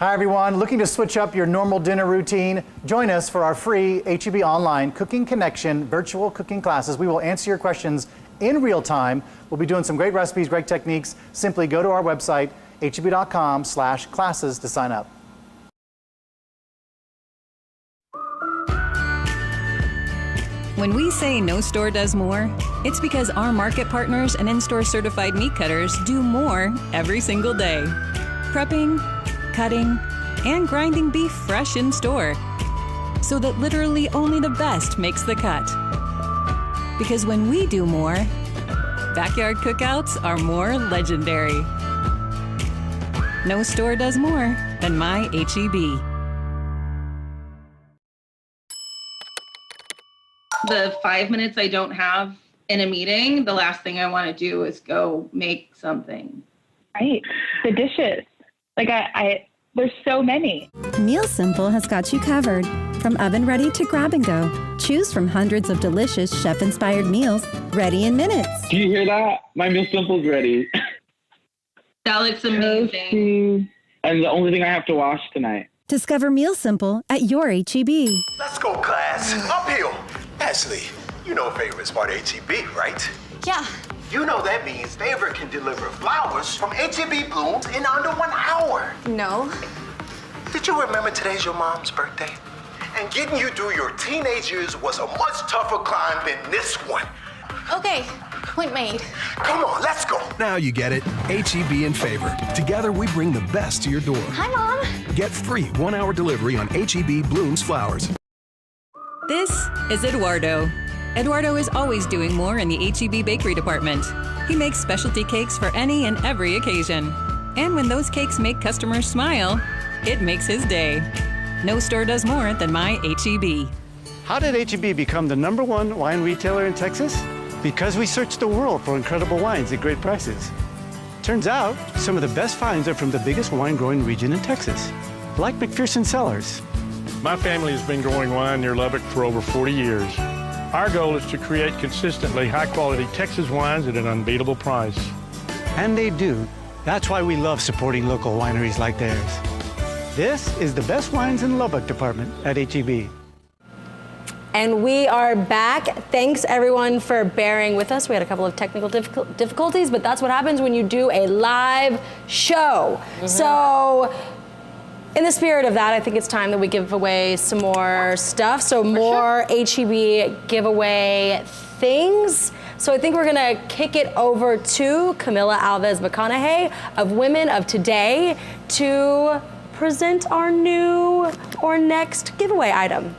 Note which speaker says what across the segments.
Speaker 1: Hi everyone, looking to switch up your normal dinner routine? Join us for our free HEB Online Cooking Connection virtual cooking classes. We will answer your questions in real time. We'll be doing some great recipes, great techniques. Simply go to our website, heb.com/classes to sign up.
Speaker 2: When we say no store does more, it's because our market partners and in-store certified meat cutters do more every single day. Prepping, cutting, and grinding beef fresh in store, so that literally only the best makes the cut. Because when we do more, backyard cookouts are more legendary. No store does more than my HEB.
Speaker 3: The 5 minutes I don't have in a meeting, the last thing I want to do is go make something.
Speaker 4: Right. The dishes. Like there's so many.
Speaker 5: Meal Simple has got you covered. From oven ready to grab and go. Choose from hundreds of delicious chef-inspired meals ready in minutes.
Speaker 6: Do you hear that? My Meal Simple's ready.
Speaker 3: That looks amazing.
Speaker 6: And the only thing I have to wash tonight.
Speaker 5: Discover Meal Simple at your HEB.
Speaker 7: Let's go, class. Uphill. Ashley, you know Favorite's part of HEB, right?
Speaker 8: Yeah.
Speaker 7: You know that means Favorite can deliver flowers from HEB blooms in under 1 hour.
Speaker 8: No.
Speaker 7: Did you remember today's your mom's birthday? And getting you through your teenage years was a much tougher climb than this one.
Speaker 8: Okay, point made.
Speaker 7: Come on, let's go.
Speaker 9: Now you get it. HEB and Favor. Together we bring the best to your door.
Speaker 8: Hi, Mom.
Speaker 9: Get free 1-hour delivery on HEB Blooms Flowers.
Speaker 2: This is Eduardo. Eduardo is always doing more in the HEB bakery department. He makes specialty cakes for any and every occasion. And when those cakes make customers smile, it makes his day. No store does more than my HEB.
Speaker 10: How did HEB become the #1 wine retailer in Texas? Because we searched the world for incredible wines at great prices. Turns out, some of the best finds are from the biggest wine growing region in Texas, like McPherson Cellars.
Speaker 11: My family has been growing wine near Lubbock for over 40 years. Our goal is to create consistently high-quality Texas wines at an unbeatable price.
Speaker 10: And they do. That's why we love supporting local wineries like theirs. This is the best wines in Lubbock department at HEB.
Speaker 12: And we are back. Thanks everyone for bearing with us. We had a couple of technical difficulties, but that's what happens when you do a live show. So in the spirit of that, I think it's time that we give away some more stuff. So more HEB giveaway things. So I think we're gonna kick it over to Camila Alves McConaughey of Women of Today to present our new or next giveaway item.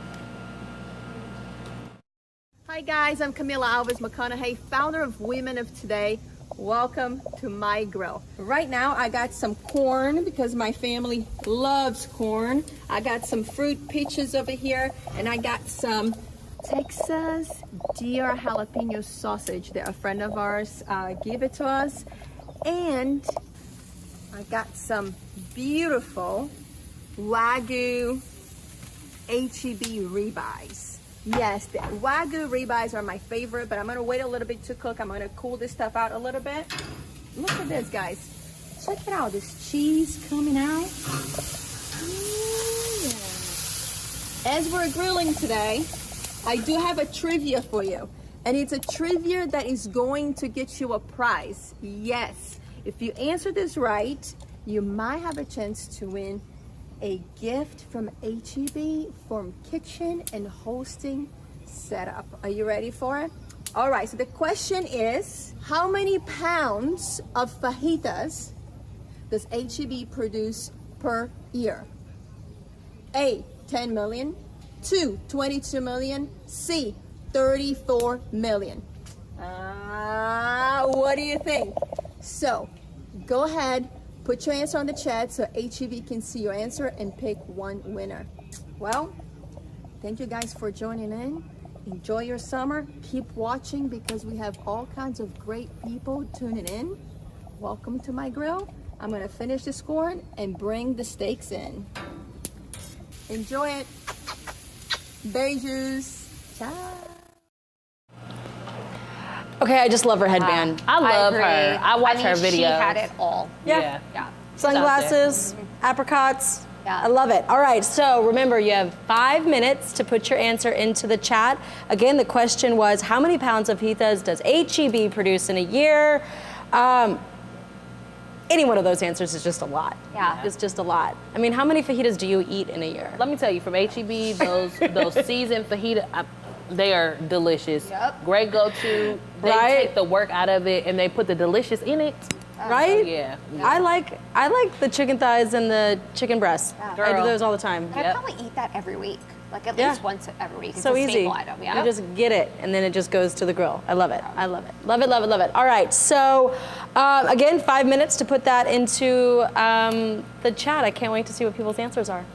Speaker 13: Hi guys, I'm Camila Alves McConaughey, founder of Women of Today. Welcome to my grill. Right now I got some corn because my family loves corn. I got some fruit peaches over here, and I got some Texas deer jalapeno sausage that a friend of ours gave it to us. And I got some beautiful Wagyu HEB ribeyes. Yes, the Wagyu ribeyes are my favorite, but I'm gonna wait a little bit to cook. I'm gonna cool this stuff out a little bit. Look at this, guys. Check it out, this cheese coming out. Yeah. As we're grilling today, I do have a trivia for you. And it's a trivia that is going to get you a prize. Yes, if you answer this right, you might have a chance to win a gift from HEB from kitchen and hosting setup. Are you ready for it? All right, so the question is, how many pounds of fajitas does HEB produce per year? A, 10 million, 2, 22 million, C, 34 million. What do you think? So go ahead, put your answer on the chat so HEB can see your answer and pick one winner. Well, thank you guys for joining in. Enjoy your summer. Keep watching because we have all kinds of great people tuning in. Welcome to my grill. I'm gonna finish this corn and bring the steaks in. Enjoy it. Berry juice. Ciao.
Speaker 12: Okay, I just love her headband.
Speaker 8: I love
Speaker 12: agree.
Speaker 8: her. I watch her videos.
Speaker 12: She
Speaker 8: had it all.
Speaker 12: Yeah. Sunglasses, apricots,
Speaker 8: Yeah.
Speaker 12: I love it. All right, so remember, you have 5 minutes to put your answer into the chat. Again, the question was, how many pounds of fajitas does HEB produce in a year? Any one of those answers is just a lot.
Speaker 8: Yeah.
Speaker 12: It's just a lot. I mean, how many fajitas do you eat in a year?
Speaker 14: Let me tell you, from HEB, those seasoned fajita, they are delicious.
Speaker 8: Yep.
Speaker 14: Great go-to. They take the work out of it and they put the delicious in it.
Speaker 12: Right?
Speaker 14: Oh, yeah.
Speaker 12: I like the chicken thighs and the chicken breasts.
Speaker 8: Yeah.
Speaker 12: I do those all the time.
Speaker 8: I probably eat that every week. Like at least once every week. It's
Speaker 12: so
Speaker 8: a
Speaker 12: easy.
Speaker 8: staple item, yeah.
Speaker 12: You just get it, and then it just goes to the grill. I love it. I love it. Love it, love it, love it. All right, so again, 5 minutes to put that into the chat. I can't wait to see what people's answers are.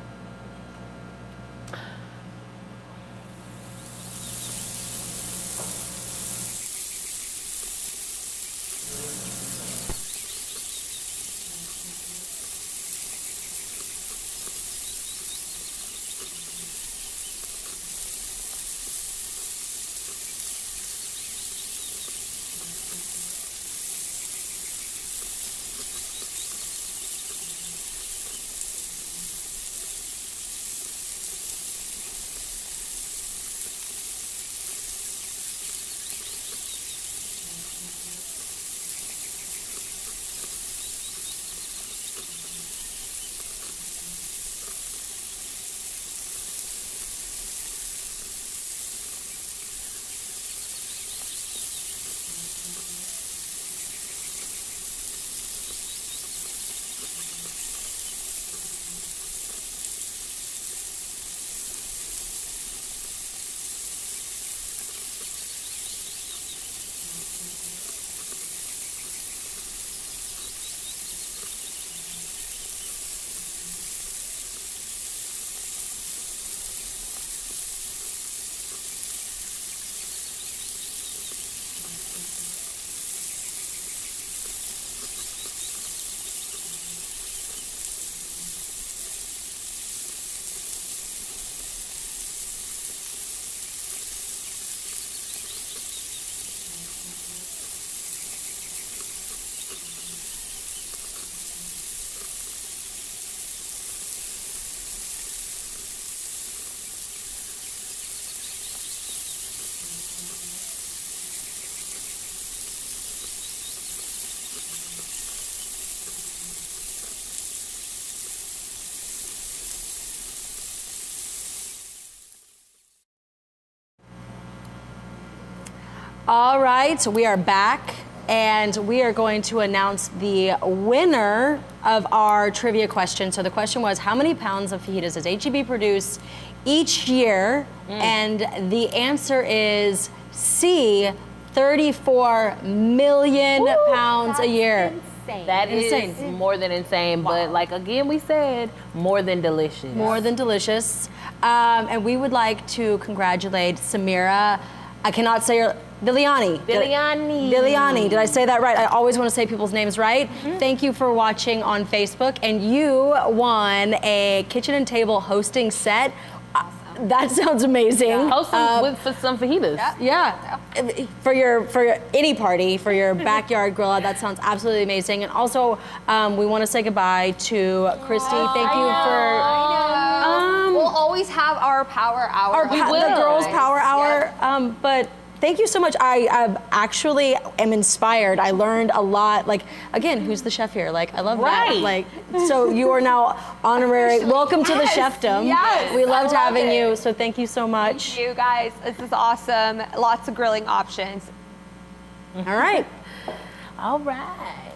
Speaker 12: All right, we are back, and we are going to announce the winner of our trivia question. So the question was, how many pounds of fajitas does HEB produce each year? And the answer is C, 34 million pounds a year.
Speaker 8: Insane.
Speaker 14: That is more than insane, but like again we said, more than delicious.
Speaker 12: More than delicious. And we would like to congratulate Samira. I cannot say her. Viliani. Viliani. Did I say that right? I always want to say people's names right. Thank you for watching on Facebook. And you won a kitchen and table hosting set. That sounds amazing.
Speaker 14: Yeah. Hosting for some fajitas.
Speaker 12: Yeah. For your any party, for your backyard grill out, that sounds absolutely amazing. And also, we want to say goodbye to Christy. Thank you for.
Speaker 8: We'll always have our power hour.
Speaker 12: The girls' power hour. But thank you so much. I actually am inspired. I learned a lot. Like, again, who's the chef here? Like, I love that. Like, so you are now honorary. Welcome to the chefdom.
Speaker 15: Yes,
Speaker 12: We loved having
Speaker 15: it.
Speaker 12: you. So thank you so much.
Speaker 15: Thank you guys. This is awesome. Lots of grilling options.
Speaker 12: All right.
Speaker 14: All right.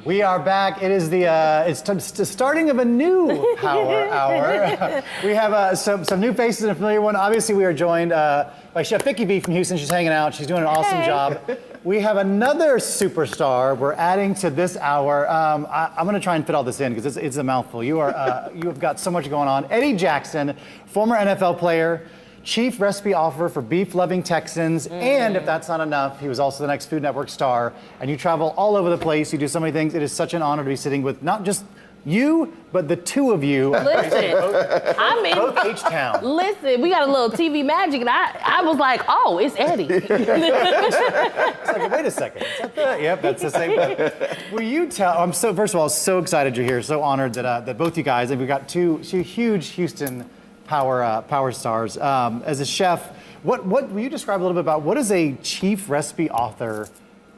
Speaker 1: We are back. It is the starting of a new Power Hour. We have some new faces and a familiar one. Obviously, we are joined by Chef Vicky V from Houston. She's hanging out. She's doing an awesome job. We have another superstar we're adding to this hour. I'm going to try and fit all this in because it's a mouthful. You have got so much going on. Eddie Jackson, former NFL player, chief recipe officer for beef-loving Texans, and if that's not enough, he was also the next Food Network star. And you travel all over the place. You do so many things. It is such an honor to be sitting with not just you, but the two of you.
Speaker 14: Listen, I'm in
Speaker 1: both H-Town.
Speaker 14: Listen, we got a little TV magic, and I was like, oh, it's Eddie.
Speaker 1: It's like, wait a second. Is that the? Yep, that's the same thing. Will you tell? I'm so. First of all, so excited you're here. So honored that both you guys. And we've got two huge Houston power stars. As a chef, what will you describe a little bit about what does a chief recipe author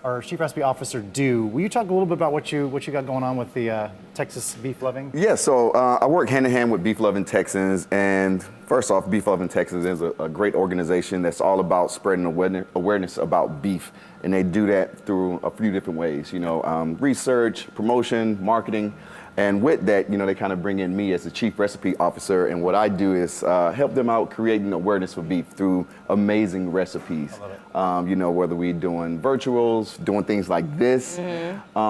Speaker 1: or chief recipe officer do? Will you talk a little bit about what you got going on with the Texas Beef Loving?
Speaker 16: Yeah, so I work hand in hand with Beef Loving Texans, and first off, Beef Loving Texans is a great organization that's all about spreading awareness about beef, and they do that through a few different ways. Research, promotion, marketing. And with that, they kind of bring in me as the chief recipe officer, and what I do is help them out creating awareness for beef through amazing recipes. I love it. Whether we're doing virtuals, doing things like this,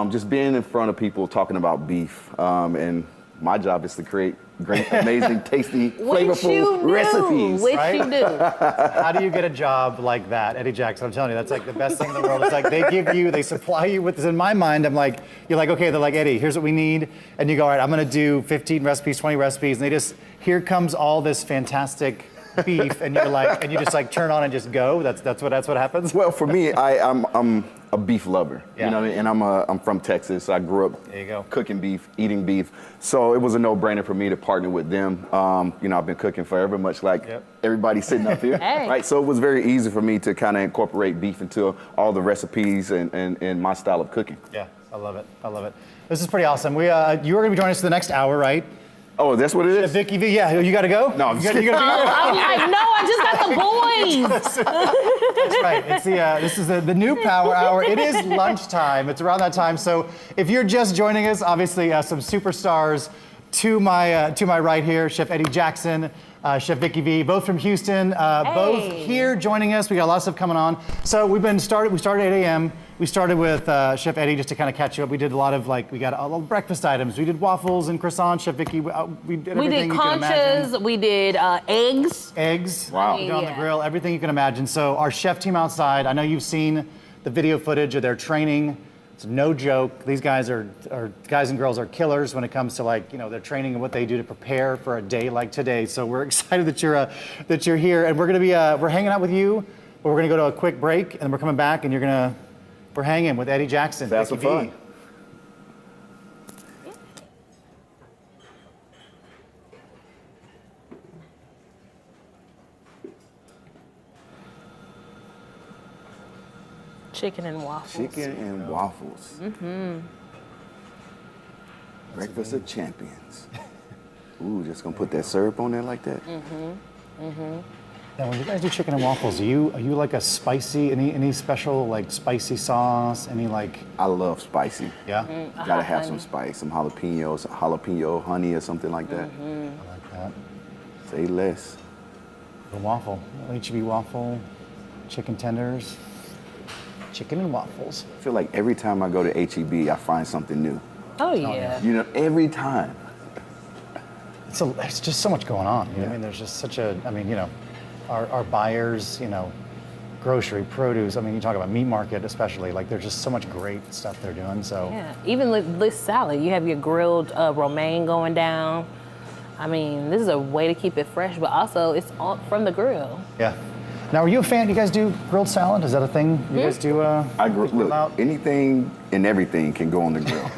Speaker 16: just being in front of people talking about beef. And my job is to create great, amazing, tasty, flavorful recipes.
Speaker 14: Which you do.
Speaker 1: How do you get a job like that, Eddie Jackson? I'm telling you, that's like the best thing in the world. It's like they supply you with this. In my mind, I'm like, you're like, okay, they're like, Eddie, here's what we need. And you go, all right, I'm gonna do 15 recipes, 20 recipes. And here comes all this fantastic beef. And you just turn on and just go. That's what happens.
Speaker 16: Well, for me, I'm a beef lover, and I'm from Texas. So I grew up cooking beef, eating beef. So it was a no-brainer for me to partner with them. I've been cooking forever, much like everybody sitting up here, right? So it was very easy for me to kind of incorporate beef into all the recipes and my style of cooking.
Speaker 1: Yeah, I love it. I love it. This is pretty awesome. You are going to be joining us for the next hour, right?
Speaker 16: Oh, that's what it is?
Speaker 1: Vicky V, yeah, you got to go?
Speaker 16: No, I'm just kidding.
Speaker 14: I'm like, no, I just got the boys.
Speaker 1: That's right. This is the new Power Hour. It is lunchtime. It's around that time. So if you're just joining us, obviously some superstars to my right here, Chef Eddie Jackson, Chef Vicky V, both from Houston, both here joining us. We got a lot of stuff coming on. So we started at 8 a.m. We started with Chef Eddie just to kind of catch you up. We did a lot of we got a lot of breakfast items. We did waffles and croissants. Chef Vicky, we did everything you can imagine.
Speaker 14: Conchas, we did eggs.
Speaker 1: Eggs.
Speaker 16: Wow.
Speaker 1: We did on the grill, everything you can imagine. So our chef team outside, I know you've seen the video footage of their training. It's no joke. These guys guys and girls are killers when it comes to their training and what they do to prepare for a day like today. So we're excited that you're here, and we're gonna be we're hanging out with you. But we're gonna go to a quick break, and then we're coming back, and we're hanging with Eddie Jackson.
Speaker 16: That's some fun.
Speaker 14: Chicken and waffles.
Speaker 16: Chicken and waffles.
Speaker 14: Mm-hmm.
Speaker 16: Breakfast of champions. Ooh, just gonna put that syrup on there like that.
Speaker 14: Mm-hmm. Mm-hmm.
Speaker 1: Now, when you guys do chicken and waffles, are you like a spicy, any special spicy sauce?
Speaker 16: I love spicy.
Speaker 1: Yeah?
Speaker 16: Gotta have some spice, some jalapeno honey or something like that.
Speaker 1: I like that.
Speaker 16: Say less.
Speaker 1: The waffle, HEB waffle, chicken tenders, chicken and waffles.
Speaker 16: I feel like every time I go to HEB, I find something new.
Speaker 14: Oh yeah.
Speaker 16: Every time.
Speaker 1: It's just so much going on. I mean, there's just such our buyers, grocery, produce. I mean, you talk about meat market especially. There's just so much great stuff they're doing. So
Speaker 14: yeah, even this salad, you have your grilled romaine going down. I mean, this is a way to keep it fresh, but also it's from the grill.
Speaker 1: Yeah. Now, are you a fan? You guys do grilled salad? Is that a thing you guys do?
Speaker 16: Look, anything and everything can go on the grill.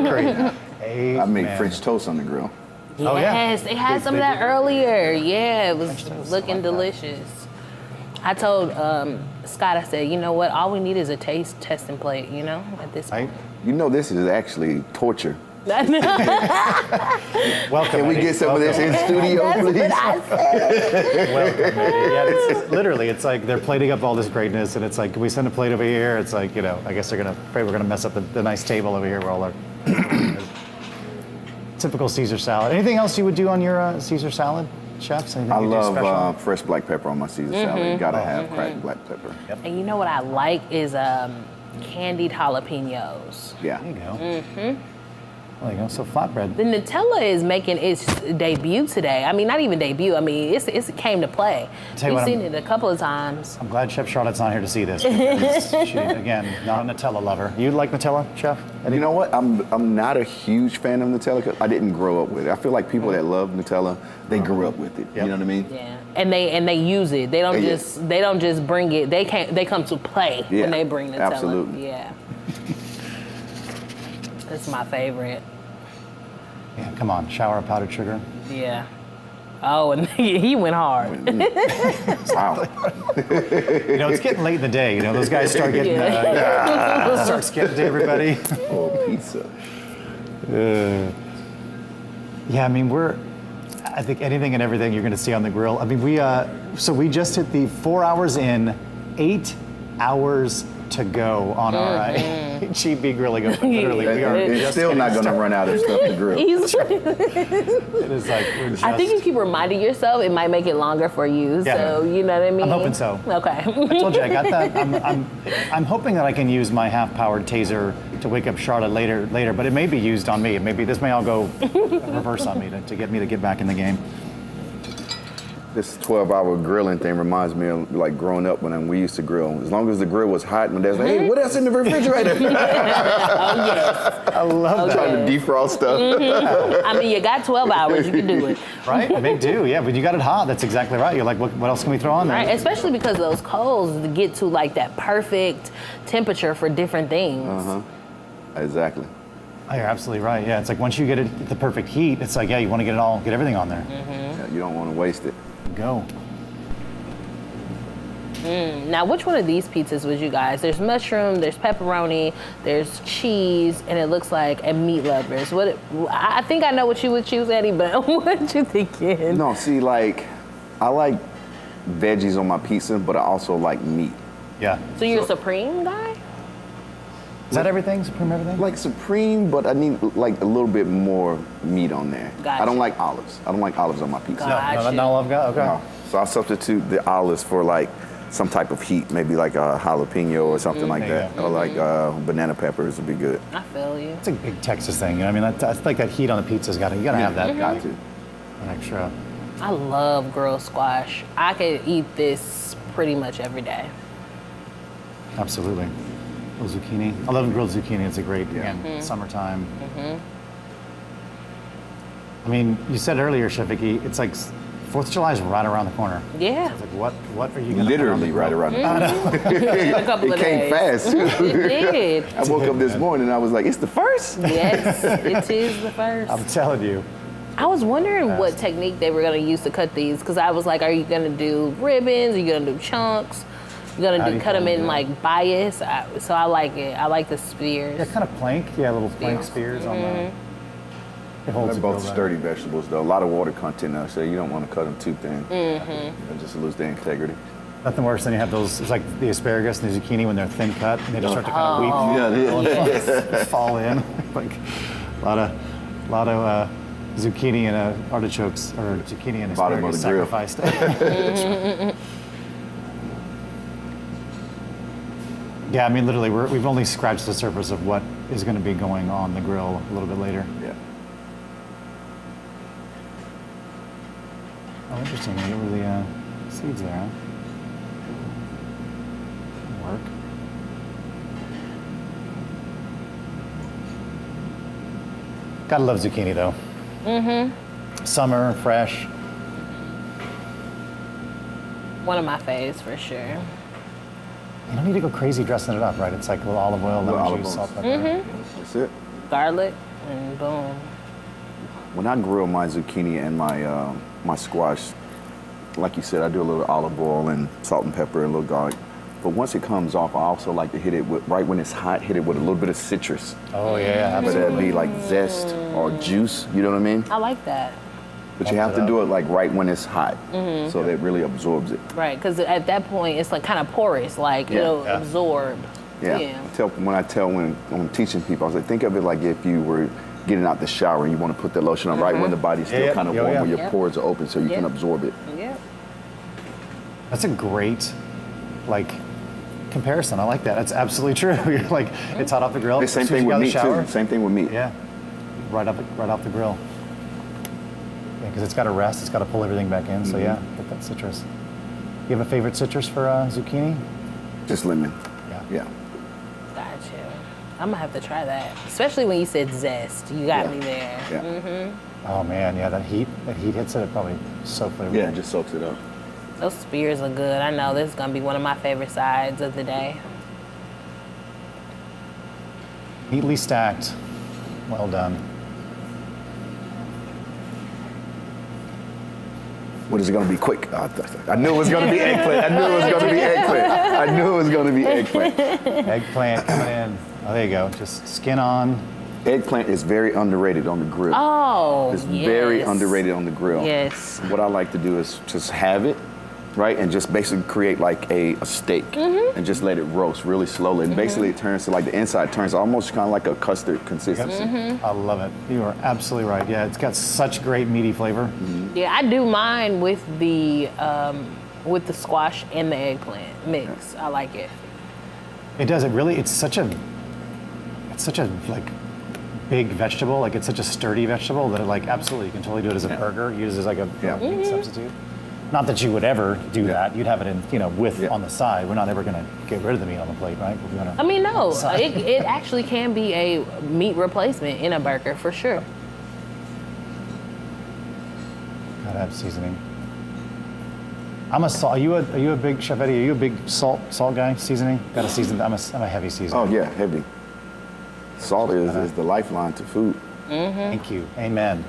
Speaker 1: Great.
Speaker 16: I make French toast on the grill.
Speaker 14: Yes,
Speaker 1: oh, yeah.
Speaker 14: They had some of that earlier. Yeah, it was looking delicious. I told Scott, I said, you know what? All we need is a taste testing plate, at this point.
Speaker 16: This is actually torture
Speaker 1: Welcome.
Speaker 16: Can we get some of this in studio, please?
Speaker 1: Welcome, Eddie. Yeah, it's literally, it's like they're plating up all this greatness, and it's like, can we send a plate over here? It's like, I guess they're afraid we're gonna mess up the nice table over here where all our typical Caesar salad. Anything else you would do on your Caesar salad, chefs? Anything
Speaker 16: I
Speaker 1: you do special?
Speaker 16: love fresh black pepper on my Caesar salad. You gotta have cracked black pepper.
Speaker 1: Yep.
Speaker 14: And you know what I like is candied jalapenos.
Speaker 16: Yeah.
Speaker 1: There you go.
Speaker 14: Mm-hmm.
Speaker 1: There you go. So flatbread.
Speaker 14: The Nutella is making its debut today. I mean, not even debut. I mean, it came to play. We've seen it a couple of times.
Speaker 1: I'm glad Chef Charlotte's not here to see this. Because she, again, not a Nutella lover. You like Nutella, Chef?
Speaker 16: You know what? I'm not a huge fan of Nutella because I didn't grow up with it. I feel like people that love Nutella, they grew up with it. Yep. You know what I mean?
Speaker 14: Yeah. And they use it. They don't just bring it. They come to play when they bring Nutella.
Speaker 16: Absolutely.
Speaker 14: Yeah. That's my favorite.
Speaker 1: Yeah, come on, shower of powdered sugar.
Speaker 14: Yeah. Oh, and he went hard.
Speaker 16: Wow.
Speaker 1: It's getting late in the day. Those guys start getting start skipping to everybody.
Speaker 16: Oh, pizza.
Speaker 1: Yeah, I mean I think anything and everything you're going to see on the grill. I mean, we just hit the 4 hours in, 8 hours to go on our HEB grilling. Literally, we are
Speaker 16: it's still not going to run out of stuff to grill.
Speaker 1: It is like we're just...
Speaker 14: I think you keep reminding yourself, it might make it longer for you.
Speaker 1: Yeah.
Speaker 14: So you know what I mean.
Speaker 1: I'm hoping so.
Speaker 14: Okay.
Speaker 1: I told you I got that. I'm hoping that I can use my half-powered taser to wake up Charlotte later, but it may be used on me. This may all go reverse on me to get me to get back in the game.
Speaker 16: This 12-hour grilling thing reminds me of like growing up when we used to grill. As long as the grill was hot, my dad's like, "Hey, what else in the refrigerator?"
Speaker 1: I love that.
Speaker 16: Trying to defrost stuff.
Speaker 14: I mean, you got 12 hours, you can do it.
Speaker 1: Right? They do, yeah. But you got it hot. That's exactly right. You're like, what else can we throw on there?
Speaker 14: Right, especially because those coals get to like that perfect temperature for different things.
Speaker 16: Exactly.
Speaker 1: Oh, you're absolutely right. Yeah, it's like once you get it at the perfect heat, it's like, you want to get everything on there.
Speaker 16: Yeah, you don't want to waste it.
Speaker 1: Go.
Speaker 14: Now, which one of these pizzas would you guys? There's mushroom, there's pepperoni, there's cheese, and it looks like a meat lovers. I think I know what you would choose, Eddie, but what you thinking?
Speaker 16: No, see, like, I like veggies on my pizza, but I also like meat.
Speaker 1: Yeah.
Speaker 14: So you're a Supreme guy?
Speaker 1: Is that everything? Supreme everything?
Speaker 16: Like Supreme, but I need like a little bit more meat on there.
Speaker 14: Gotcha.
Speaker 16: I don't like olives. I don't like olives on my pizza.
Speaker 1: No, not olive guy? Okay.
Speaker 16: No. So I substitute the olives for like some type of heat, maybe like a jalapeno or something like that. Or like banana peppers would be good.
Speaker 14: I feel you.
Speaker 1: It's a big Texas thing. I mean, that's like that heat on the pizza's got to, you got to have that.
Speaker 16: Got to.
Speaker 1: An extra.
Speaker 14: I love grilled squash. I could eat this pretty much every day.
Speaker 1: Absolutely. Little zucchini. I love grilled zucchini. It's a great, again, summertime. I mean, you said earlier, Chef Vicky, it's like 4th of July is right around the corner.
Speaker 14: Yeah.
Speaker 1: So it's like, what are you going to
Speaker 16: Literally right around the corner.
Speaker 14: A couple of
Speaker 16: It came
Speaker 14: days.
Speaker 16: fast, too.
Speaker 14: It did.
Speaker 16: I woke up this morning and I was like, it's the first?
Speaker 14: Yes, it is the first.
Speaker 1: I'm telling you.
Speaker 14: I was wondering what technique they were going to use to cut these, because I was like, are you going to do ribbons? Are you going to do chunks? You're going to cut them in like bias? So I like it. I like the spears.
Speaker 1: Yeah, kind of plank. Yeah, little plank spears on the... It holds
Speaker 16: They're both sturdy vegetables, though. A lot of water content now, so you don't want to cut them too thin. It just lose their integrity.
Speaker 1: Nothing worse than you have those, it's like the asparagus and the zucchini when they're thin cut and they just start to kind of weep. Fall in. Like a lot of zucchini and artichokes, or zucchini and asparagus sacrificed. Yeah, I mean, literally, we've only scratched the surface of what is going to be going on the grill a little bit later.
Speaker 16: Yeah.
Speaker 1: Oh, interesting. They get rid of the seeds there, huh? Work. Gotta love zucchini, though. Summer, fresh.
Speaker 14: One of my faves, for sure.
Speaker 1: You don't need to go crazy dressing it up, right? It's like a little olive oil, lemon juice, salt, pepper.
Speaker 16: That's it.
Speaker 14: Garlic, and boom.
Speaker 16: When I grill my zucchini and my squash, like you said, I do a little olive oil and salt and pepper and a little garlic. but once it comes off, I also like to hit it with, right when it's hot, hit it with a little bit of citrus.
Speaker 1: Oh yeah,
Speaker 16: Whether
Speaker 1: absolutely.
Speaker 16: that be like zest or juice, you know what I mean?
Speaker 14: I like that.
Speaker 16: But you have to do it like right when it's hot, so that it really absorbs it.
Speaker 14: Right, because at that point it's like kind of porous, like it'll absorb.
Speaker 16: Yeah. When I'm teaching people, I was like, think of it like if you were getting out the shower and you want to put the lotion on right when the body's still kind of warm, where your pores are open, so you can absorb it.
Speaker 14: Yeah.
Speaker 1: That's a great, like, comparison. I like that. That's absolutely true. You're like, it's hot off the grill.
Speaker 16: The same
Speaker 1: As soon as
Speaker 16: thing
Speaker 1: you
Speaker 16: with
Speaker 1: get out of
Speaker 16: meat
Speaker 1: the
Speaker 16: too.
Speaker 1: shower,
Speaker 16: Same thing with meat.
Speaker 1: Yeah, right off the grill. Yeah, because it's got to rest. It's got to pull everything back in. So yeah, get that citrus. You have a favorite citrus for zucchini?
Speaker 16: Just lemon.
Speaker 1: Yeah.
Speaker 14: Gotcha. I'm gonna have to try that, especially when you said zest. You got me there.
Speaker 16: Yeah.
Speaker 1: Oh man, yeah, that heat hits it. It probably so flavorful.
Speaker 16: Yeah, it just soaks it up.
Speaker 14: Those spears are good. I know this is gonna be one of my favorite sides of the day.
Speaker 1: Neatly stacked. Well done.
Speaker 16: What is it going to be quick? I knew it was going to be eggplant. I knew it was going to be eggplant. I knew it was going to be eggplant.
Speaker 1: Eggplant coming in. Oh, there you go. Just skin on.
Speaker 16: Eggplant is very underrated on the grill.
Speaker 14: Oh,
Speaker 16: It's very underrated on the grill.
Speaker 14: Yes.
Speaker 16: What I like to do is just have it, right, and just basically create like a steak and just let it roast really slowly. And basically it turns to like the inside turns almost kind of like a custard consistency.
Speaker 1: I love it. You are absolutely right. Yeah, it's got such great meaty flavor.
Speaker 14: Yeah, I do mine with the squash and the eggplant mix. I like it.
Speaker 1: It does. It really. It's such a like big vegetable. Like it's such a sturdy vegetable that it like absolutely you can totally do it as a burger. Use it as like a meat substitute. Not that you would ever do that. You'd have it in, with on the side. We're not ever going to get rid of the meat on the plate, right? We're gonna
Speaker 14: I mean, no,
Speaker 1: on the side.
Speaker 14: it actually can be a meat replacement in a burger for sure.
Speaker 1: Gotta have seasoning. I'm a salt. Are you a big Chef Eddie? Are you a big salt guy? Seasoning? Got to season. I'm a heavy seasoner.
Speaker 16: Oh yeah, heavy. Salt is the lifeline to food.
Speaker 1: Thank you. Amen.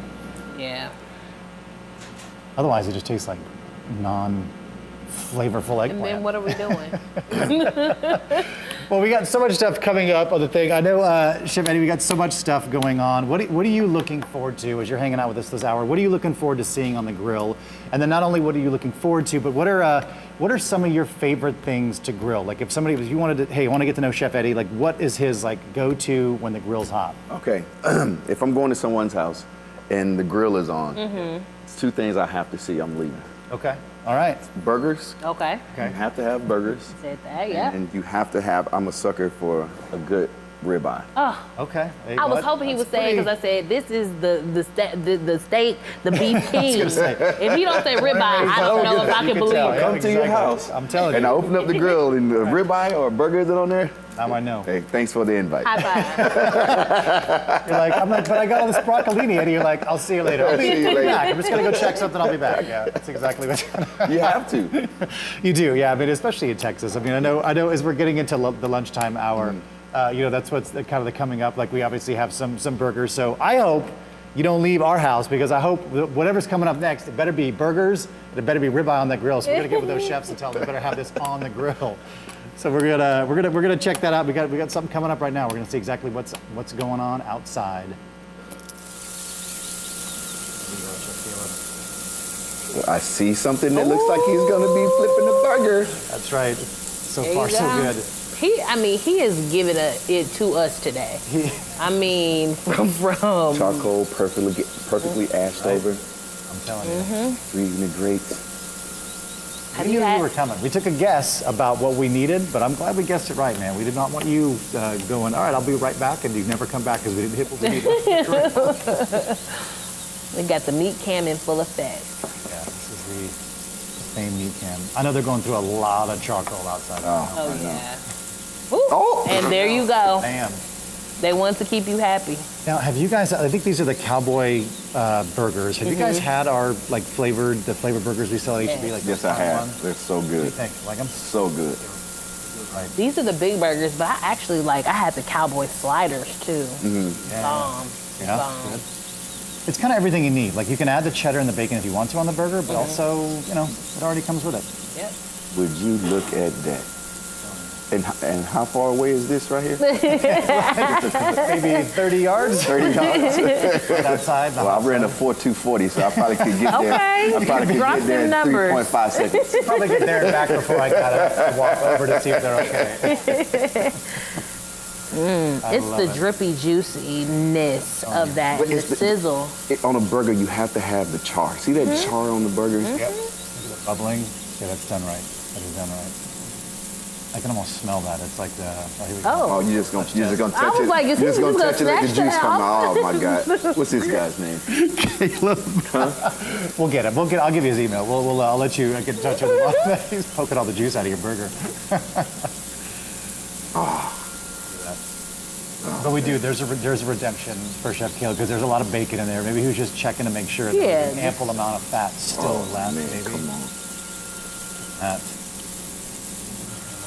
Speaker 14: Yeah.
Speaker 1: Otherwise, it just tastes like non-flavorful eggplant.
Speaker 14: And then what are we doing?
Speaker 1: Well, we got so much stuff coming up on the thing. I know, Chef Eddie, we got so much stuff going on. What are you looking forward to as you're hanging out with us this hour? What are you looking forward to seeing on the grill? And then not only what are you looking forward to, but what are some of your favorite things to grill? Like if somebody was, you wanted to, hey, I want to get to know Chef Eddie, like what is his like go-to when the grill's hot?
Speaker 16: Okay, if I'm going to someone's house and the grill is on, it's two things I have to see. I'm leaving.
Speaker 1: Okay. All right.
Speaker 16: Burgers.
Speaker 14: Okay.
Speaker 16: You have to have burgers.
Speaker 14: Said that, yeah.
Speaker 16: And you have to have, I'm a sucker for a good ribeye.
Speaker 14: Oh.
Speaker 1: Okay.
Speaker 14: I was hoping he would say it because I said this is the steak, the beef king. If he don't say ribeye, I don't know if I can believe it.
Speaker 16: Come to your house.
Speaker 1: I'm telling you.
Speaker 16: And I open up the grill and the ribeye or burger is on there.
Speaker 1: Now I know.
Speaker 16: Hey, thanks for the invite.
Speaker 14: High five.
Speaker 1: You're like, I'm like, but I got all this broccolini, and you're like, I'll see you later. I'll
Speaker 16: See you later.
Speaker 1: back. I'm just gonna go check something. I'll be back. Yeah, that's exactly what.
Speaker 16: You have to.
Speaker 1: You do, yeah. I mean, especially in Texas. I mean, I know. As we're getting into the lunchtime hour, that's what's kind of the coming up. Like we obviously have some burgers. So I hope you don't leave our house because I hope whatever's coming up next, it better be burgers. It better be ribeye on that grill. So we gotta get with those chefs and tell them they better have this on the grill. So we're gonna check that out. We got something coming up right now. We're gonna see exactly what's going on outside.
Speaker 16: I see something that looks like he's gonna be flipping a burger.
Speaker 1: That's right. So
Speaker 14: There
Speaker 1: far,
Speaker 14: you
Speaker 1: so
Speaker 14: go.
Speaker 1: good.
Speaker 14: He has given it to us today. I mean, from
Speaker 16: Charcoal perfectly ashed over.
Speaker 1: I'm telling you.
Speaker 16: Freezing it great.
Speaker 1: We knew you were coming. We took a guess about what we needed, but I'm glad we guessed it right, man. We did not want you going, all right, I'll be right back, and you never come back because we didn't hit what we needed.
Speaker 14: We got the meat cam in full effect.
Speaker 1: Yeah, this is the same meat can. I know they're going through a lot of charcoal outside.
Speaker 14: Oh yeah. Ooh, and there you go.
Speaker 1: Bam.
Speaker 14: They want to keep you happy.
Speaker 1: Now, have you guys? I think these are the cowboy burgers. Have you guys had our flavored burgers we sell at HEB? Like
Speaker 16: Yes, I have.
Speaker 1: ones?
Speaker 16: They're so
Speaker 1: What do you
Speaker 16: good.
Speaker 1: think? Like them?
Speaker 16: So good.
Speaker 1: Right.
Speaker 14: These are the big burgers, but I actually I had the cowboy sliders too.
Speaker 1: Yeah. Good. It's kind of everything you need. Like you can add the cheddar and the bacon if you want to on the burger, but also, it already comes with it.
Speaker 14: Yep.
Speaker 16: Would you look at that? And how far away is this right here?
Speaker 1: Maybe 30 yards?
Speaker 16: 30 yards?
Speaker 1: Outside?
Speaker 16: Well, I ran a 4.240, so I probably could get there.
Speaker 14: Okay.
Speaker 16: I probably could
Speaker 14: Drop
Speaker 16: get there in
Speaker 14: them numbers.
Speaker 16: 3.5 seconds.
Speaker 1: Probably get there and back before I gotta walk over to see if they're okay.
Speaker 14: It's the drippy juiciness of that,
Speaker 16: But
Speaker 14: the
Speaker 16: it's
Speaker 14: sizzle.
Speaker 16: On a burger, you have to have the char. See that char on the burger?
Speaker 1: Yep. Look at the bubbling. Yeah, that's done right. That is done right. I can almost smell that. It's like the. Oh, here we go.
Speaker 16: Oh, you're just gonna touch
Speaker 14: I was
Speaker 16: it.
Speaker 14: like, is
Speaker 16: You're
Speaker 14: he
Speaker 16: just gonna
Speaker 14: just
Speaker 16: touch it, let
Speaker 14: gonna
Speaker 16: the
Speaker 14: snatch
Speaker 16: juice
Speaker 14: that
Speaker 16: come
Speaker 14: out?
Speaker 16: out. Oh my God. What's this guy's name?
Speaker 10: Caleb.
Speaker 1: We'll get him. I'll give you his email. I'll let you get in touch with him. He's poking all the juice out of your burger. But we do. There's a redemption for Chef Caleb because there's a lot of bacon in there. Maybe he was just checking to make sure there's an ample amount of fat still left. Maybe.
Speaker 16: Come on.
Speaker 1: That.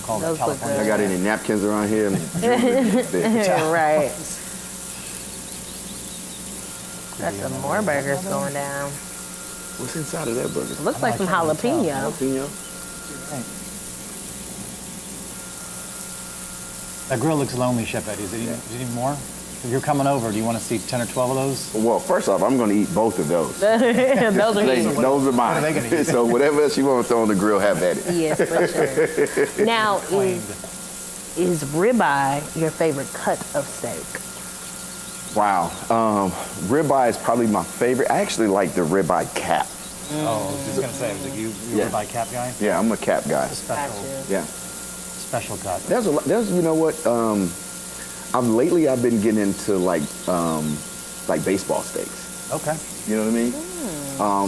Speaker 1: We'll call it California.
Speaker 16: I got any napkins around here?
Speaker 14: Right. Got some more burgers going down.
Speaker 16: What's inside of that burger?
Speaker 14: It looks like some jalapeno.
Speaker 16: Jalapeno?
Speaker 1: That grill looks lonely, Chef Eddie. Is it need more? If you're coming over, do you want to see 10 or 12 of those?
Speaker 16: Well, first off, I'm going to eat both of those.
Speaker 14: Those are easy.
Speaker 16: Those are mine.
Speaker 1: What are they gonna eat?
Speaker 16: So whatever else you want to throw on the grill, have at it.
Speaker 14: Yes, for sure. Now, is ribeye your favorite cut of steak?
Speaker 16: Wow. Ribeye is probably my favorite. I actually like the ribeye cap.
Speaker 1: Oh, I was just going to say, you're a ribeye cap guy?
Speaker 16: Yeah, I'm a cap guy.
Speaker 1: Special cut.
Speaker 16: There's you know what? Lately I've been getting into like baseball steaks.
Speaker 1: Okay.
Speaker 16: You know what I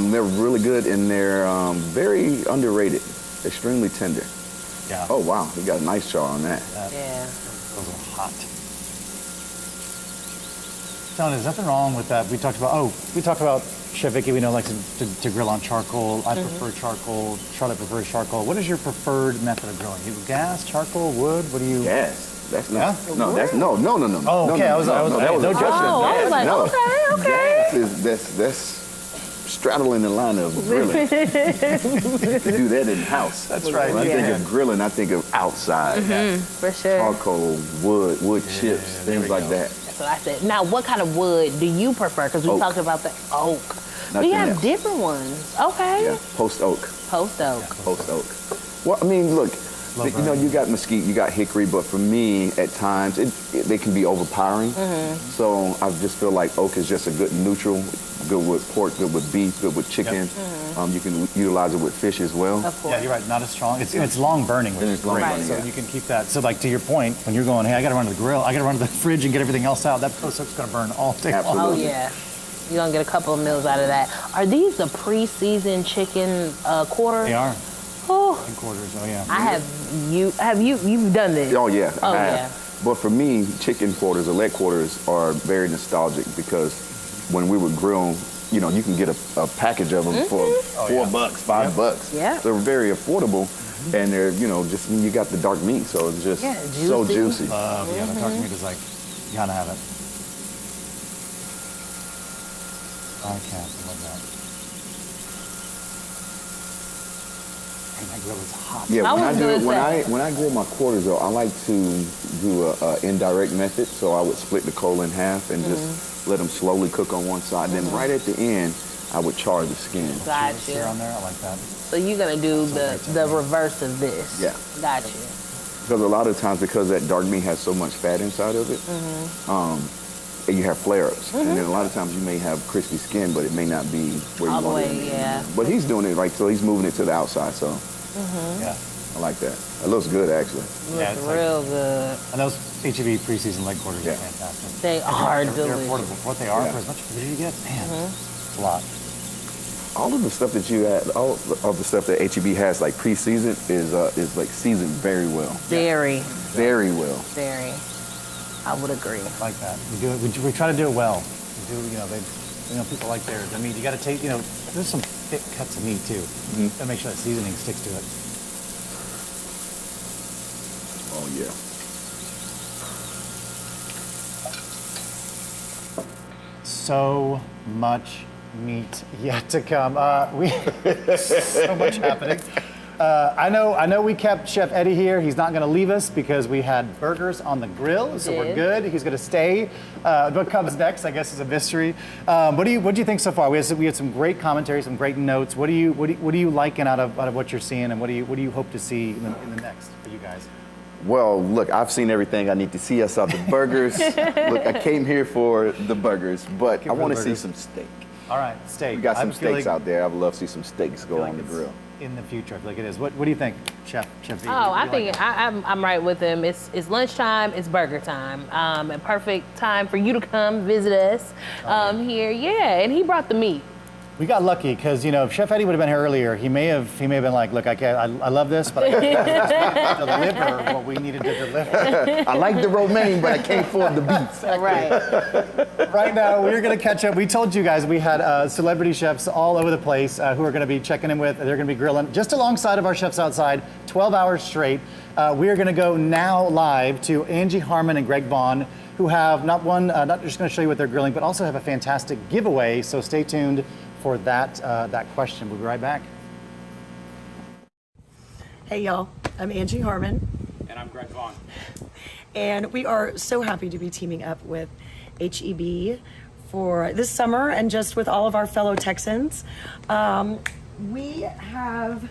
Speaker 16: mean? They're really good and they're very underrated. Extremely tender.
Speaker 1: Yeah.
Speaker 16: Oh wow, you got a nice char on that.
Speaker 14: Yeah.
Speaker 1: Those are hot. John, there's nothing wrong with that. We talked about Chef Vicky, we know likes to grill on charcoal. I prefer charcoal. Charlotte prefers charcoal. What is your preferred method of grilling? You gas, charcoal, wood? What do you?
Speaker 16: Gas. That's not.
Speaker 1: Yeah?
Speaker 16: No, that's no.
Speaker 1: Oh, okay.
Speaker 16: That was a judgment.
Speaker 14: I was like, okay.
Speaker 16: Gas is that's straddling the line of grilling. You do that in the house.
Speaker 1: That's right.
Speaker 16: When I think of grilling, I think of outside.
Speaker 14: For sure.
Speaker 16: Charcoal, wood chips, things like that.
Speaker 14: That's what I said. Now, what kind of wood do you prefer? Because we talked about the oak.
Speaker 16: Nothing
Speaker 14: We have
Speaker 16: else.
Speaker 14: different ones. Okay.
Speaker 16: Yeah, post oak.
Speaker 14: Post oak.
Speaker 16: Post oak. Well, I mean, look, you know, you got mesquite, you got hickory, but for me, at times, they can be overpowering. So I just feel like oak is just a good neutral, good with pork, good with beef, good with chicken. You can utilize it with fish as well.
Speaker 14: Of course.
Speaker 1: Yeah, you're right. Not as strong. It's long burning, which is great.
Speaker 16: burning,
Speaker 1: So
Speaker 16: yeah.
Speaker 1: you can keep that. So like to your point, when you're going, hey, I got to run to the grill, I got to run to the fridge and get everything else out. That post oak's going to burn all day long.
Speaker 16: Absolutely.
Speaker 14: Oh, yeah. You're going to get a couple of meals out of that. Are these the pre-seasoned chicken quarters?
Speaker 1: They are.
Speaker 14: Oh.
Speaker 1: Chicken quarters. Oh yeah.
Speaker 14: You've done this?
Speaker 16: Oh, yeah.
Speaker 14: Oh,
Speaker 16: I have.
Speaker 14: yeah.
Speaker 16: But for me, chicken quarters or leg quarters are very nostalgic because when we would grill, you know, you can get a package of them for $4, $5.
Speaker 14: Yeah.
Speaker 16: They're very affordable, and they're, you know, just you got the dark meat, so it's just so juicy.
Speaker 1: Yeah, the dark meat is like, you gotta have it. I can't. I love that. And that grill is hot.
Speaker 16: Yeah, when I grill my quarters though, I like to do a indirect method. So I would split the coal in half and just let them slowly cook on one side. Then right at the end, I would char the skin.
Speaker 14: Gotcha.
Speaker 1: On there, I like that.
Speaker 14: So you're gonna do the reverse of this.
Speaker 16: Yeah.
Speaker 14: Gotcha.
Speaker 16: Because a lot of times, because that dark meat has so much fat inside of it, and you have flare-ups. And then a lot of times you may have crispy skin, but it may not be where you want it.
Speaker 14: Yeah.
Speaker 16: But he's doing it so he's moving it to the outside. So
Speaker 1: Yeah.
Speaker 16: I like that. It looks good actually.
Speaker 1: Yeah,
Speaker 14: Looks real good.
Speaker 1: And those HEB preseason leg quarters are fantastic.
Speaker 14: They are
Speaker 1: They're
Speaker 14: delicious.
Speaker 1: affordable for what they are for as much food as you get. Man, it's a lot.
Speaker 16: All of the stuff that you had, all of the stuff that HEB has like pre-seasoned is like seasoned very well.
Speaker 14: Very.
Speaker 16: Very well.
Speaker 14: Very. I would agree.
Speaker 1: Like that. We do it. We try to do it well. We do. People like theirs. I mean, you got to take. There's some thick cuts of meat too. Got to make sure that seasoning sticks to it.
Speaker 16: Oh yeah.
Speaker 1: So much meat yet to come. So much happening. I know we kept Chef Eddie here. He's not going to leave us because we had burgers on the grill, so we're good. He's going to stay. What comes next, I guess, is a mystery. What do you think so far? We had some great commentary, some great notes. What are you liking out of what you're seeing, and what do you hope to see in the next for you guys?
Speaker 16: Well, look, I've seen everything I need to see. I saw the burgers. Look, I came here for the burgers, but I want to see some steak.
Speaker 1: All right, steak.
Speaker 16: We got some steaks out there. I would love to see some steaks go on the grill.
Speaker 1: In the future, I feel like it is. What do you think, Chef V?
Speaker 14: I think I'm right with him. It's lunchtime. It's burger time. A perfect time for you to come visit us here. Yeah, and he brought the meat.
Speaker 1: We got lucky because if Chef Eddie would have been here earlier, he may have been like, look, I love this, but I can't deliver what we needed to deliver.
Speaker 16: I like the romaine, but I can't afford the beef.
Speaker 14: Right.
Speaker 1: Right now, we're going to catch up. We told you guys we had celebrity chefs all over the place who are going to be checking in with. They're going to be grilling just alongside of our chefs outside, 12 hours straight. We are going to go now live to Angie Harmon and Greg Vaughn, who have not just going to show you what they're grilling, but also have a fantastic giveaway. So stay tuned for that question. We'll be right back.
Speaker 17: Hey y'all, I'm Angie Harmon.
Speaker 18: And I'm Greg Vaughn.
Speaker 17: And we are so happy to be teaming up with HEB for this summer and just with all of our fellow Texans. We have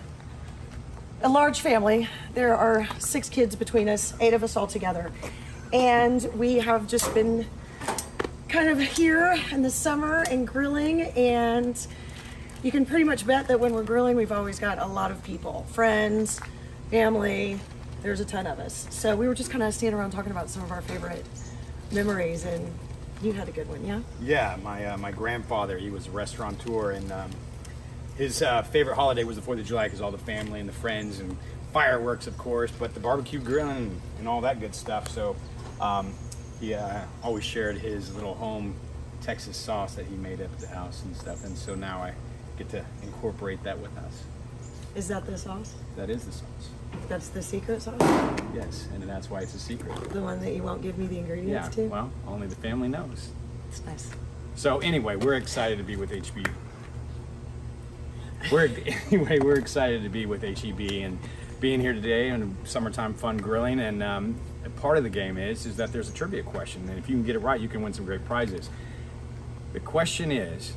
Speaker 17: a large family. There are 6 kids between us, 8 of us all together. And we have just been kind of here in the summer and grilling, and you can pretty much bet that when we're grilling, we've always got a lot of people, friends, family. There's a ton of us. So we were just kind of standing around talking about some of our favorite memories, and you had a good one, yeah?
Speaker 18: Yeah, my grandfather, he was a restaurateur, and his favorite holiday was the 4th of July because all the family and the friends and fireworks, of course, but the barbecue grilling and all that good stuff. So he always shared his little home Texas sauce that he made up at the house and stuff, and so now I get to incorporate that with us.
Speaker 17: Is that the sauce?
Speaker 18: That is the sauce.
Speaker 17: That's the secret sauce?
Speaker 18: Yes, and that's why it's a secret.
Speaker 17: The one that you won't give me the ingredients to?
Speaker 18: Yeah, well, only the family knows.
Speaker 17: It's nice.
Speaker 18: So anyway, we're excited to be with HEB. We're excited to be with HEB and being here today and summertime fun grilling, and a part of the game is that there's a trivia question, and if you can get it right, you can win some great prizes. The question is,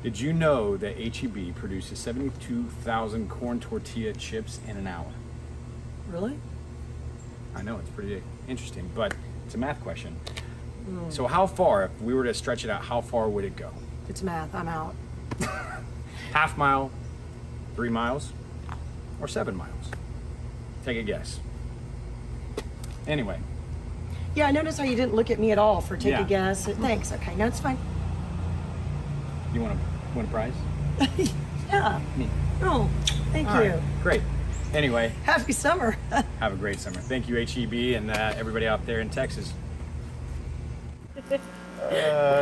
Speaker 18: did you know that HEB produces 72,000 corn tortilla chips in an hour?
Speaker 17: Really?
Speaker 18: I know, it's pretty interesting, but it's a math question. So how far, if we were to stretch it out, how far would it go?
Speaker 17: It's math, I'm out.
Speaker 18: Half mile, 3 miles, or 7 miles? Take a guess. Anyway.
Speaker 17: Yeah, I noticed how you didn't look at me at all for take
Speaker 18: Yeah.
Speaker 17: a guess. Thanks, okay, no, it's fine.
Speaker 18: You want to win a prize?
Speaker 17: Yeah.
Speaker 18: Me.
Speaker 17: Oh, thank
Speaker 18: All
Speaker 17: you.
Speaker 18: right, great. Anyway,
Speaker 17: Happy summer.
Speaker 18: have a great summer. Thank you, HEB, and everybody out there in Texas.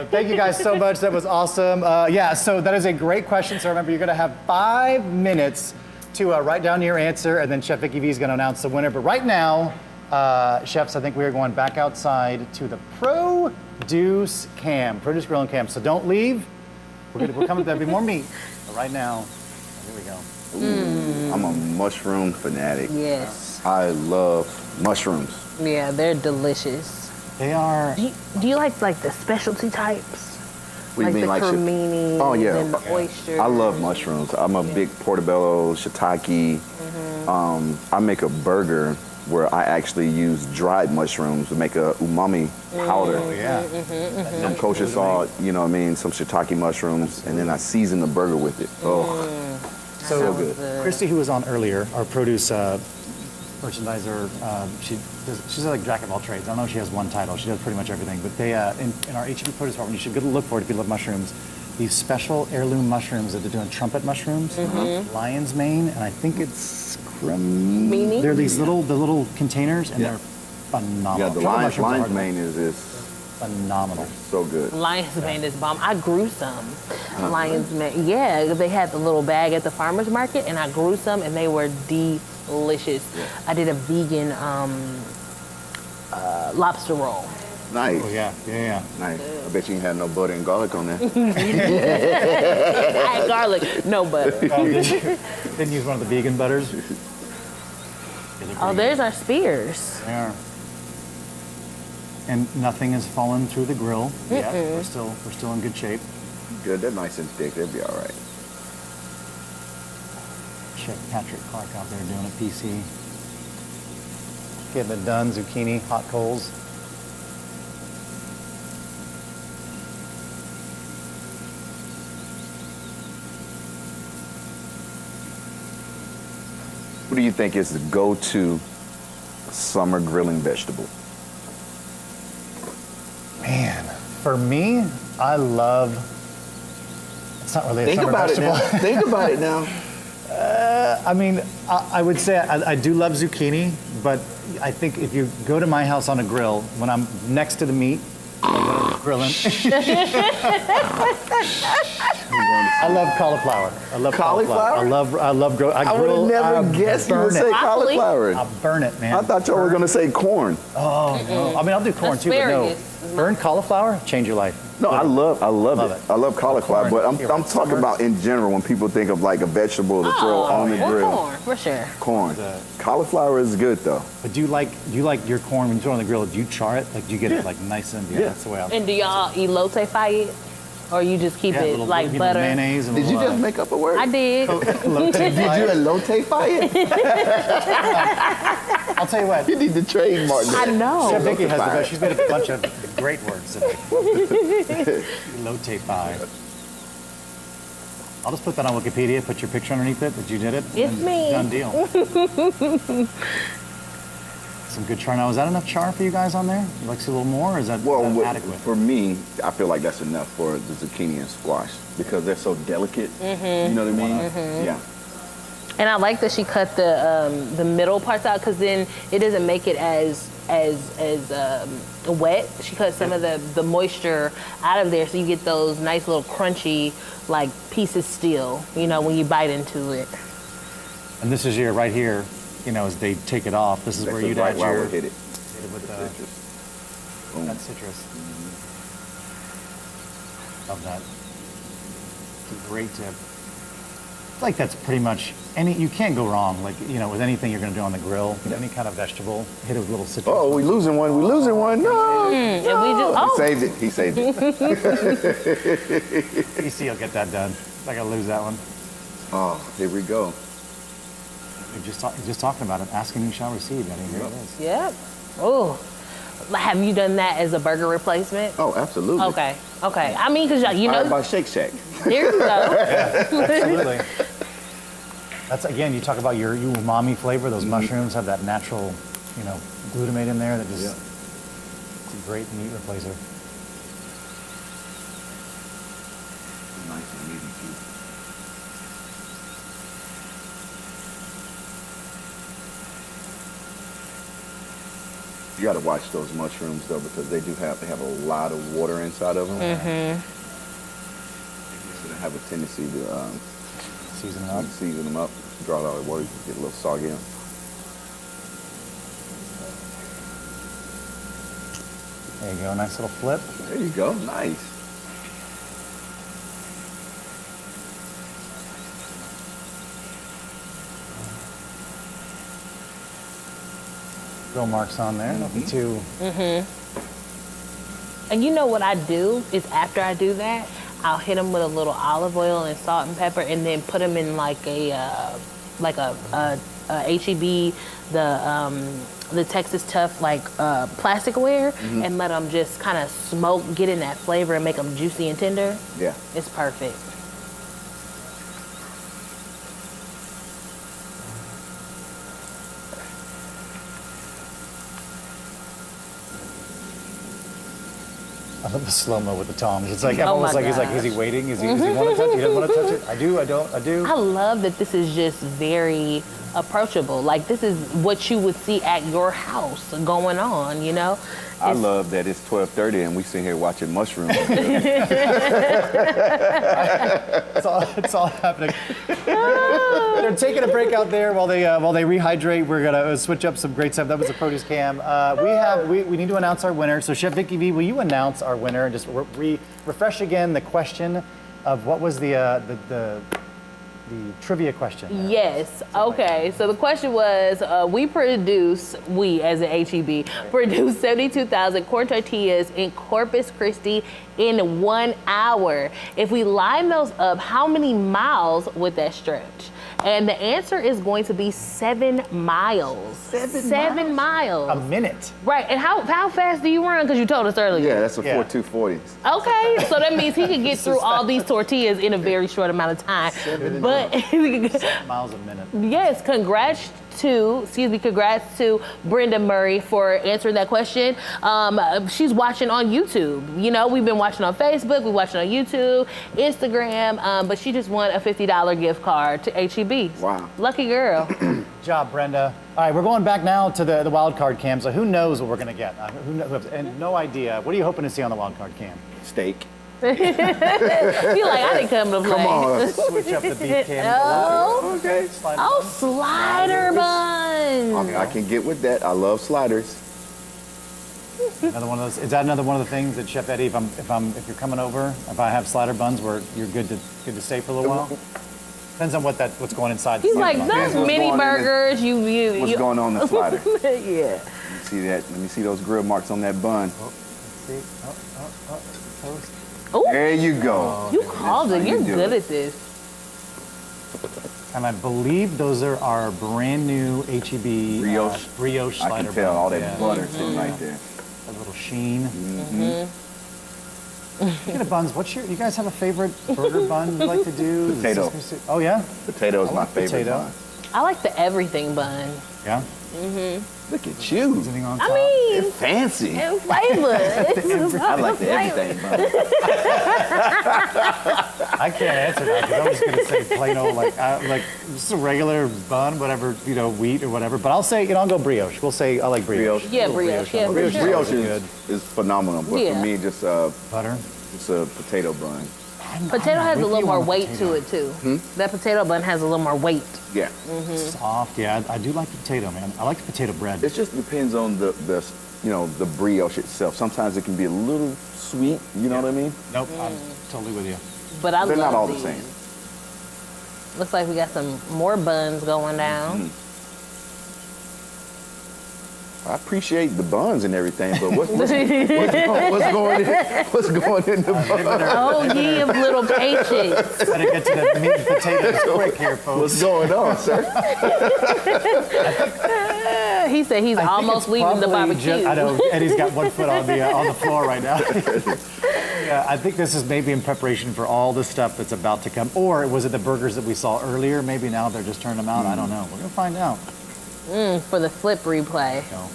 Speaker 1: Thank you guys so much. That was awesome. Yeah, so that is a great question. So remember, you're going to have 5 minutes to write down your answer, and then Chef Vicky V is going to announce the winner. But right now, chefs, I think we are going back outside to the produce grilling cam. So don't leave. We're coming. There'll be more meat. But right now, here we go.
Speaker 16: I'm a mushroom fanatic.
Speaker 14: Yes.
Speaker 16: I love mushrooms.
Speaker 14: Yeah, they're delicious.
Speaker 1: They are.
Speaker 14: Do you like the specialty types?
Speaker 16: What do you mean,
Speaker 14: the
Speaker 16: like
Speaker 14: cremini
Speaker 16: Oh yeah,
Speaker 14: and the oysters.
Speaker 16: I love mushrooms. I'm a big portobello, shiitake. I make a burger where I actually use dried mushrooms to make a umami powder.
Speaker 1: Oh yeah.
Speaker 16: Some kosher salt, you know what I mean, some shiitake mushrooms, and then I season the burger with it. Oh, so good.
Speaker 1: Christy, who was on earlier, our produce merchandiser, she's like jack of all trades. I don't know if she has one title. She does pretty much everything. But they, in our HEB produce department, you should go look for it if you love mushrooms. These special heirloom mushrooms that they're doing, trumpet mushrooms, lion's mane, and I think it's cremini. They're these little containers, and they're phenomenal.
Speaker 16: Yeah, the lion's mane is
Speaker 1: phenomenal.
Speaker 16: So good.
Speaker 14: Lion's mane is bomb. I grew some lion's mane. Yeah, they had the little bag at the farmer's market, and I grew some, and they were delicious. I did a vegan lobster roll.
Speaker 16: Nice.
Speaker 1: Oh, yeah.
Speaker 16: Nice. I bet you ain't had no butter and garlic on there.
Speaker 14: I had garlic, no butter.
Speaker 1: Oh, didn't use one of the vegan butters?
Speaker 14: Oh, there's our spears.
Speaker 1: They are. And nothing has fallen through the grill yet. We're still in good shape.
Speaker 16: Good, they're nice and thick. They'll be all right.
Speaker 1: Chef Patrick Clark out there doing a PC. Getting it done, zucchini, hot coals.
Speaker 16: What do you think is the go-to summer grilling vegetable?
Speaker 1: Man, for me, I love. It's not really a summer vegetable.
Speaker 16: Think about it now.
Speaker 1: I mean, I would say I do love zucchini, but I think if you go to my house on a grill, when I'm next to the meat, I'm grilling. I love cauliflower. I love cauliflower. I love grill.
Speaker 16: I would have never guessed you would say cauliflower.
Speaker 1: I burn it, man.
Speaker 16: I thought y'all were going to say corn.
Speaker 1: Oh, no. I mean, I'll do corn too, but no. Burn cauliflower, change your life.
Speaker 16: No, I love it. I love cauliflower, but I'm talking about in general when people think of like a vegetable to throw on the grill.
Speaker 14: Corn, for sure.
Speaker 16: Corn. Cauliflower is good though.
Speaker 1: But do you like your corn when you throw it on the grill? Do you char it? Like, do you get it like nice and that's the way I
Speaker 14: And do y'all elote-fry it? Or you just keep it like butter?
Speaker 1: Mayonnaise and
Speaker 16: did you just make up a word?
Speaker 14: I did.
Speaker 16: Did you elote-fy it?
Speaker 1: I'll tell you what.
Speaker 16: You need to trademark that.
Speaker 14: I know.
Speaker 1: Chef Vicky has the best. She's made a bunch of great words today. Elote-fy. I'll just put that on Wikipedia, put your picture underneath it that you did it.
Speaker 14: It's me.
Speaker 1: Done deal. Some good char. Now, is that enough char for you guys on there? You like to see a little more, or is that adequate?
Speaker 16: For me, I feel like that's enough for the zucchini and squash because they're so delicate. You know what I mean? Yeah.
Speaker 14: And I like that she cut the middle parts out because then it doesn't make it as wet. She cut some of the moisture out of there, so you get those nice little crunchy like pieces still. You know, when you bite into it.
Speaker 1: And this is your right here. You know, as they take it off, this is where you'd add your
Speaker 16: hit it
Speaker 1: with that citrus. Love that. It's a great tip. I feel like that's pretty much you can't go wrong. Like, you know, with anything you're going to do on the grill, any kind of vegetable, hit it with a little citrus.
Speaker 16: Oh, we're losing one. We're losing one. No. He saved it.
Speaker 1: PC will get that done. I got to lose that one.
Speaker 16: Oh, here we go.
Speaker 1: Just talking about it. Ask and you shall receive. I mean, here it is.
Speaker 14: Yep. Oh, have you done that as a burger replacement?
Speaker 16: Oh, absolutely.
Speaker 14: Okay. I mean, because you know.
Speaker 16: By Shake Shack.
Speaker 14: There you go.
Speaker 1: Yeah, absolutely. That's again. You talk about your umami flavor. Those mushrooms have that natural, you know, glutamate in there that just. It's a great meat replacer.
Speaker 16: Nice and meaty too. You got to watch those mushrooms though because they have a lot of water inside of them. So they have a tendency to season them up, draw out all the water, get a little soggy.
Speaker 1: There you go, nice little flip.
Speaker 16: There you go, nice.
Speaker 1: Grill marks on there, nothing too.
Speaker 14: And you know what I do is after I do that, I'll hit them with a little olive oil and salt and pepper, and then put them in like a HEB, the Texas Tough like plasticware, and let them just kind of smoke, get in that flavor, and make them juicy and tender.
Speaker 16: Yeah,
Speaker 14: it's perfect.
Speaker 1: I love the slow-mo with the tongs. It's like, almost like he's like, is he waiting? Is he want to touch it? He doesn't want to touch it? I do.
Speaker 14: I love that this is just very approachable. Like, this is what you would see at your house going on, you know?
Speaker 16: I love that it's 12:30 and we sit here watching mushrooms.
Speaker 1: It's all happening. They're taking a break out there while they rehydrate. We're gonna switch up some great stuff. That was the produce cam. We need to announce our winner. So Chef Vicky V, will you announce our winner and just refresh again the question of what was the trivia question?
Speaker 14: Yes. Okay. So the question was, we as an HEB, produce 72,000 corn tortillas in Corpus Christi in 1 hour. If we line those up, how many miles would that stretch? And the answer is going to be 7 miles. 7 miles.
Speaker 1: A minute.
Speaker 14: Right. And how fast do you run? Because you told us earlier.
Speaker 16: Yeah, that's a 4.240.
Speaker 14: Okay, so that means he can get through all these tortillas in a very short amount of time.
Speaker 1: 7 miles a minute.
Speaker 14: Yes, congrats to Brenda Murray for answering that question. She's watching on YouTube. You know, we've been watching on Facebook, we're watching on YouTube, Instagram, but she just won a $50 gift card to HEB.
Speaker 16: Wow.
Speaker 14: Lucky girl.
Speaker 1: Good job, Brenda. All right, we're going back now to the wild card cam. So who knows what we're going to get? And no idea. What are you hoping to see on the wild card cam?
Speaker 16: Steak.
Speaker 14: You're like, I didn't come to play.
Speaker 16: Come on.
Speaker 1: Switch up the beef cam.
Speaker 14: Oh,
Speaker 16: okay.
Speaker 14: Slider buns.
Speaker 16: Okay, I can get with that. I love sliders.
Speaker 1: Another one of those. Is that another one of the things that Chef Eddie, if you're coming over, if I have slider buns, where you're good to stay for a little while? Depends on what's going inside.
Speaker 14: He's like, those mini burgers.
Speaker 16: What's going on in the slider?
Speaker 14: Yeah.
Speaker 16: See that? Let me see those grill marks on that bun.
Speaker 1: Toast.
Speaker 14: Ooh.
Speaker 16: There you go.
Speaker 14: You called it. You're good at this.
Speaker 1: And I believe those are our brand new HEB brioche slider.
Speaker 16: I can tell all that butter sitting right there.
Speaker 1: That little sheen. Speaking of buns, you guys have a favorite burger bun you like to do?
Speaker 16: Potato.
Speaker 1: Oh yeah?
Speaker 16: Potato is my favorite bun.
Speaker 14: I like the everything bun.
Speaker 1: Yeah?
Speaker 16: Look at you.
Speaker 1: Anything on top?
Speaker 14: I mean,
Speaker 16: it's fancy.
Speaker 14: And flavor.
Speaker 16: I like the everything bun.
Speaker 1: I can't answer that because I'm just going to say plain old, like just a regular bun, whatever, wheat or whatever. But I'll say, I'll go brioche. We'll say I like brioche.
Speaker 14: Yeah, brioche. Yeah,
Speaker 16: brioche is phenomenal. But for me, just
Speaker 1: butter.
Speaker 16: It's a potato bun.
Speaker 14: Potato has a little more weight to it too. That potato bun has a little more weight.
Speaker 16: Yeah.
Speaker 1: Soft. Yeah, I do like the potato, man. I like the potato bread.
Speaker 16: It just depends on the brioche itself. Sometimes it can be a little sweet. You know what I mean?
Speaker 1: Nope. I'm totally with you.
Speaker 14: But
Speaker 16: they're not all
Speaker 14: these.
Speaker 16: the same.
Speaker 14: Looks like we got some more buns going down.
Speaker 16: I appreciate the buns and everything, but what's going in the bun?
Speaker 14: Oh, ye of little patience.
Speaker 1: Better get to the meat and potatoes quick here, folks.
Speaker 16: What's going on, sir?
Speaker 14: He said he's almost leaving the barbecue.
Speaker 1: I know Eddie's got one foot on the floor right now. Yeah, I think this is maybe in preparation for all the stuff that's about to come. Or was it the burgers that we saw earlier? Maybe now they're just turning them out. I don't know. We're gonna find out.
Speaker 14: For the flip replay.
Speaker 1: In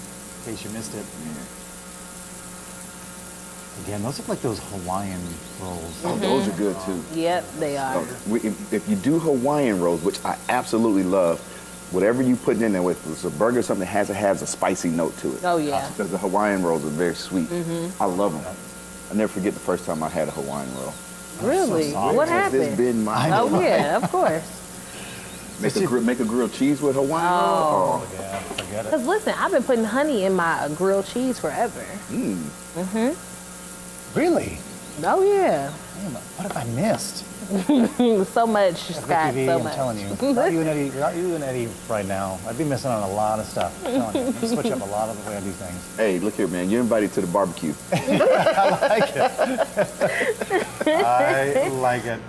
Speaker 1: case you missed it. Again, those look like those Hawaiian rolls.
Speaker 16: Oh, those are good too.
Speaker 14: Yep, they are.
Speaker 16: If you do Hawaiian rolls, which I absolutely love, whatever you put in there with, it's a burger or something that has a spicy note to it.
Speaker 14: Oh yeah.
Speaker 16: Because the Hawaiian rolls are very sweet. I love them. I never forget the first time I had a Hawaiian roll.
Speaker 14: Really?
Speaker 16: So
Speaker 14: what happened?
Speaker 16: It's been my
Speaker 14: Oh yeah, of course.
Speaker 16: Make a grilled cheese with Hawaiian roll.
Speaker 1: Oh yeah, forget it.
Speaker 14: Because listen, I've been putting honey in my grilled cheese forever.
Speaker 1: Really?
Speaker 14: Oh yeah.
Speaker 1: Damn, what have I missed?
Speaker 14: So much, Scott.
Speaker 1: Vicky,
Speaker 14: So
Speaker 1: I'm
Speaker 14: much.
Speaker 1: telling you. Without you and Eddie right now, I'd be missing on a lot of stuff. I'm telling you. We switch up a lot of the way I do things.
Speaker 16: Hey, look here, man. You're invited to the barbecue.
Speaker 1: I like it. I like it.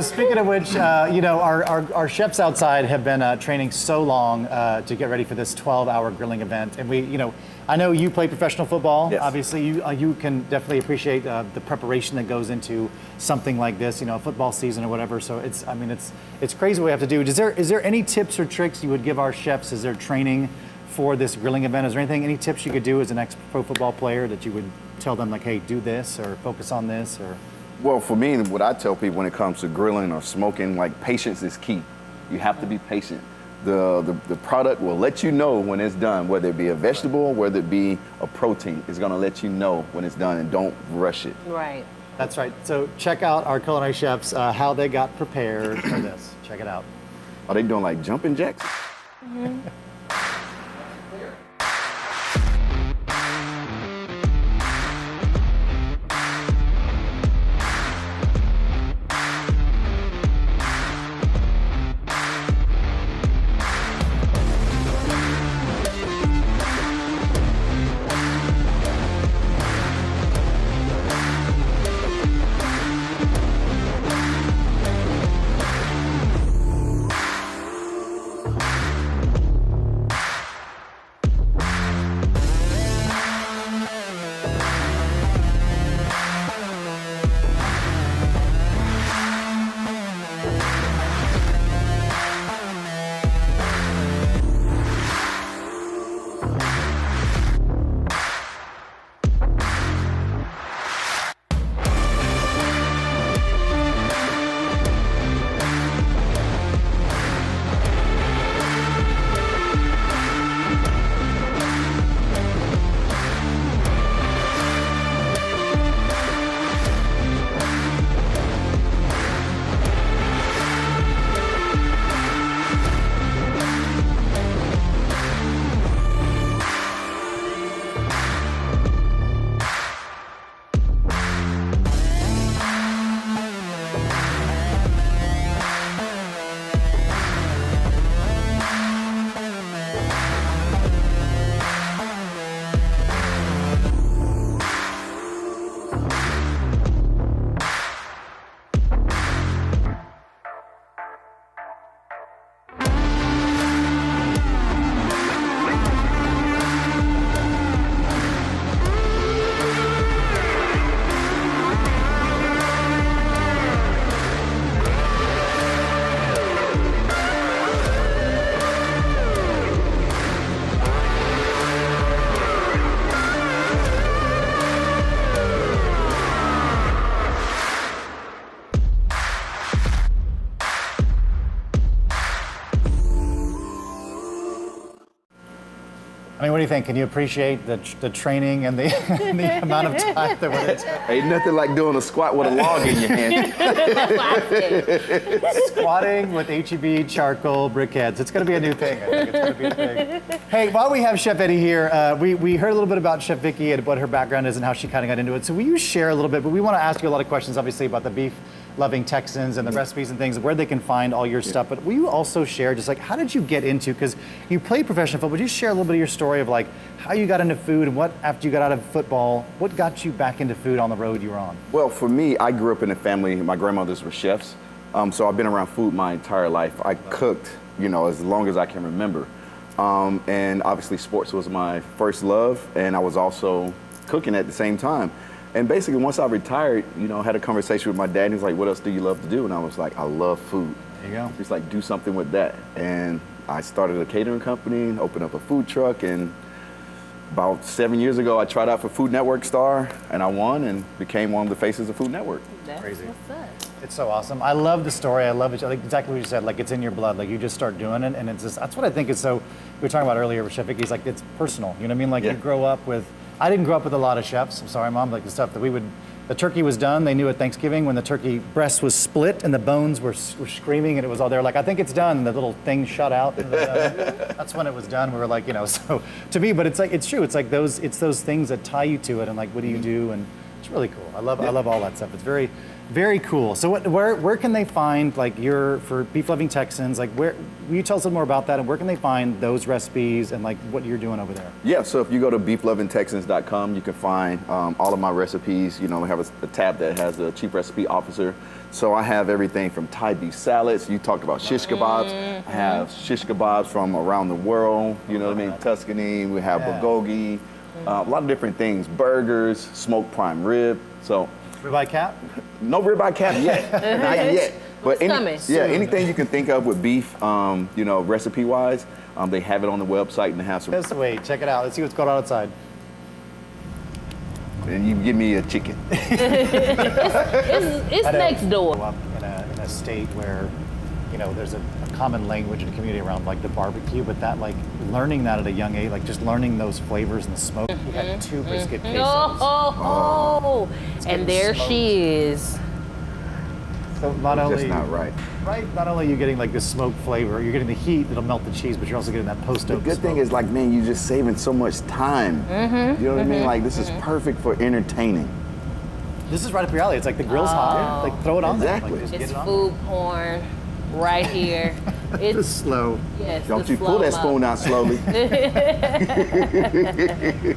Speaker 1: Speaking of which, our chefs outside have been training so long to get ready for this 12-hour grilling event. And I know you play professional football.
Speaker 16: Yes.
Speaker 1: Obviously, you can definitely appreciate the preparation that goes into something like this, football season or whatever. So it's crazy what we have to do. Is there any tips or tricks you would give our chefs as they're training for this grilling event? Is there any tips you could do as an ex-pro football player that you would tell them, like, hey, do this or focus on this? Or
Speaker 16: Well, for me, what I tell people when it comes to grilling or smoking, like patience is key. You have to be patient. The product will let you know when it's done, whether it be a vegetable, whether it be a protein. It's gonna let you know when it's done, and don't rush it.
Speaker 14: Right.
Speaker 1: That's right. So check out our culinary chefs, how they got prepared for this. Check it out.
Speaker 16: Are they doing like jumping jacks?
Speaker 1: I mean, what do you think? Can you appreciate the training and the, the amount of time that went into it?
Speaker 16: Ain't nothing like doing a squat with a log in your hand.
Speaker 1: Squatting with HEB charcoal briquettes. It's going to be a new thing. I think it's going to be a thing. Hey, while we have Chef Eddie here, we heard a little bit about Chef Vicky and what her background is and how she kind of got into it. So will you share a little bit? But we want to ask you a lot of questions, obviously, about the beef-loving Texans and the recipes and things, where they can find all your stuff. But will you also share just like, how did you get into, because you played professional football, would you share a little bit of your story of like how you got into food and what, after you got out of football, what got you back into food on the road you were on?
Speaker 16: Well, for me, I grew up in a family, my grandmothers were chefs. So I've been around food my entire life. I cooked, you know, as long as I can remember. And obviously sports was my first love, and I was also cooking at the same time. And basically, once I retired, you know, I had a conversation with my dad. He was like, what else do you love to do? And I was like, I love food.
Speaker 1: There you go.
Speaker 16: He's like, do something with that. And I started a catering company, opened up a food truck, and about 7 years ago, I tried out for Food Network Star, and I won and became one of the faces of Food Network.
Speaker 14: That's
Speaker 1: crazy.
Speaker 14: What's up?
Speaker 1: It's so awesome. I love the story. I love it. Like exactly what you said. Like it's in your blood. Like you just start doing it, and it's just, that's what I think is so. We were talking about earlier with Chef Vicky's. Like it's personal. You know what I mean? Like you grow up with. I didn't grow up with a lot of chefs. I'm sorry, Mom. Like the stuff that we would. The turkey was done. They knew at Thanksgiving when the turkey breast was split and the bones were screaming, and it was all there. Like I think it's done. And the little thing shut out. That's when it was done. We were like, you know. So to me, but it's like it's true. It's like those. It's those things that tie you to it, and like what do you do? And it's really cool. I love all that stuff. It's very. Very cool. So where can they find like for beef loving Texans, like where will you tell us a little more about that, and where can they find those recipes and like what you're doing over there?
Speaker 16: Yeah, so if you go to beeflovingtexans.com, you can find all of my recipes. You know, we have a tab that has the chief recipe officer. So I have everything from Thai beef salads. You talked about shish kebabs. I have shish kebabs from around the world. You know what I mean? Tuscany. We have bulgogi. A lot of different things. Burgers, smoked prime rib. So.
Speaker 1: Ribeye cap?
Speaker 16: No ribeye cap yet, not yet. But anything you can think of with beef, you know, recipe-wise, they have it on the website and they have some.
Speaker 1: Just wait, check it out. Let's see what's going on outside.
Speaker 16: And you give me a chicken.
Speaker 14: It's next door.
Speaker 1: In a state where, you know, there's a common language and community around like the barbecue, but that like learning that at a young age, like just learning those flavors and the smoke. We had 2 brisket quesos.
Speaker 14: And there she is.
Speaker 1: So not only
Speaker 16: Just not right.
Speaker 1: Not only are you getting like this smoke flavor, you're getting the heat that'll melt the cheese, but you're also getting that post-oak
Speaker 16: The good thing is like, man, you're just saving so much time. You know what I mean? Like this is perfect for entertaining.
Speaker 1: This is right up your alley. It's like the grill's hot. Like throw it on
Speaker 16: Exactly.
Speaker 1: there. Like, just
Speaker 14: It's
Speaker 1: get it on
Speaker 14: food porn right here. It's
Speaker 1: Just slow.
Speaker 14: Yes,
Speaker 16: Don't
Speaker 14: the
Speaker 16: you pull that
Speaker 14: slow-mo.
Speaker 16: spoon out slowly.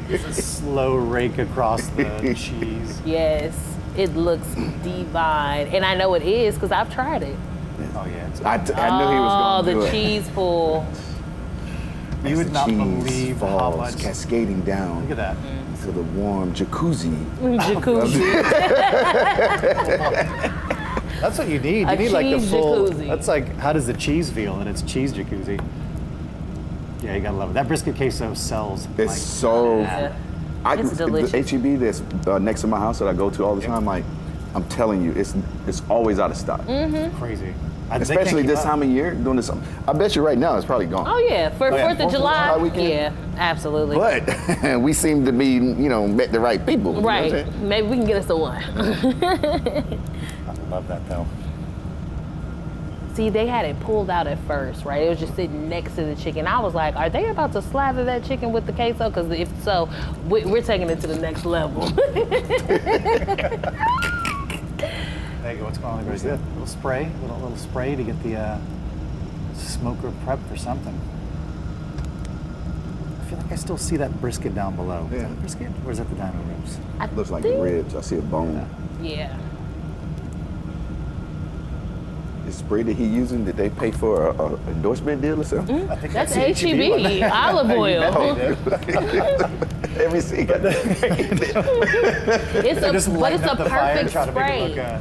Speaker 1: It's a slow rake across the cheese.
Speaker 14: Yes, it looks divine, and I know it is because I've tried it.
Speaker 1: Oh yeah.
Speaker 16: I knew he was going to do
Speaker 14: the
Speaker 16: it.
Speaker 14: cheese pool.
Speaker 1: You would
Speaker 16: The
Speaker 1: not
Speaker 16: cheese
Speaker 1: believe how
Speaker 16: falls
Speaker 1: much.
Speaker 16: cascading down.
Speaker 1: Look at that.
Speaker 16: To the warm jacuzzi.
Speaker 14: Jacuzzi.
Speaker 1: That's what you need. You
Speaker 14: A
Speaker 1: need like the
Speaker 14: cheese
Speaker 1: full.
Speaker 14: jacuzzi.
Speaker 1: That's like, how does the cheese feel? And it's cheese jacuzzi. Yeah, you gotta love it. That brisket queso sells.
Speaker 16: It's
Speaker 1: like
Speaker 16: so.
Speaker 1: mad.
Speaker 14: It's delicious.
Speaker 16: The HEB that's next to my house that I go to all the time, like, I'm telling you, it's always out of stock.
Speaker 1: Crazy.
Speaker 16: Especially this time of year, doing this. I bet you right now it's probably gone.
Speaker 14: Oh yeah, for 4th of July.
Speaker 16: weekend?
Speaker 14: Yeah, absolutely.
Speaker 16: But we seem to be, met the right people. you know what I'm
Speaker 14: Right.
Speaker 16: saying?
Speaker 14: Maybe we can get us the one.
Speaker 1: I love that though.
Speaker 14: See, they had it pulled out at first, right? It was just sitting next to the chicken. I was like, are they about to slather that chicken with the queso? Because if so, we're taking it to the next level.
Speaker 1: There you go. What's going on there? A little spray, little spray to get the smoker prep for something. I feel like I still see that brisket down below. Is that a brisket, or is that the dino ribs?
Speaker 16: Looks like the ribs. I see a bone.
Speaker 14: Yeah.
Speaker 16: The spray that he using, did they pay for a endorsement deal or something?
Speaker 1: I think
Speaker 14: That's HEB, olive oil.
Speaker 16: Every single
Speaker 14: It's a perfect spray.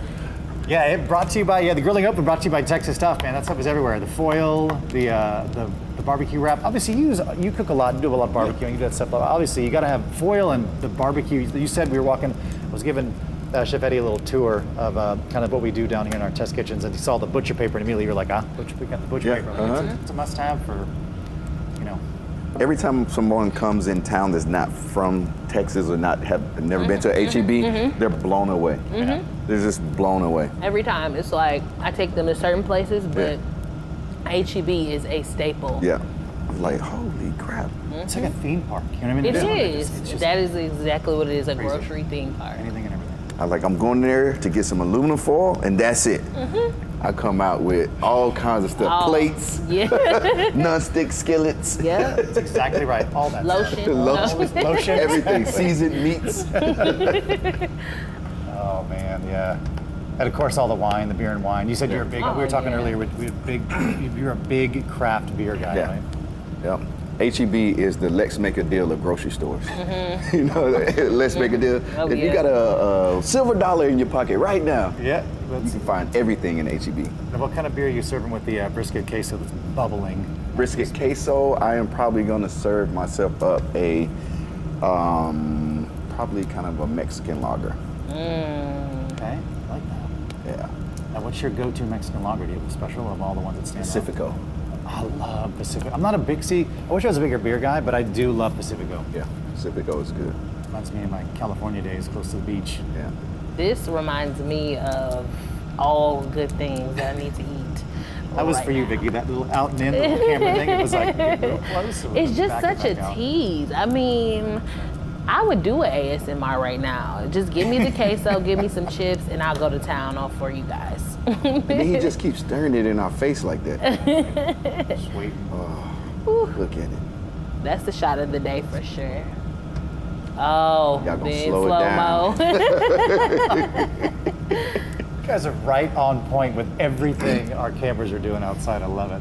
Speaker 1: Yeah, it brought to you by the Grilling Open brought to you by Texas Stuff, man. That stuff is everywhere. The foil, the barbecue wrap. Obviously, you cook a lot and do a lot of barbecue and you do that stuff. Obviously, you got to have foil and the barbecue. You said we were walking. I was giving Chef Eddie a little tour of kind of what we do down here in our test kitchens, and he saw the butcher paper, and immediately you were like, we got the butcher paper. It's a must-have for,
Speaker 16: Every time someone comes in town that's not from Texas or have never been to HEB, they're blown away. They're just blown away.
Speaker 14: Every time. It's like I take them to certain places, but HEB is a staple.
Speaker 16: Yeah. Like, holy crap.
Speaker 1: It's like a theme park. You know what I mean?
Speaker 14: It is. That is exactly what it is, a grocery theme park.
Speaker 1: Anything and everything.
Speaker 16: I'm going there to get some aluminum foil, and that's it. I come out with all kinds of stuff. Plates, non-stick skillets.
Speaker 14: Yeah.
Speaker 1: That's exactly right. All that
Speaker 14: Lotion.
Speaker 1: Lotion.
Speaker 16: Everything. Seasoned meats.
Speaker 1: Oh, man, yeah. And of course, all the wine, the beer and wine. You said you're a big, we were talking earlier, you're a big craft beer guy, right?
Speaker 16: Yep. HEB is the let's make a deal of grocery stores. Let's make a deal. If you got a silver dollar in your pocket right now, you can find everything in HEB.
Speaker 1: Now, what kind of beer are you serving with the brisket queso that's bubbling?
Speaker 16: Brisket queso, I am probably going to serve myself up a, probably kind of a Mexican lager.
Speaker 1: Okay, I like that.
Speaker 16: Yeah.
Speaker 1: Now, what's your go-to Mexican lager? Do you have a special of all the ones that stand
Speaker 16: Pacifico.
Speaker 1: out? I love Pacifico. I'm not a big I wish I was a bigger beer guy, but I do love Pacifico.
Speaker 16: Yeah, Pacifico is good.
Speaker 1: Reminds me of my California days close to the beach.
Speaker 16: Yeah.
Speaker 14: This reminds me of all good things that I need to eat.
Speaker 1: That was for you, Vicky. That little out and in little camera thing. It was like real close.
Speaker 14: It's just such a tease. I mean, I would do an ASMR right now. Just give me the queso, give me some chips, and I'll go to town all for you guys.
Speaker 16: And then he just keeps stirring it in our face like that.
Speaker 1: Sweet.
Speaker 16: Oh, look at it.
Speaker 14: That's the shot of the day for sure. Oh,
Speaker 16: Y'all gonna
Speaker 14: big
Speaker 16: slow it
Speaker 14: slow-mo.
Speaker 1: You guys are right on point with everything our cameras are doing outside. I love it.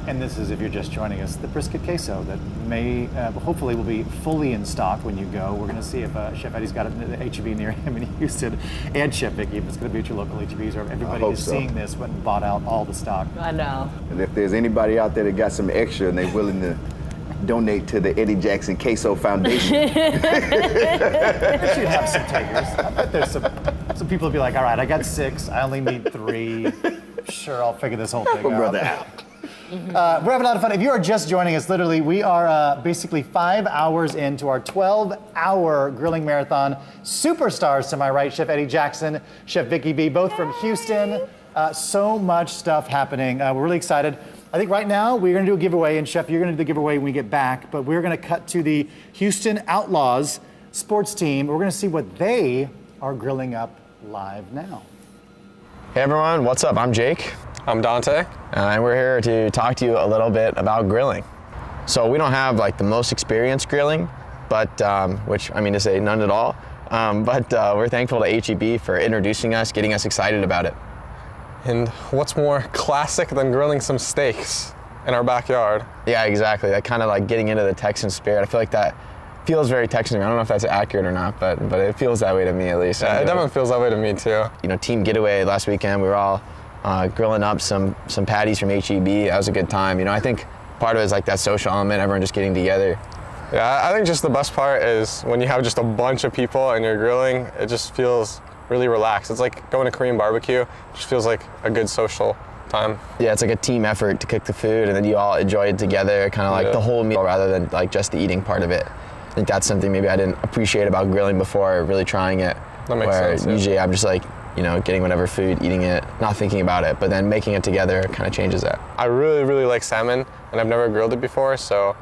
Speaker 1: And this is, if you're just joining us, the brisket queso that may, hopefully will be fully in stock when you go. We're gonna see if Chef Eddie's got it in the HEB near him in Houston, and Chef Vicky, if it's gonna be at your local HEBs, or everybody is seeing this, went and bought out all the stock.
Speaker 14: I know.
Speaker 16: And if there's anybody out there that got some extra and they're willing to donate to the Eddie Jackson Queso Foundation.
Speaker 1: I bet you'd have some takers. I bet there's some people would be like, all right, I got 6, I only need 3. Sure, I'll figure this whole thing
Speaker 16: Help a brother
Speaker 1: out.
Speaker 16: out.
Speaker 1: We're having a lot of fun. If you are just joining us, literally, we are basically 5 hours into our 12-hour grilling marathon. Superstars to my right, Chef Eddie Jackson, Chef Vicky B, both from Houston. So much stuff happening. We're really excited. I think right now we're going to do a giveaway, and Chef, you're going to do the giveaway when we get back, but we're going to cut to the Houston Outlaws sports team. We're going to see what they are grilling up live now.
Speaker 19: Hey everyone, what's up? I'm Jake. I'm Dante. And we're here to talk to you a little bit about grilling. So we don't have like the most experience grilling, but which I mean to say none at all. But we're thankful to HEB for introducing us, getting us excited about it.
Speaker 20: And what's more classic than grilling some steaks in our backyard?
Speaker 19: Yeah, exactly. That kind of like getting into the Texan spirit. I feel like that feels very Texan to me. I don't know if that's accurate or not, but it feels that way to me at least.
Speaker 20: Yeah, it definitely feels that way to me too.
Speaker 19: You know, team getaway last weekend, we were all grilling up some patties from HEB. That was a good time. You know, I think part of it is like that social element, everyone just getting together.
Speaker 20: Yeah, I think just the best part is when you have just a bunch of people and you're grilling, it just feels really relaxed. It's like going to Korean barbecue. It just feels like a good social time.
Speaker 19: Yeah, it's like a team effort to cook the food and then you all enjoy it together, kind of like the whole meal rather than like just the eating part of it. I think that's something maybe I didn't appreciate about grilling before really trying it.
Speaker 20: That makes sense.
Speaker 19: Usually I'm just like, you know, getting whatever food, eating it, not thinking about it, but then making it together kind of changes that.
Speaker 20: I really, really like salmon, and I've never grilled it before, so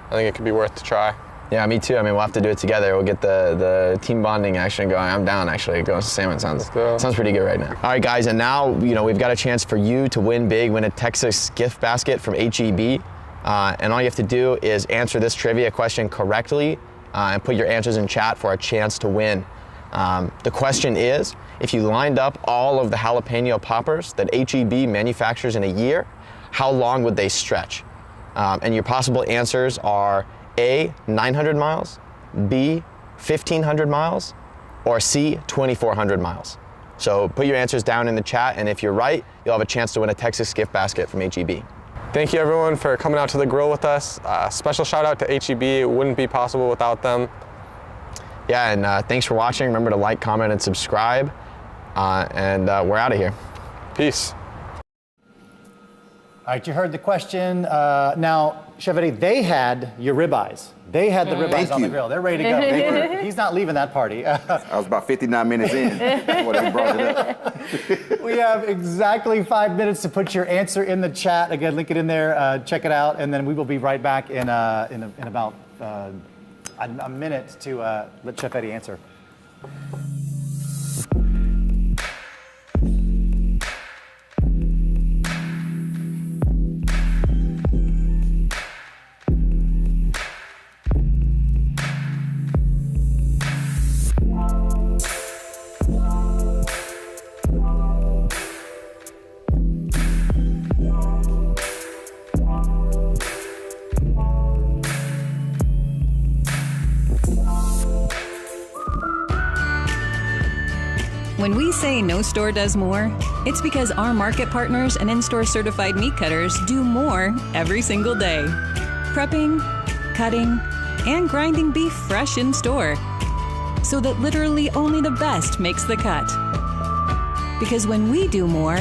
Speaker 20: I think it could be worth to try.
Speaker 19: Yeah, me too. I mean, we'll have to do it together. We'll get the team bonding action going. I'm down, actually. Going to salmon sounds pretty good right now. All right, guys, and now, you know, we've got a chance for you to win big, win a Texas gift basket from HEB. And all you have to do is answer this trivia question correctly and put your answers in chat for a chance to win. The question is, if you lined up all of the jalapeno poppers that HEB manufactures in a year, how long would they stretch? And your possible answers are A, 900 miles, B, 1,500 miles, or C, 2,400 miles. So put your answers down in the chat, and if you're right, you'll have a chance to win a Texas gift basket from HEB.
Speaker 20: Thank you everyone for coming out to the grill with us. Special shout out to HEB. It wouldn't be possible without them.
Speaker 19: Yeah, and thanks for watching. Remember to like, comment, and subscribe. And we're out of here.
Speaker 20: Peace.
Speaker 1: All right, you heard the question. Now, Chef Eddie, they had your ribeyes. They had the ribeyes on the grill. They're ready to go. He's not leaving that party.
Speaker 16: I was about 59 minutes in before they brought it up.
Speaker 1: We have exactly 5 minutes to put your answer in the chat. Again, link it in there. Check it out, and then we will be right back in about a minute to let Chef Eddie answer.
Speaker 2: When we say no store does more, it's because our market partners and in-store certified meat cutters do more every single day. Prepping, cutting, and grinding beef fresh in store, so that literally only the best makes the cut. Because when we do more,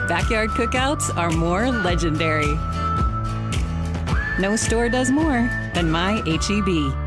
Speaker 2: backyard cookouts are more legendary. No store does more than my HEB.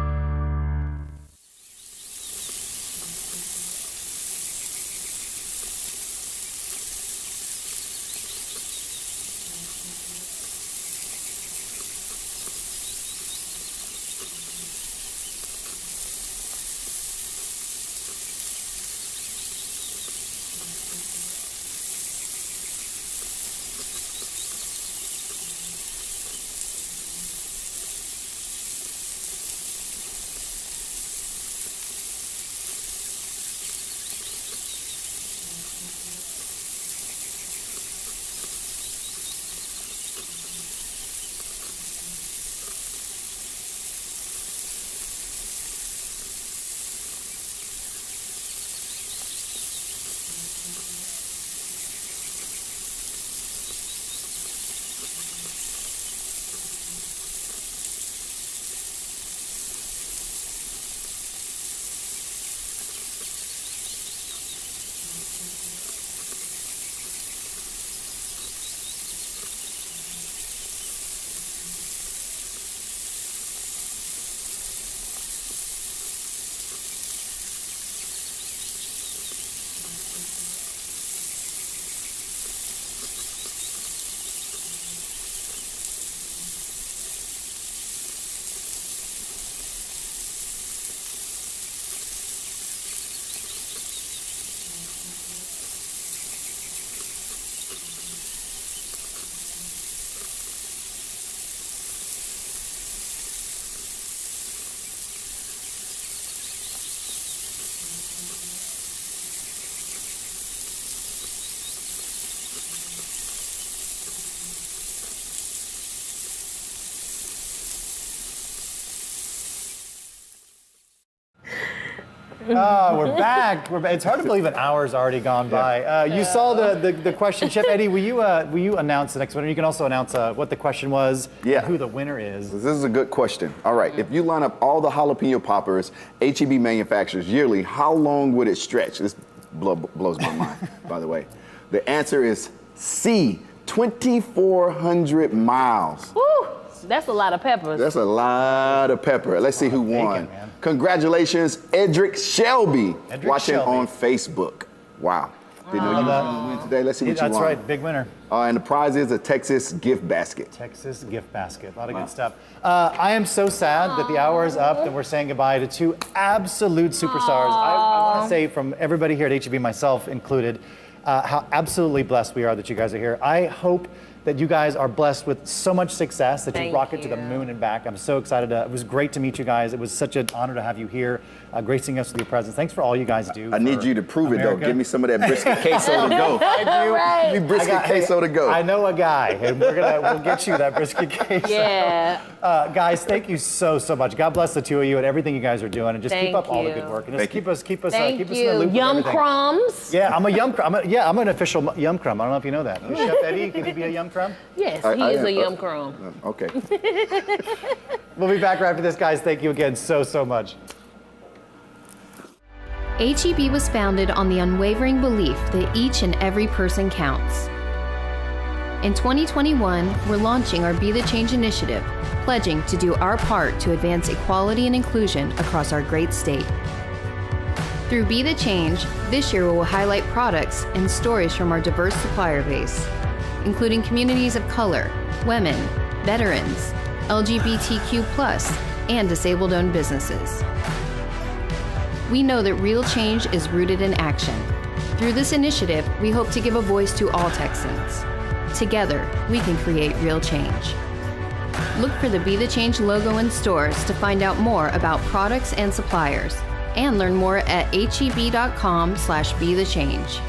Speaker 1: Oh, we're back. It's hard to believe an hour's already gone by. You saw the question. Chef Eddie, will you announce the next winner? You can also announce what the question was, and who the winner is.
Speaker 16: This is a good question. All right, if you line up all the jalapeno poppers HEB manufactures yearly, how long would it stretch? This blows my mind, by the way. The answer is C, 2,400 miles.
Speaker 14: Woo! That's a lot of peppers.
Speaker 16: That's a lot of pepper. Let's see who won.
Speaker 1: Bacon,
Speaker 16: Congratulations, Edric Shelby,
Speaker 1: Edric
Speaker 16: watching
Speaker 1: Shelby.
Speaker 16: on Facebook. Wow. Didn't know you were going to win today. Let's see what you won.
Speaker 1: That's right, big winner.
Speaker 16: And the prize is a Texas gift basket.
Speaker 1: Texas gift basket. A lot of good stuff. I am so sad that the hour is up and we're saying goodbye to two absolute superstars. I want to say from everybody here at HEB, myself included, how absolutely blessed we are that you guys are here. I hope that you guys are blessed with so much success, that you rock it to the moon and back. I'm so excited. It was great to meet you guys. It was such an honor to have you here, gracing us with your presence. Thanks for all you guys do.
Speaker 16: I need you to prove it, though. Give me some of that brisket queso to go.
Speaker 1: I do.
Speaker 16: Right. Give me brisket queso to go.
Speaker 1: I know a guy, and we'll get you that brisket queso.
Speaker 14: Yeah.
Speaker 1: Guys, thank you so much. God bless the two of you and everything you guys are doing, and just keep up all the good work. And just keep us in the loop.
Speaker 14: Yum crumbs.
Speaker 1: Yeah, I'm a yum crumb. I'm an official yum crumb. I don't know if you know that. Chef Eddie, can you be a yum crumb?
Speaker 14: Yes, he is a yum crumb.
Speaker 16: Okay.
Speaker 1: We'll be back right after this, guys. Thank you again so much.
Speaker 21: HEB was founded on the unwavering belief that each and every person counts. In 2021, we're launching our Be the Change initiative, pledging to do our part to advance equality and inclusion across our great state. Through Be the Change, this year we will highlight products and stories from our diverse supplier base, including communities of color, women, veterans, LGBTQ+, and disabled-owned businesses. We know that real change is rooted in action. Through this initiative, we hope to give a voice to all Texans. Together, we can create real change. Look for the Be the Change logo in stores to find out more about products and suppliers, and learn more at heb.com/bethechange.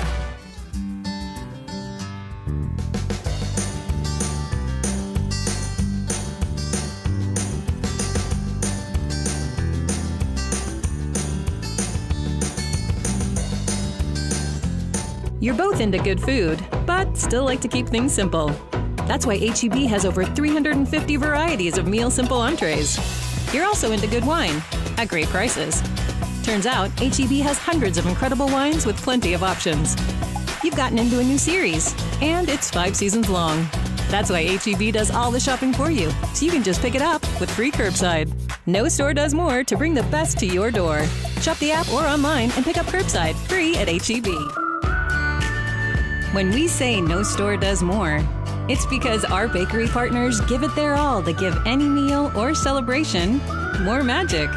Speaker 2: You're both into good food, but still like to keep things simple. That's why HEB has over 350 varieties of meal simple entrees. You're also into good wine at great prices. Turns out, HEB has hundreds of incredible wines with plenty of options. You've gotten into a new series, and it's 5 seasons long. That's why HEB does all the shopping for you, so you can just pick it up with free curbside. No store does more to bring the best to your door. Shop the app or online and pick up curbside free at HEB. When we say no store does more, it's because our bakery partners give it their all to give any meal or celebration more magic.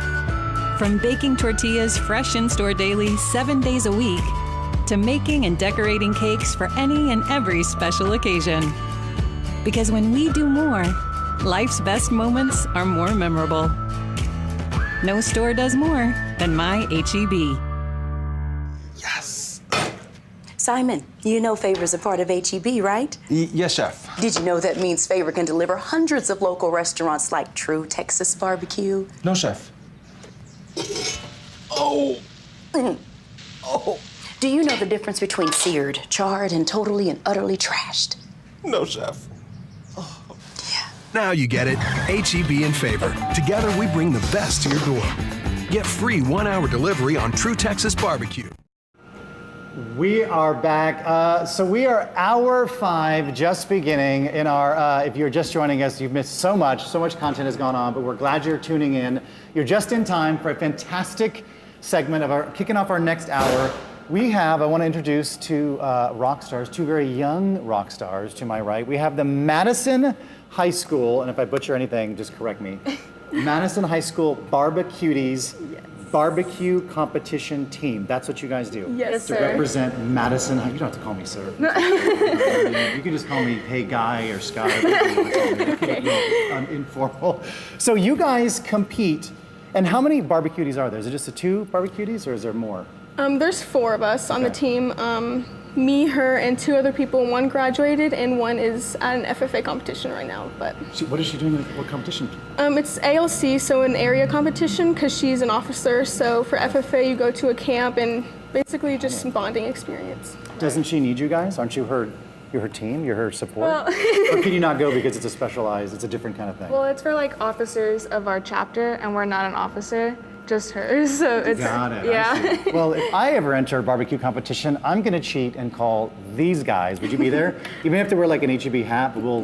Speaker 2: From baking tortillas fresh in-store daily 7 days a week, to making and decorating cakes for any and every special occasion. Because when we do more, life's best moments are more memorable. No store does more than my HEB.
Speaker 22: Simon, you know Favor is a part of HEB, right?
Speaker 23: Yes, Chef.
Speaker 22: Did you know that means Favor can deliver hundreds of local restaurants like True Texas Barbecue?
Speaker 23: No, Chef.
Speaker 22: Oh! Oh! Do you know the difference between seared, charred, and totally and utterly trashed?
Speaker 23: No, Chef.
Speaker 9: Now you get it. HEB and Favor. Together we bring the best to your door. Get free 1-hour delivery on True Texas Barbecue.
Speaker 1: We are back. So we are hour 5, just beginning in our, if you're just joining us, you've missed so much content has gone on, but we're glad you're tuning in. You're just in time for a fantastic segment of our, kicking off our next hour. We have, I want to introduce two rock stars, two very young rock stars to my right. We have the Madison High School, and if I butcher anything, just correct me. Madison High School Barbecuties. Yes. Barbecue competition team. That's what you guys do.
Speaker 8: Yes,
Speaker 1: to
Speaker 8: sir.
Speaker 1: represent Madison. You don't have to call me sir. You can just call me hey guy or Scott. Okay. Informal. So you guys compete. And how many barbecuties are there? Is it just the 2 barbecuties or is there more?
Speaker 8: There's 4 of us on the team.
Speaker 3: me, her, and 2 other people. One graduated and one is at an FFA competition right now. But
Speaker 1: What is she doing? What competition?
Speaker 3: it's ALC, so an area competition, because she's an officer. So for FFA, you go to a camp and basically just some bonding experience.
Speaker 1: Doesn't she need you guys? Aren't you you're her team? You're her support?
Speaker 4: Well-
Speaker 1: Or can you not go because it's it's a different kind of thing?
Speaker 4: Well, it's for like officers of our chapter, and we're not an officer, just her. So it's
Speaker 1: Got it. I
Speaker 4: yeah.
Speaker 1: see. Well, if I ever enter a barbecue competition, I'm gonna cheat and call these guys. Would you be there? You may have to wear like an HEB hat, but we'll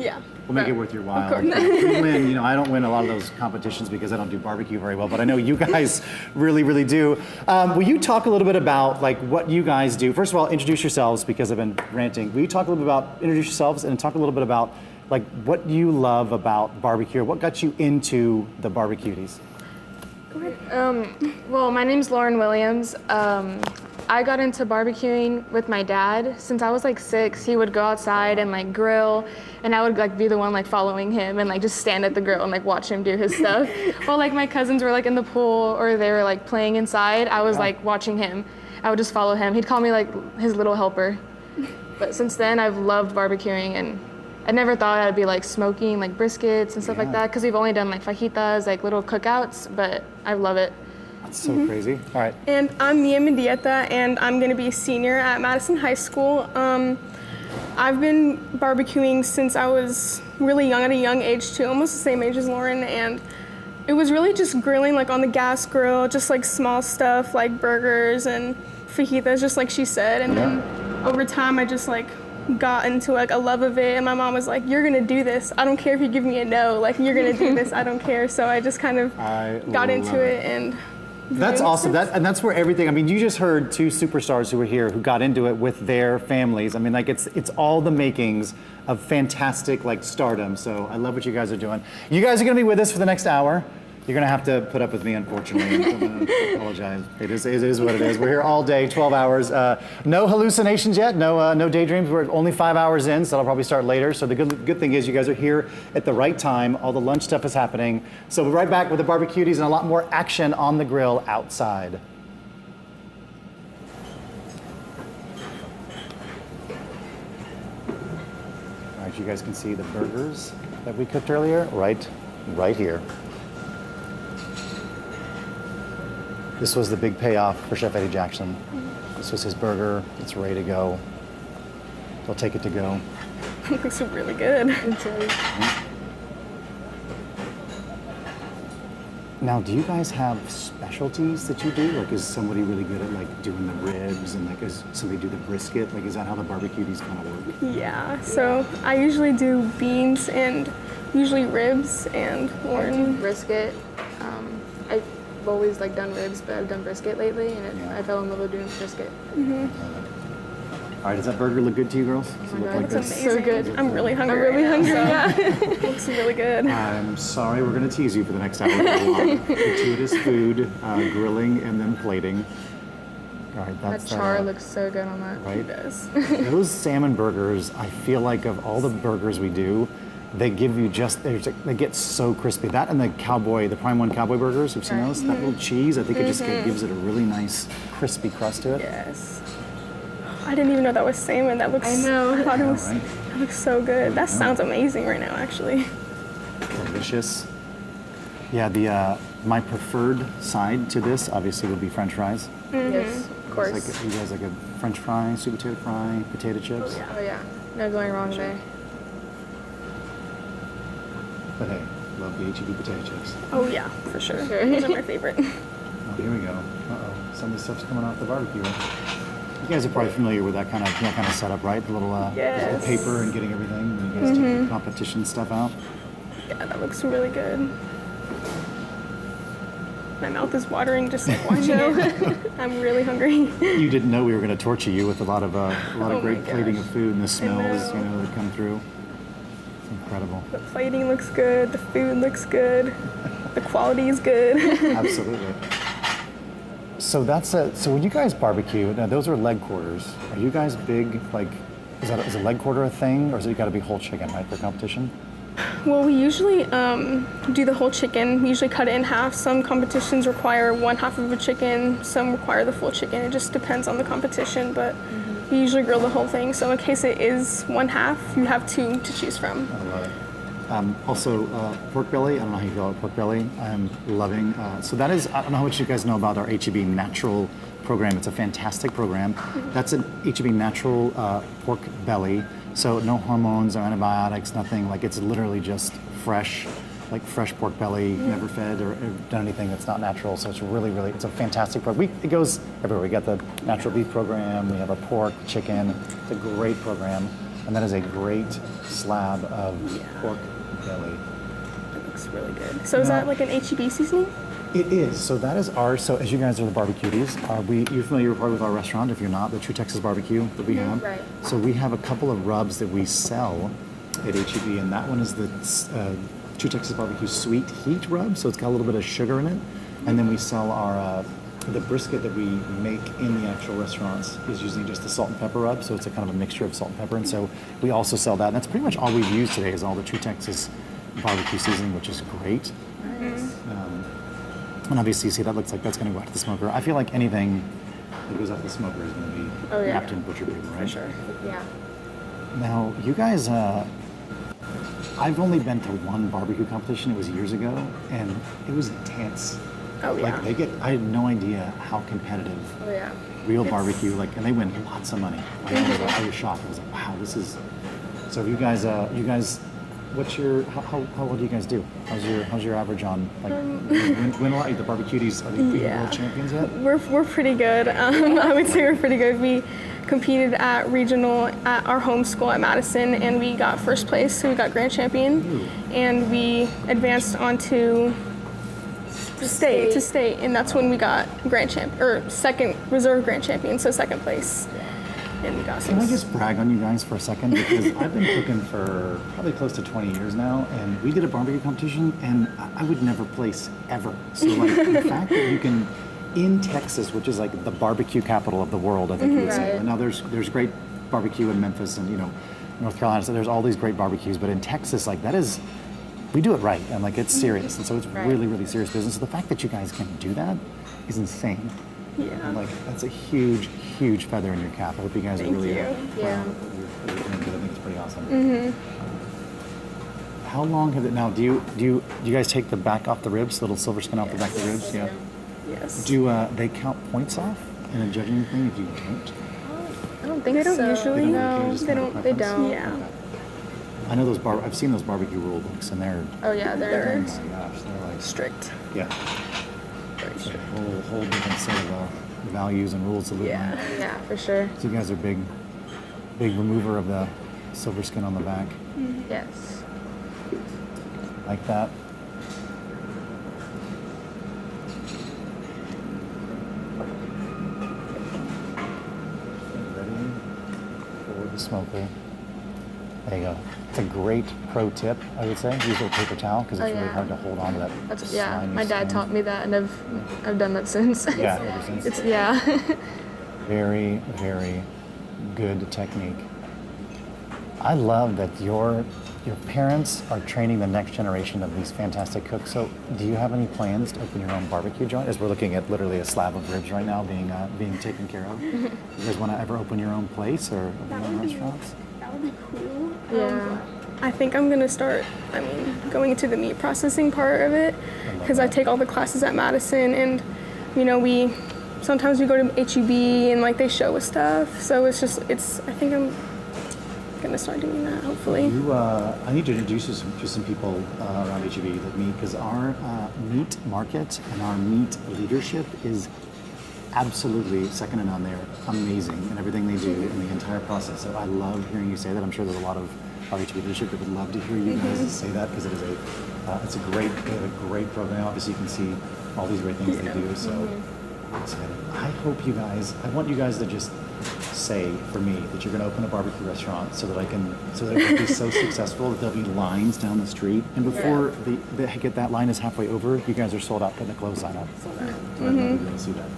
Speaker 1: make it worth your while.
Speaker 3: course.
Speaker 1: If we win, I don't win a lot of those competitions because I don't do barbecue very well, but I know you guys really, really do. Will you talk a little bit about like what you guys do? First of all, introduce yourselves because I've been ranting. Will you talk a little bit about introduce yourselves and talk a little bit about like what you love about barbecue? What got you into the barbecuities?
Speaker 4: Well, my name's Lauren Williams. I got into barbecuing with my dad since I was like 6. He would go outside and like grill, and I would like be the one like following him and like just stand at the grill and like watch him do his stuff. While like my cousins were like in the pool or they were like playing inside, I was like watching him. I would just follow him. He'd call me like his little helper. But since then, I've loved barbecuing, and I never thought I'd be like smoking like briskets and stuff like that, because we've only done like fajitas, like little cookouts, but I love it.
Speaker 1: That's so crazy. All right.
Speaker 3: And I'm Mia Mendieta, and I'm going to be a senior at Madison High School. I've been barbecuing since I was really young, at a young age too, almost the same age as Lauren, and it was really just grilling like on the gas grill, just like small stuff like burgers and fajitas, just like she said. And then over time, I just like got into like a love of it, and my mom was like, "You're gonna do this. I don't care if you give me a no. Like you're gonna do this. I don't care." So I just kind of got into it, and
Speaker 1: that's awesome. That's where everything. I mean, you just heard 2 superstars who were here who got into it with their families. I mean, like it's all the makings of fantastic like stardom. So I love what you guys are doing. You guys are gonna be with us for the next hour. You're gonna have to put up with me, unfortunately. I'm gonna apologize. It is what it is. We're here all day, 12 hours. No hallucinations yet, no daydreams. We're only 5 hours in, so that'll probably start later. So the good thing is you guys are here at the right time. All the lunch stuff is happening. So we'll be right back with the barbecuities and a lot more action on the grill outside. All right, you guys can see the burgers that we cooked earlier, right here. This was the big payoff for Chef Eddie Jackson. This was his burger. It's ready to go. They'll take it to go.
Speaker 3: it looks really good.
Speaker 1: Now, do you guys have specialties that you do? Like, is somebody really good at like doing the ribs, and like, is somebody do the brisket? Like, is that how the barbecuities kind of work?
Speaker 3: Yeah. So I usually do beans and usually ribs, and Lauren
Speaker 4: brisket. I've always like done ribs, but I've done brisket lately, and I fell in love with doing brisket.
Speaker 1: All right, does that burger look good to you, girls? Does it look like
Speaker 3: It's
Speaker 1: this?
Speaker 3: amazing. So good. I'm really hungry. It looks really good.
Speaker 1: I'm sorry, we're going to tease you for the next hour. A lot of gratuitous food, grilling, and then plating. All right,
Speaker 4: That char looks so good on that.
Speaker 1: right?
Speaker 4: It does.
Speaker 1: Those salmon burgers, I feel like of all the burgers we do, they give you they get so crispy. That and the Prime One Cowboy burgers, you've seen those? That little cheese, I think it just gives it a really nice crispy crust to it.
Speaker 3: Yes. I didn't even know that was salmon. That looks. I know. I thought it was.
Speaker 1: Right?
Speaker 3: That looks so good. That sounds amazing right now, actually.
Speaker 1: Delicious. Yeah, my preferred side to this obviously would be French fries.
Speaker 4: Yes, of course.
Speaker 1: You guys like a French fry, sweet potato fry, potato chips?
Speaker 4: Oh yeah. No going wrong there.
Speaker 1: But hey, love the HEB potato chips.
Speaker 3: Oh yeah, for sure. Those are my favorite.
Speaker 1: Oh, here we go. Uh-oh, some of the stuff's coming off the barbecue. You guys are probably familiar with that kind of setup, right? The little, little paper and getting everything. And you guys take the competition stuff out.
Speaker 3: Yeah, that looks really good. My mouth is watering just like watching it. I'm really hungry.
Speaker 1: You didn't know we were going to torture you with a lot of great plating of food and the smells, that come through. It's incredible.
Speaker 3: The plating looks good. The food looks good. The quality is good.
Speaker 1: Absolutely. So so when you guys barbecue, now those are leg quarters. Are you guys big, like, is a leg quarter a thing, or is it got to be whole chicken, right, for competition?
Speaker 3: Well, we usually do the whole chicken. We usually cut it in half. Some competitions require one half of a chicken. Some require the full chicken. It just depends on the competition, but we usually grill the whole thing. So in case it is one half, you have two to choose from.
Speaker 1: I love it. Also, pork belly. I don't know how you call it, pork belly. I'm loving. So that is, I don't know how much you guys know about our HEB Natural program. It's a fantastic program. That's an HEB Natural pork belly. So no hormones or antibiotics, nothing. Like it's literally just fresh, like fresh pork belly, never fed or done anything that's not natural. So it's really, really, it's a fantastic program. It goes everywhere. We got the natural beef program. We have our pork, chicken. It's a great program. And that is a great slab of pork belly.
Speaker 3: It looks really good. So is that like an HEB seasoning?
Speaker 1: It is. So that is our, so as you guys are the barbecuities, you're familiar probably with our restaurant. If you're not, the True Texas Barbecue that we have.
Speaker 3: Right.
Speaker 1: So we have a couple of rubs that we sell at HEB, and that one is the True Texas Barbecue Sweet Heat rub. So it's got a little bit of sugar in it. And then we sell our, the brisket that we make in the actual restaurants is using just the salt and pepper rub. So it's a kind of a mixture of salt and pepper. And so we also sell that. And that's pretty much all we've used today is all the True Texas Barbecue seasoning, which is great.
Speaker 3: Nice.
Speaker 1: And obviously, you see that looks like that's going to go out to the smoker. I feel like anything that goes out to the smoker is going to be wrapped in butcher paper, right?
Speaker 3: For sure. Yeah.
Speaker 1: Now, you guys, I've only been to one barbecue competition. It was years ago, and it was intense.
Speaker 3: Oh yeah.
Speaker 1: Like I had no idea how competitive.
Speaker 3: Oh yeah.
Speaker 1: Real barbecue, like, and they win lots of money. I was shocked. I was like, wow, this is. So you guys, what's your how well do you guys do? How's your average on like win a lot? The barbecuities, are they world champions yet?
Speaker 3: We're pretty good. I would say we're pretty good. We competed at regional at our home school at Madison, and we got first place. So we got grand champion, and we advanced on to state, and that's when we got grand champ or second reserve grand champion. So second place. And we got
Speaker 1: Can I just brag on you guys for a second? Because I've been cooking for probably close to 20 years now, and we did a barbecue competition, and I would never place ever. So like the fact that you can, in Texas, which is like the barbecue capital of the world, I think you would say. Now there's great barbecue in Memphis and North Carolina, so there's all these great barbecues, but in Texas, like that is, we do it right, and like it's serious, and so it's really, really serious business. So the fact that you guys can do that is insane.
Speaker 3: Yeah.
Speaker 1: And like that's a huge, huge feather in your cap. I hope you guys are really proud of what you're doing, because I think it's pretty awesome. How long have it now? Do you guys take the back off the ribs, the little silver skin off the back of the ribs? Yeah.
Speaker 3: Yes.
Speaker 1: Do they count points off in a judging thing if you don't?
Speaker 4: I don't think
Speaker 3: They don't usually.
Speaker 1: No,
Speaker 4: They don't.
Speaker 3: Yeah.
Speaker 1: I know those I've seen those barbecue rule books, and they're
Speaker 4: Oh yeah,
Speaker 3: They're
Speaker 1: oh my gosh, they're like
Speaker 3: strict.
Speaker 1: yeah. It's a whole different set of values and rules to live by.
Speaker 4: Yeah, for sure.
Speaker 1: So you guys are big remover of the silver skin on the back.
Speaker 4: Yes.
Speaker 1: Like that. Ready for the smoker. There you go. It's a great pro tip, I would say. Use a paper towel because it's really hard to hold on to that.
Speaker 4: My dad taught me that, and I've done that since.
Speaker 1: Yeah, ever since. Very, very good technique. I love that your parents are training the next generation of these fantastic cooks. So, do you have any plans to open your own barbecue joint? As we're looking at literally a slab of ribs right now being taken care of. You guys want to ever open your own place or open your own restaurants?
Speaker 3: That would be cool.
Speaker 4: Yeah.
Speaker 3: I think I'm gonna start, going into the meat processing part of it, because I take all the classes at Madison, and sometimes we go to HEB and like they show us stuff. So I think I'm gonna start doing that hopefully.
Speaker 1: I need to introduce you to some people around HEB that meet, because our meat market and our meat leadership is absolutely second to none. They're amazing in everything they do in the entire process. So I love hearing you say that. I'm sure there's a lot of HEB leadership that would love to hear you guys say that, because they have a great program. Obviously, you can see all these great things they do. So I want you guys to just say for me that you're going to open a barbecue restaurant so that it can be so successful that there'll be lines down the street, and before that line is halfway over, you guys are sold out, putting a clothesline up. So I'd love to see that.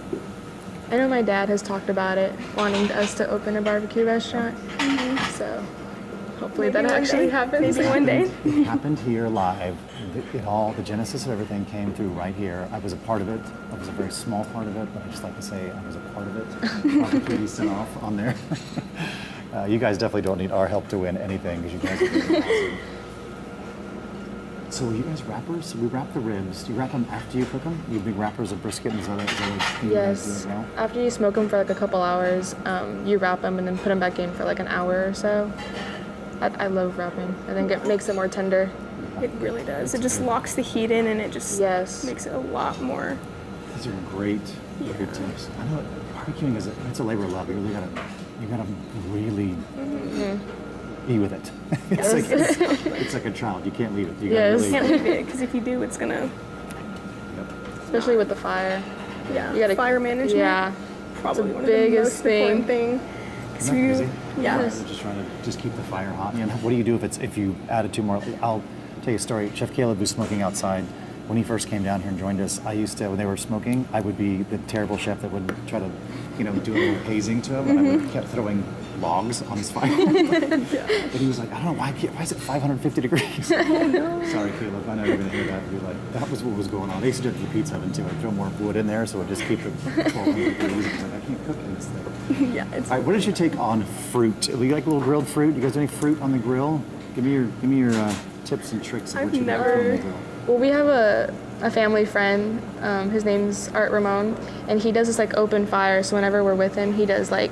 Speaker 4: I know my dad has talked about it, wanting us to open a barbecue restaurant. So hopefully. Hopefully that actually happens.
Speaker 3: Maybe one day.
Speaker 1: It happened here live. The genesis of everything came through right here. I was a part of it. I was a very small part of it, but I just like to say I was a part of it. All the cuties sent off on there. You guys definitely don't need our help to win anything because you guys are really awesome. So are you guys wrappers? We wrap the ribs. Do you wrap them after you cook them? You big wrappers of brisket and Zola?
Speaker 4: Yes.
Speaker 1: Well?
Speaker 4: After you smoke them for like a couple hours, you wrap them and then put them back in for like an hour or so. I love wrapping. I think it makes it more tender.
Speaker 3: It really does. It just locks the heat in and it just makes it a lot more.
Speaker 1: These are great good tips. I know barbecuing it's a labor of love. You really gotta really be with it. It's like a child. You can't leave it. You
Speaker 3: Can't leave it because if you do, it's gonna.
Speaker 4: Especially with the fire.
Speaker 3: Yeah.
Speaker 4: You gotta
Speaker 3: fire management.
Speaker 4: Yeah.
Speaker 3: Probably
Speaker 4: it's
Speaker 3: one
Speaker 4: the biggest
Speaker 3: of the most important thing.
Speaker 1: Isn't that crazy?
Speaker 3: Yeah.
Speaker 1: They're just trying to keep the fire hot. You know, what do you do if you added two more? I'll tell you a story. Chef Caleb, who's smoking outside, when he first came down here and joined us, I used to, when they were smoking, I would be the terrible chef that would try to, do a little hazing to him, and I would kept throwing logs on his fire. And he was like, I don't know, why is it 550 degrees?
Speaker 3: Oh, no.
Speaker 1: Sorry, Caleb, I know you're going to hear that and be like, that was what was going on. They used to do it to the pizza oven too. I'd throw more wood in there so it would just keep it 1200 degrees. I was like, I can't cook in this thing.
Speaker 3: Yeah,
Speaker 1: all right, what is your take on fruit? We like a little grilled fruit. You guys do any fruit on the grill? Give me your tips and tricks of what you got on the grill.
Speaker 4: Well, we have a family friend. His name's Art Ramon, and he does this like open fire. So whenever we're with him, he does like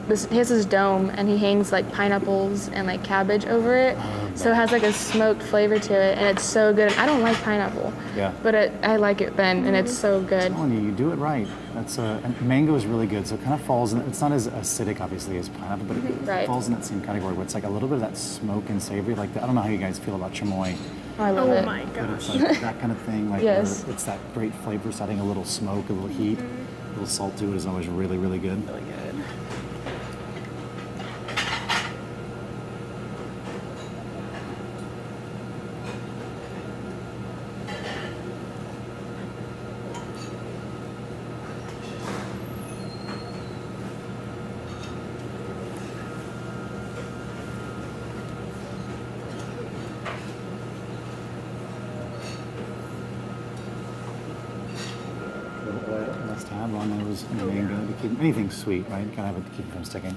Speaker 4: this. He has this dome, and he hangs like pineapples and like cabbage over it. So it has like a smoked flavor to it, and it's so good. I don't like pineapple, but I like it then, and it's so good.
Speaker 1: I'm telling you, you do it right. That's and mango is really good. So it kind of falls in. It's not as acidic, obviously, as pineapple, but it falls in that same category where it's like a little bit of that smoke and savory. Like I don't know how you guys feel about chamoy.
Speaker 4: I love it.
Speaker 3: Oh my gosh.
Speaker 1: But it's like that kind of thing. Like where it's that great flavor, so adding a little smoke, a little heat, a little salt to it is always really, really good.
Speaker 3: Really good.
Speaker 1: Must have on those mango to keep anything sweet, right? You gotta have it to keep it from sticking.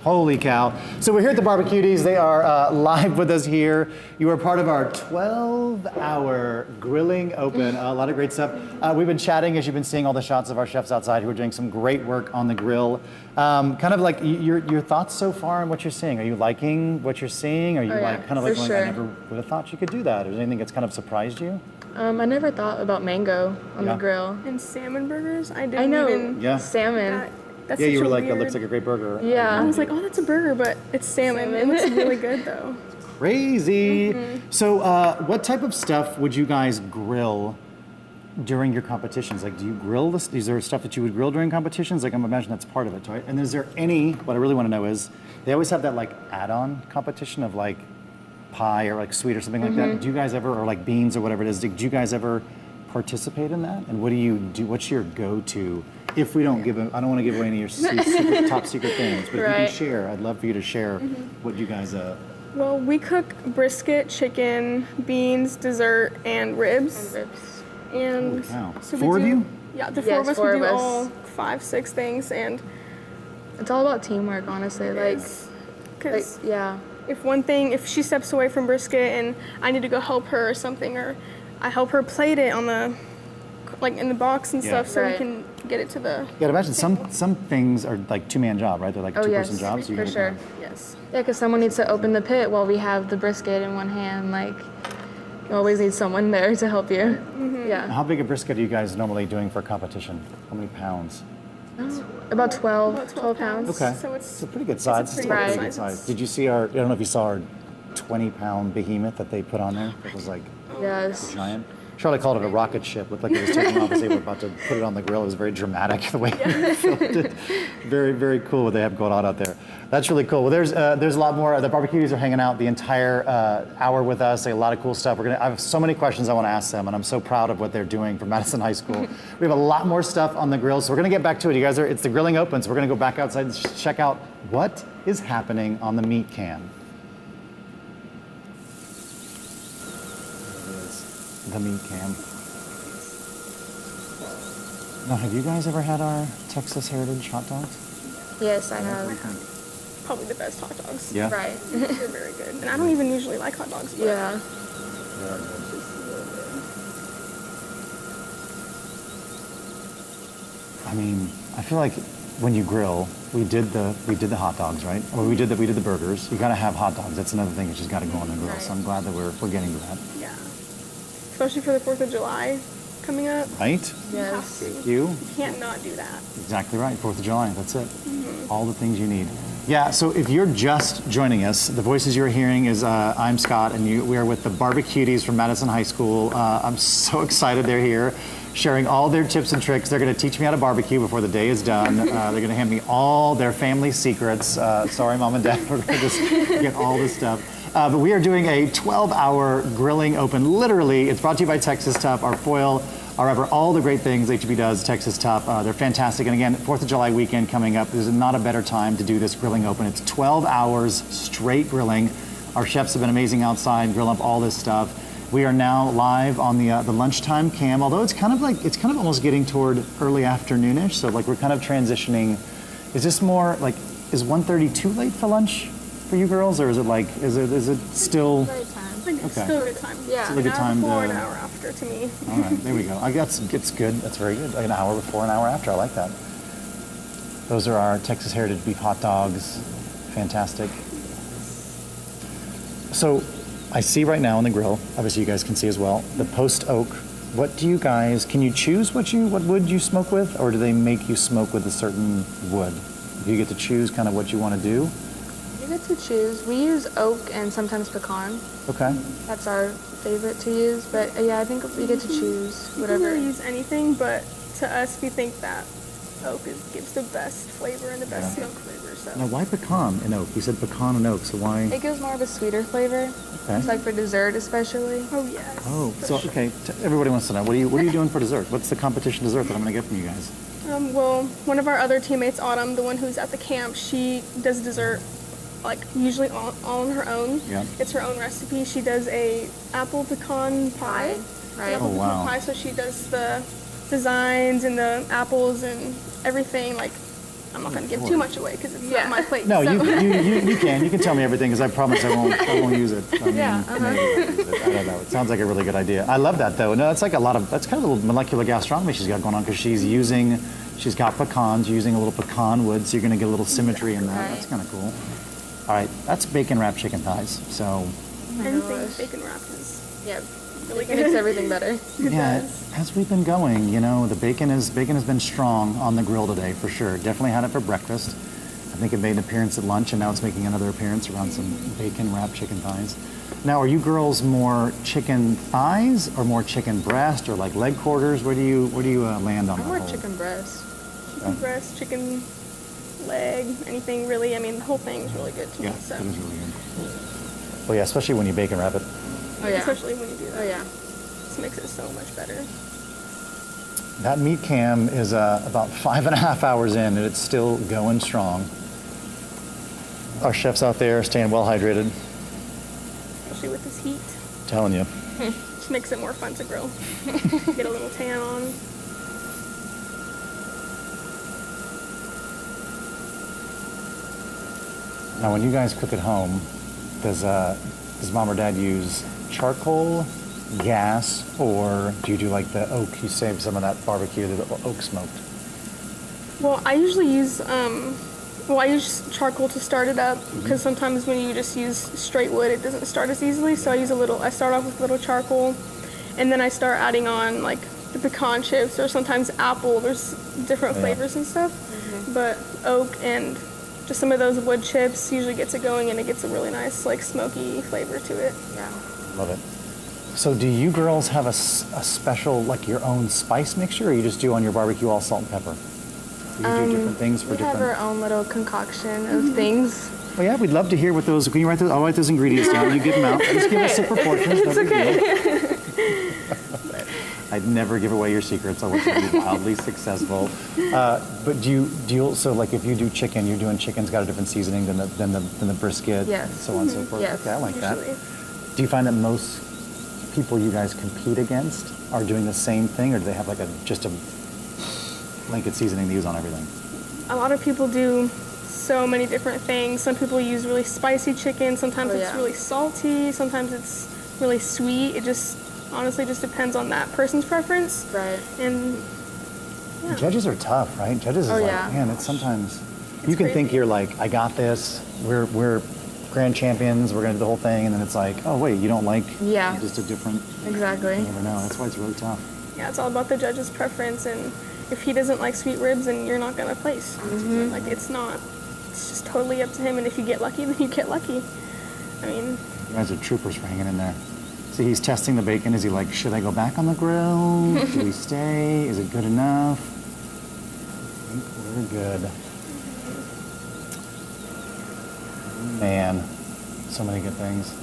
Speaker 1: Holy cow. So we're here at the Barbecuties. They are live with us here. You are part of our 12-hour grilling open. A lot of great stuff. We've been chatting as you've been seeing all the shots of our chefs outside who are doing some great work on the grill. Kind of like your thoughts so far on what you're seeing. Are you liking what you're seeing? Are you I never would have thought you could do that? Is there anything that's kind of surprised you?
Speaker 4: I never thought about mango on the grill.
Speaker 3: And salmon burgers? I
Speaker 4: know.
Speaker 3: Even...
Speaker 4: Salmon.
Speaker 3: That's
Speaker 1: you were like,
Speaker 3: weird...
Speaker 1: that looks like a great burger.
Speaker 4: Yeah.
Speaker 3: I was like, oh, that's a burger, but it's salmon. It looks really good, though.
Speaker 1: Crazy. So what type of stuff would you guys grill during your competitions? Like, do you grill this? Is there stuff that you would grill during competitions? Like, I'm imagining that's part of it, right? And is there any, what I really want to know is, they always have that like add-on competition of like pie or like sweet or something like that. Do you guys ever, or like beans or whatever it is, do you guys ever participate in that? And what do you do? What's your go-to? If we don't give them, I don't want to give away any of your top secret things, but if you can share, I'd love for you to share what you guys.
Speaker 3: Well, we cook brisket, chicken, beans, dessert, and ribs. And so
Speaker 1: four of you?
Speaker 3: Yeah, the four of us. We do all 5, 6 things, and
Speaker 4: it's all about teamwork, honestly.
Speaker 3: Because if she steps away from brisket and I need to go help her or something, or I help her plate it on the, like in the box and stuff, so we can get it to the.
Speaker 1: Yeah, imagine some things are like two-man job, right? They're like two-person jobs.
Speaker 4: For sure.
Speaker 3: Yes.
Speaker 4: Yeah, because someone needs to open the pit while we have the brisket in one hand. Like, you always need someone there to help you. Yeah.
Speaker 1: How big a brisket are you guys normally doing for competition? How many pounds?
Speaker 4: About 12 pounds.
Speaker 1: Okay. So it's a pretty good size. It's a pretty good size. Did you see I don't know if you saw our 20-pound behemoth that they put on there? It was like giant. Charlotte called it a rocket ship. Looked like it was taking off as they were about to put it on the grill. It was very dramatic the way they filmed it. Very, very cool what they have going on out there. That's really cool. Well, there's a lot more. The Barbecuties are hanging out the entire hour with us. A lot of cool stuff. I have so many questions I want to ask them, and I'm so proud of what they're doing for Madison High School. We have a lot more stuff on the grill, so we're going to get back to it. You guys it's the grilling open, so we're going to go back outside and check out what is happening on the meat can. the meat cam. Now, have you guys ever had our Texas Heritage hot dogs?
Speaker 4: Yes, I have.
Speaker 3: Probably the best hot dogs.
Speaker 1: Yeah?
Speaker 4: Right.
Speaker 3: They're very good. And I don't even usually like hot dogs, but
Speaker 4: Yeah.
Speaker 1: I mean, I feel like when you grill, we did the hot dogs, right? Or we did the burgers. You got to have hot dogs. That's another thing. You just got to go on the grill.
Speaker 3: Right.
Speaker 1: So I'm glad that we're getting to that.
Speaker 3: yeah. Especially for the 4th of July coming up.
Speaker 1: Right?
Speaker 3: Yes.
Speaker 1: You?
Speaker 3: You can't not do that.
Speaker 1: Exactly right. 4th of July. That's it.
Speaker 3: Mhm.
Speaker 1: All the things you need. Yeah. So if you're just joining us, the voices you're hearing is I'm Scott, and we are with the Barbecuties from Madison High School. I'm so excited they're here, sharing all their tips and tricks. They're going to teach me how to barbecue before the day is done. They're going to hand me all their family secrets. Sorry, Mom and Dad, we're going to just get all this stuff. But we are doing a 12-hour grilling open. Literally, it's brought to you by Texas Tough, our foil, our rubber, all the great things HEB does, Texas Tough. They're fantastic. And again, 4th of July weekend coming up. There's not a better time to do this grilling open. It's 12 hours straight grilling. Our chefs have been amazing outside, grilling up all this stuff. We are now live on the lunchtime cam, although it's kind of almost getting toward early afternoonish. So like we're kind of transitioning. Is this more like, is 1:30 too late for lunch for you girls, or is it still?
Speaker 3: Great time. I think it's
Speaker 1: Okay.
Speaker 3: still a good time. Yeah.
Speaker 1: Still a good
Speaker 3: an hour
Speaker 1: time
Speaker 3: before,
Speaker 1: to-
Speaker 3: an hour after to me.
Speaker 1: All right, there we go. I guess it's good. That's very good. Like an hour before, an hour after. I like that. Those are our Texas Heritage beef hot dogs. Fantastic. So I see right now on the grill, obviously you guys can see as well, the post oak. What do you guys, can you choose what wood you smoke with, or do they make you smoke with a certain wood? Do you get to choose kind of what you want to do?
Speaker 4: You get to choose. We use oak and sometimes pecan.
Speaker 1: Okay.
Speaker 4: That's our favorite to use. But yeah, I think we get to choose
Speaker 3: You can
Speaker 4: whatever.
Speaker 3: really use anything, but to us, we think that oak gives the best flavor and the best smoke flavor. So.
Speaker 1: Now why pecan and oak? You said pecan and oak, so why?
Speaker 4: It gives more of a sweeter flavor.
Speaker 1: Okay.
Speaker 4: It's like for dessert especially.
Speaker 3: Oh yes.
Speaker 1: Oh, so okay. Everybody wants to know. What are you doing for dessert? What's the competition dessert that I'm going to get from you guys?
Speaker 3: Well, one of our other teammates, Autumn, the one who's at the camp, she does dessert, like usually all on her own.
Speaker 1: Yeah.
Speaker 3: It's her own recipe. She does a apple pecan pie.
Speaker 4: Right.
Speaker 3: Apple
Speaker 1: Oh,
Speaker 3: pecan
Speaker 1: wow.
Speaker 3: pie. So she does the designs and the apples and everything. Like, I'm not gonna give too much away because it's not my plate.
Speaker 1: No,
Speaker 3: so.
Speaker 1: you can tell me everything because I promise I won't use it. I mean,
Speaker 3: Yeah,
Speaker 1: maybe I'll use it. I don't know. It sounds like a really good idea. I love that though. No, that's like that's kind of a little molecular gastronomy she's got going on because she's got pecans, using a little pecan wood, so you're gonna get a little symmetry in that. That's kind of cool. All right, that's bacon wrapped chicken thighs. So
Speaker 3: Anything with bacon wrapped is really
Speaker 4: It
Speaker 3: good.
Speaker 4: makes everything better.
Speaker 1: yeah, as we've been going, the bacon has been strong on the grill today for sure. Definitely had it for breakfast. I think it made an appearance at lunch, and now it's making another appearance around some bacon wrapped chicken thighs. Now, are you girls more chicken thighs or more chicken breast or like leg quarters? Where do you land on
Speaker 4: I'm
Speaker 1: that
Speaker 4: more
Speaker 1: whole-
Speaker 4: chicken breast.
Speaker 3: Chicken breast, chicken leg, anything really. I mean, the whole thing's really good to
Speaker 1: Yeah,
Speaker 3: me. So.
Speaker 1: that is really good. Well, yeah, especially when you bacon wrap it.
Speaker 4: Oh yeah.
Speaker 3: Especially when you do that.
Speaker 4: Oh yeah.
Speaker 3: This makes it so much better.
Speaker 1: That meat cam is about 5.5 hours in, and it's still going strong. Our chefs out there staying well hydrated.
Speaker 3: Especially with this heat.
Speaker 1: Telling you.
Speaker 3: Just makes it more fun to grill. Get a little tan on.
Speaker 1: Now, when you guys cook at home, does mom or dad use charcoal, gas, or do you do like the oak? You save some of that barbecue, the oak smoked.
Speaker 3: Well, I usually use charcoal to start it up because sometimes when you just use straight wood, it doesn't start as easily. So I start off with a little charcoal, and then I start adding on like the pecan chips or sometimes apple. There's different flavors and stuff, but oak and just some of those wood chips usually gets it going, and it gets a really nice like smoky flavor to it. Yeah.
Speaker 1: Love it. So do you girls have a special, like your own spice mixture, or you just do on your barbecue all salt and pepper? Do you do different things for
Speaker 4: we
Speaker 1: different?
Speaker 4: have our own little concoction of things.
Speaker 1: Well, yeah, we'd love to hear what those. Can you write those? I'll write those ingredients down. You give them out. Just give us the proportions.
Speaker 4: It's
Speaker 1: no big
Speaker 4: okay.
Speaker 1: deal. I'd never give away your secrets. I want you to be wildly successful. But do you also, like if you do chicken, you're doing chicken's got a different seasoning than the brisket,
Speaker 4: Yes.
Speaker 1: so on and so forth.
Speaker 4: Yes,
Speaker 1: Okay, I like
Speaker 3: usually.
Speaker 1: that. Do you find that most people you guys compete against are doing the same thing, or do they have like just a blanket seasoning to use on everything?
Speaker 3: A lot of people do so many different things. Some people use really spicy chicken. Sometimes it's really salty. Sometimes it's really sweet. It just honestly just depends on that person's preference.
Speaker 4: Right.
Speaker 3: And
Speaker 1: Judges are tough, right? Judges is like, man, it's sometimes you can think you're like, I got this. We're grand champions. We're gonna do the whole thing, and then it's like, oh wait, you don't like just a different.
Speaker 4: Exactly.
Speaker 1: You never know. That's why it's really tough.
Speaker 3: Yeah, it's all about the judge's preference, and if he doesn't like sweet ribs, then you're not gonna place. Like it's just totally up to him, and if you get lucky, then you get lucky. I mean,
Speaker 1: you guys are troopers for hanging in there. See, he's testing the bacon. Is he like, should I go back on the grill? Do we stay? Is it good enough? I think we're good. Man, so many good things.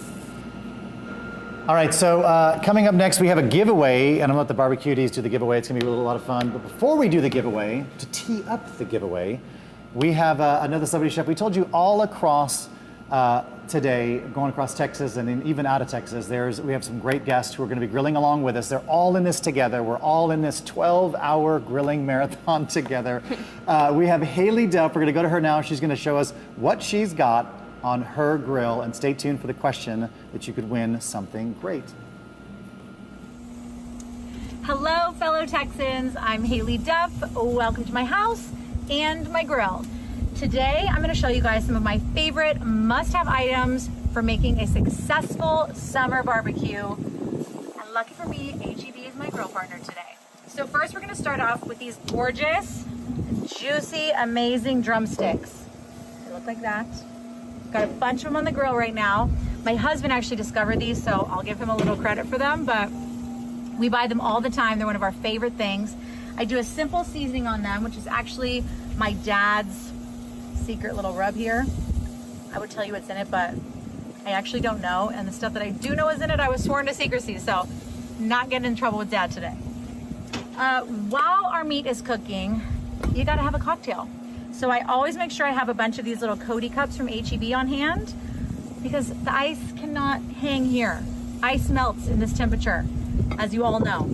Speaker 1: All right, so coming up next, we have a giveaway, and I'm gonna let the barbecuties do the giveaway. It's gonna be a lot of fun. But before we do the giveaway, to tee up the giveaway, we have another celebrity chef. We told you all across today, going across Texas and even out of Texas, we have some great guests who are gonna be grilling along with us. They're all in this together. We're all in this 12-hour grilling marathon together. We have Haley Duff. We're gonna go to her now. She's gonna show us what she's got on her grill, and stay tuned for the question that you could win something great.
Speaker 5: Hello, fellow Texans. I'm Haley Duff. Welcome to my house and my grill. Today, I'm gonna show you guys some of my favorite must-have items for making a successful summer barbecue. And lucky for me, HEB is my grill partner today. So first, we're gonna start off with these gorgeous, juicy, amazing drumsticks. They look like that. Got a bunch of them on the grill right now. My husband actually discovered these, so I'll give him a little credit for them, but we buy them all the time. They're one of our favorite things. I do a simple seasoning on them, which is actually my dad's secret little rub here. I would tell you what's in it, but I actually don't know. And the stuff that I do know is in it, I was sworn to secrecy, so not getting in trouble with Dad today. While our meat is cooking, you gotta have a cocktail. So I always make sure I have a bunch of these little Cody cups from HEB on hand, because the ice cannot hang here. Ice melts in this temperature, as you all know.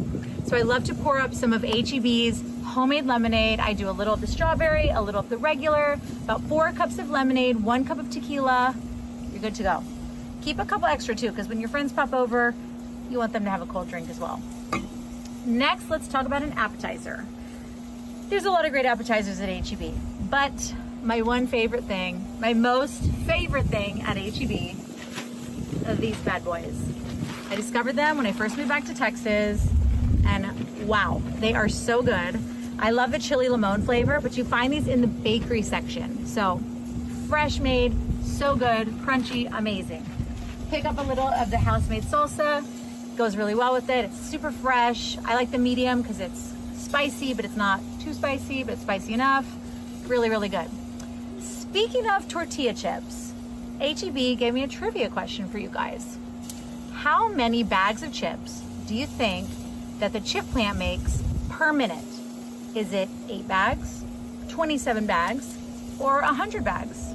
Speaker 5: So I love to pour up some of HEB's homemade lemonade. I do a little of the strawberry, a little of the regular, about 4 cups of lemonade, 1 cup of tequila. You're good to go. Keep a couple extra too, because when your friends pop over, you want them to have a cold drink as well. Next, let's talk about an appetizer. There's a lot of great appetizers at HEB, but my one favorite thing, my most favorite thing at HEB are these bad boys. I discovered them when I first moved back to Texas, and wow, they are so good. I love the chili limon flavor, but you find these in the bakery section. So fresh made, so good, crunchy, amazing. Pick up a little of the house-made salsa, goes really well with it. It's super fresh. I like the medium because it's spicy, but it's not too spicy, but it's spicy enough. Really, really good. Speaking of tortilla chips, HEB gave me a trivia question for you guys. How many bags of chips do you think that the chip plant makes per minute? Is it 8 bags, 27 bags, or 100 bags?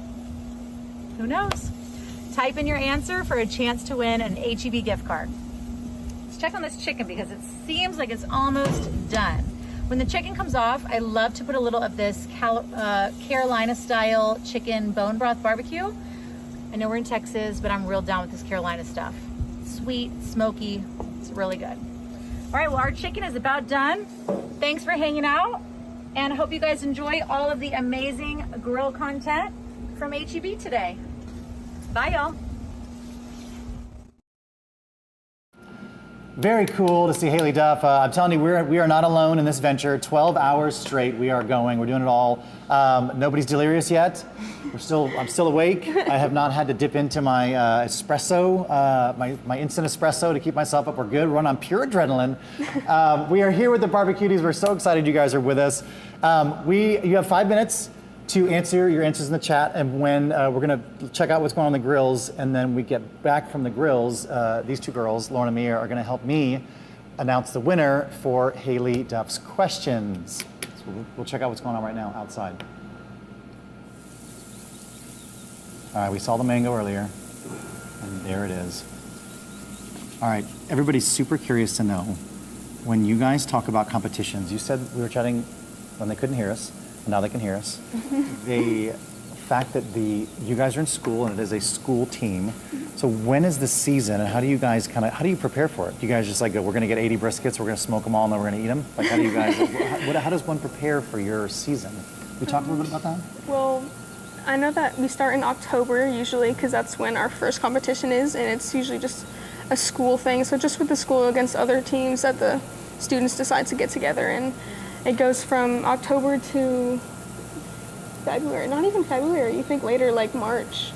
Speaker 5: Who knows? Type in your answer for a chance to win an HEB gift card. Let's check on this chicken because it seems like it's almost done. When the chicken comes off, I love to put a little of this Carolina style chicken bone broth barbecue. I know we're in Texas, but I'm real down with this Carolina stuff. Sweet, smoky, it's really good. All right, well, our chicken is about done. Thanks for hanging out, and I hope you guys enjoy all of the amazing grill content from HEB today. Bye, y'all.
Speaker 1: Very cool to see Haley Duff. I'm telling you, we are not alone in this venture. 12 hours straight we are going. We're doing it all. Nobody's delirious yet. I'm still awake. I have not had to dip into my espresso, my instant espresso to keep myself up. We're good. We're on pure adrenaline. We are here with the barbecuties. We're so excited you guys are with us. You have 5 minutes to answer your answers in the chat, and when we're going to check out what's going on the grills, and then we get back from the grills, these two girls, Lauren and Mia, are going to help me announce the winner for Haley Duff's questions. So we'll check out what's going on right now outside. All right, we saw the mango earlier, and there it is. All right, everybody's super curious to know, when you guys talk about competitions, you said we were chatting when they couldn't hear us, and now they can hear us. The fact that you guys are in school and it is a school team. So when is the season, and how do you guys how do you prepare for it? Do you guys just like go, we're gonna get 80 briskets, we're gonna smoke them all, and then we're gonna eat them? Like how do you guys, how does one prepare for your season? We talked a little bit about that?
Speaker 3: Well, I know that we start in October usually because that's when our first competition is, and it's usually just a school thing. So just with the school against other teams that the students decide to get together, and it goes from October to February. Not even February. You think later, like March,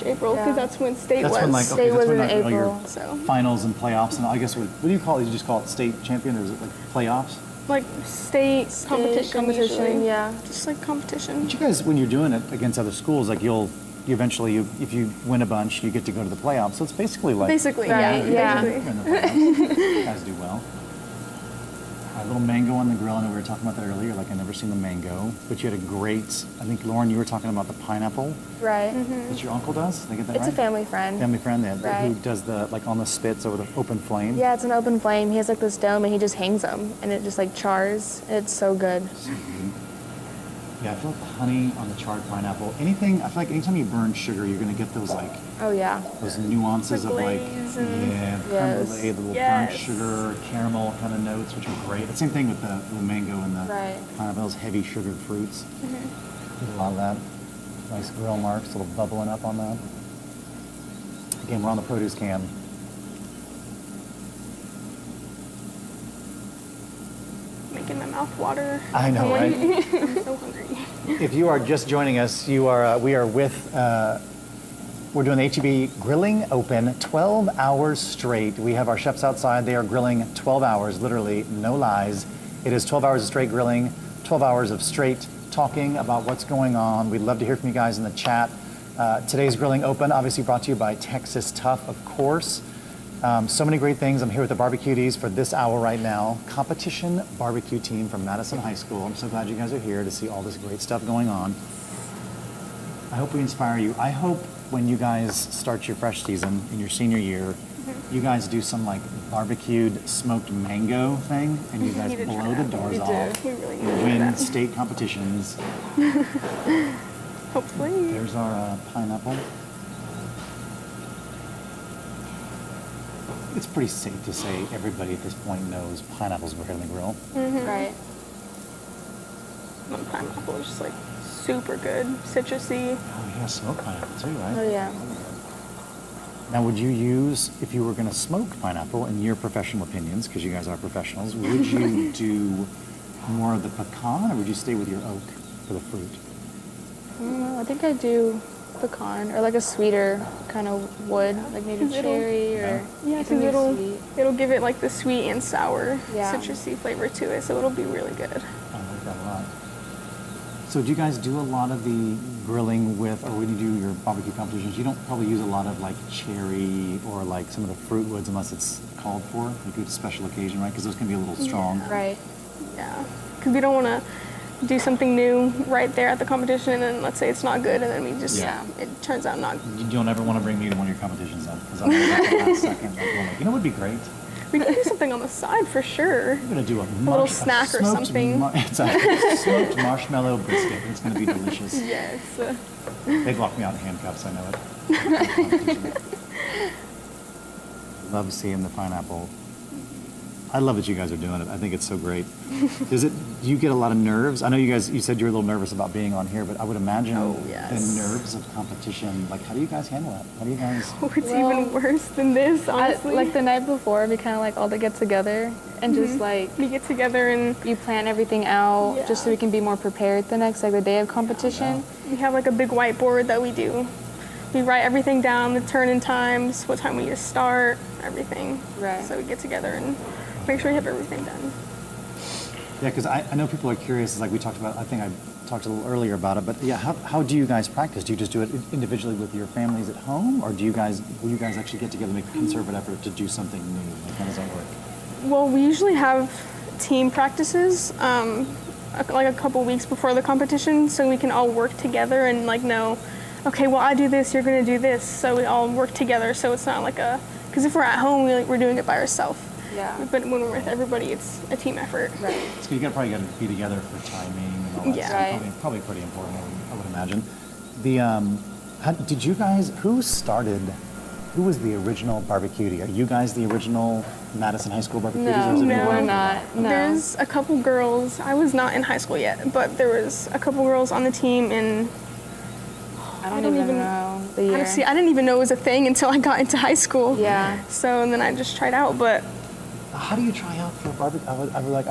Speaker 3: April, because that's when state was.
Speaker 1: When, like, okay,
Speaker 3: State was in
Speaker 1: like,
Speaker 3: April.
Speaker 1: Your
Speaker 3: So
Speaker 1: finals and playoffs, and I guess what do you call it? You just call it state champion, or is it like playoffs?
Speaker 3: like state competition, usually.
Speaker 4: yeah.
Speaker 3: Just like competition.
Speaker 1: But you guys, when you're doing it against other schools, like you eventually, if you win a bunch, you get to go to the playoffs. So it's basically like
Speaker 3: Basically,
Speaker 4: Right, yeah.
Speaker 1: You're in the playoffs. You guys do well. A little mango on the grill. I know we were talking about that earlier. Like I never seen the mango, but you had a great. I think Lauren, you were talking about the pineapple.
Speaker 4: Right.
Speaker 1: That your uncle does. Did I get that
Speaker 4: It's
Speaker 1: right?
Speaker 4: a family friend.
Speaker 1: Family friend, yeah,
Speaker 4: Right.
Speaker 1: who does the like on the spits over the open flame.
Speaker 4: Yeah, it's an open flame. He has like this dome and he just hangs them and it just like chars. It's so good.
Speaker 1: Yeah, I feel like the honey on the charred pineapple. Anything. I feel like anytime you burn sugar, you're gonna get those like
Speaker 4: Oh yeah.
Speaker 1: those nuances of like
Speaker 3: glaze and-
Speaker 1: yeah, the creme
Speaker 4: Yes.
Speaker 1: brulee, the little
Speaker 3: Yes.
Speaker 1: burnt sugar, caramel kind of notes, which are great. Same thing with the mango and the
Speaker 4: Right.
Speaker 1: pineapple, those heavy sugared fruits. Get a lot of that. Nice grill marks, a little bubbling up on that. Again, we're on the produce can.
Speaker 3: Making my mouth water.
Speaker 1: I know, right?
Speaker 3: I'm so hungry.
Speaker 1: If you are just joining us, we are with, we're doing the H-E-B Grilling Open, 12 hours straight. We have our chefs outside. They are grilling 12 hours, literally, no lies. It is 12 hours of straight grilling, 12 hours of straight talking about what's going on. We'd love to hear from you guys in the chat. Today's Grilling Open, obviously brought to you by Texas Tough, of course. So many great things. I'm here with the barbecuees for this hour right now. Competition barbecue team from Madison High School. I'm so glad you guys are here to see all this great stuff going on. I hope we inspire you. I hope when you guys start your fresh season in your senior year, you guys do some like barbecued smoked mango thing, and you guys blow the doors off.
Speaker 3: We really
Speaker 1: You win state competitions.
Speaker 3: Hopefully.
Speaker 1: There's our pineapple. It's pretty safe to say everybody at this point knows pineapples were on the grill.
Speaker 4: Right.
Speaker 3: The pineapple is just like super good, citrusy.
Speaker 1: Oh yeah, smoked pineapple too, right?
Speaker 4: Oh yeah.
Speaker 1: Now, would you use, if you were going to smoke pineapple, in your professional opinions, because you guys are professionals, would you do more of the pecan, or would you stay with your oak for the fruit?
Speaker 4: I think I do pecan or like a sweeter kind of wood, like maybe cherry or
Speaker 3: Yeah, because
Speaker 4: something sweet.
Speaker 3: it'll give it like the sweet and sour
Speaker 4: Yeah.
Speaker 3: citrusy flavor to it, so it'll be really good.
Speaker 1: I like that a lot. So do you guys do a lot of the grilling with, or when you do your barbecue competitions, you don't probably use a lot of like cherry or like some of the fruit woods unless it's called for, like a special occasion, right? Because those can be a little strong.
Speaker 4: Right.
Speaker 3: Yeah, because we don't want to do something new right there at the competition, and then let's say it's not good, and then we just it turns out not.
Speaker 1: You don't ever want to bring me to one of your competitions then, because I'm going to at the last second. Like, well, you know what would be great?
Speaker 3: We can do something on the side for sure.
Speaker 1: We're going to do a
Speaker 3: little snack or something.
Speaker 1: It's a smoked marshmallow brisket. It's going to be delicious.
Speaker 3: Yes.
Speaker 1: They'd lock me out in handcuffs, I know it. Love seeing the pineapple. I love that you guys are doing it. I think it's so great. Do you get a lot of nerves? I know you said you were a little nervous about being on here, but I would imagine the nerves of competition. Like, how do you guys handle that? How do you guys?
Speaker 3: Oh, it's even worse than this, honestly.
Speaker 4: Like the night before, we kind of like all to get together and just like
Speaker 3: we get together and
Speaker 4: you plan everything out just so we can be more prepared the next, like the day of competition.
Speaker 3: We have like a big whiteboard that we do. We write everything down, the turn-in times, what time we need to start, everything.
Speaker 4: Right.
Speaker 3: So we get together and make sure we have everything done.
Speaker 1: Yeah, because I know people are curious. It's like we talked about, I think I talked a little earlier about it, but yeah, how do you guys practice? Do you just do it individually with your families at home, or will you guys actually get together and make a concerted effort to do something new? Like, how does that work?
Speaker 3: Well, we usually have team practices like a couple weeks before the competition, so we can all work together and like know, okay, well I do this, you're gonna do this, so we all work together, so it's not like a Because if we're at home, we're doing it by ourselves.
Speaker 4: Yeah.
Speaker 3: But when we're with everybody, it's a team effort.
Speaker 4: Right.
Speaker 1: So you probably got to be together for timing and all that
Speaker 3: Yeah.
Speaker 1: stuff.
Speaker 3: Right.
Speaker 1: Probably pretty important, I would imagine. Did you guys, who was the original barbecuity? Are you guys the original Madison High School barbecuities?
Speaker 4: No,
Speaker 1: or is it anyone
Speaker 4: we're
Speaker 1: else?
Speaker 4: not. No.
Speaker 3: There's a couple girls. I was not in high school yet, but there was a couple girls on the team in.
Speaker 4: I don't even know the year.
Speaker 3: Honestly, I didn't even know it was a thing until I got into high school.
Speaker 4: Yeah.
Speaker 3: So and then I just tried out, but.
Speaker 1: How do you try out for a barbecue?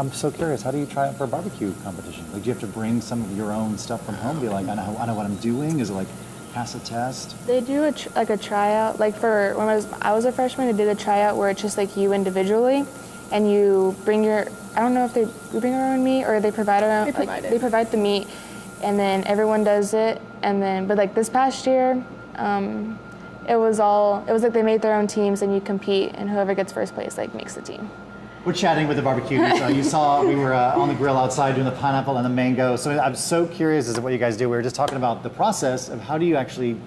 Speaker 1: I'm so curious. How do you try out for a barbecue competition? Like, do you have to bring some of your own stuff from home? Be like, I know what I'm doing. Is it like pass a test?
Speaker 4: They do a tryout. Like for when I was a freshman, they did a tryout where it's just like you individually, and you bring your. I don't know if we bring our own meat or they provide our own. They provide the meat, and then everyone does it. And then, but like this past year, it was like they made their own teams and you compete, and whoever gets first place like makes the team.
Speaker 1: We're chatting with the barbecue. So you saw we were on the grill outside doing the pineapple and the mango. So I'm so curious as to what you guys do. We were just talking about the process of how do you actually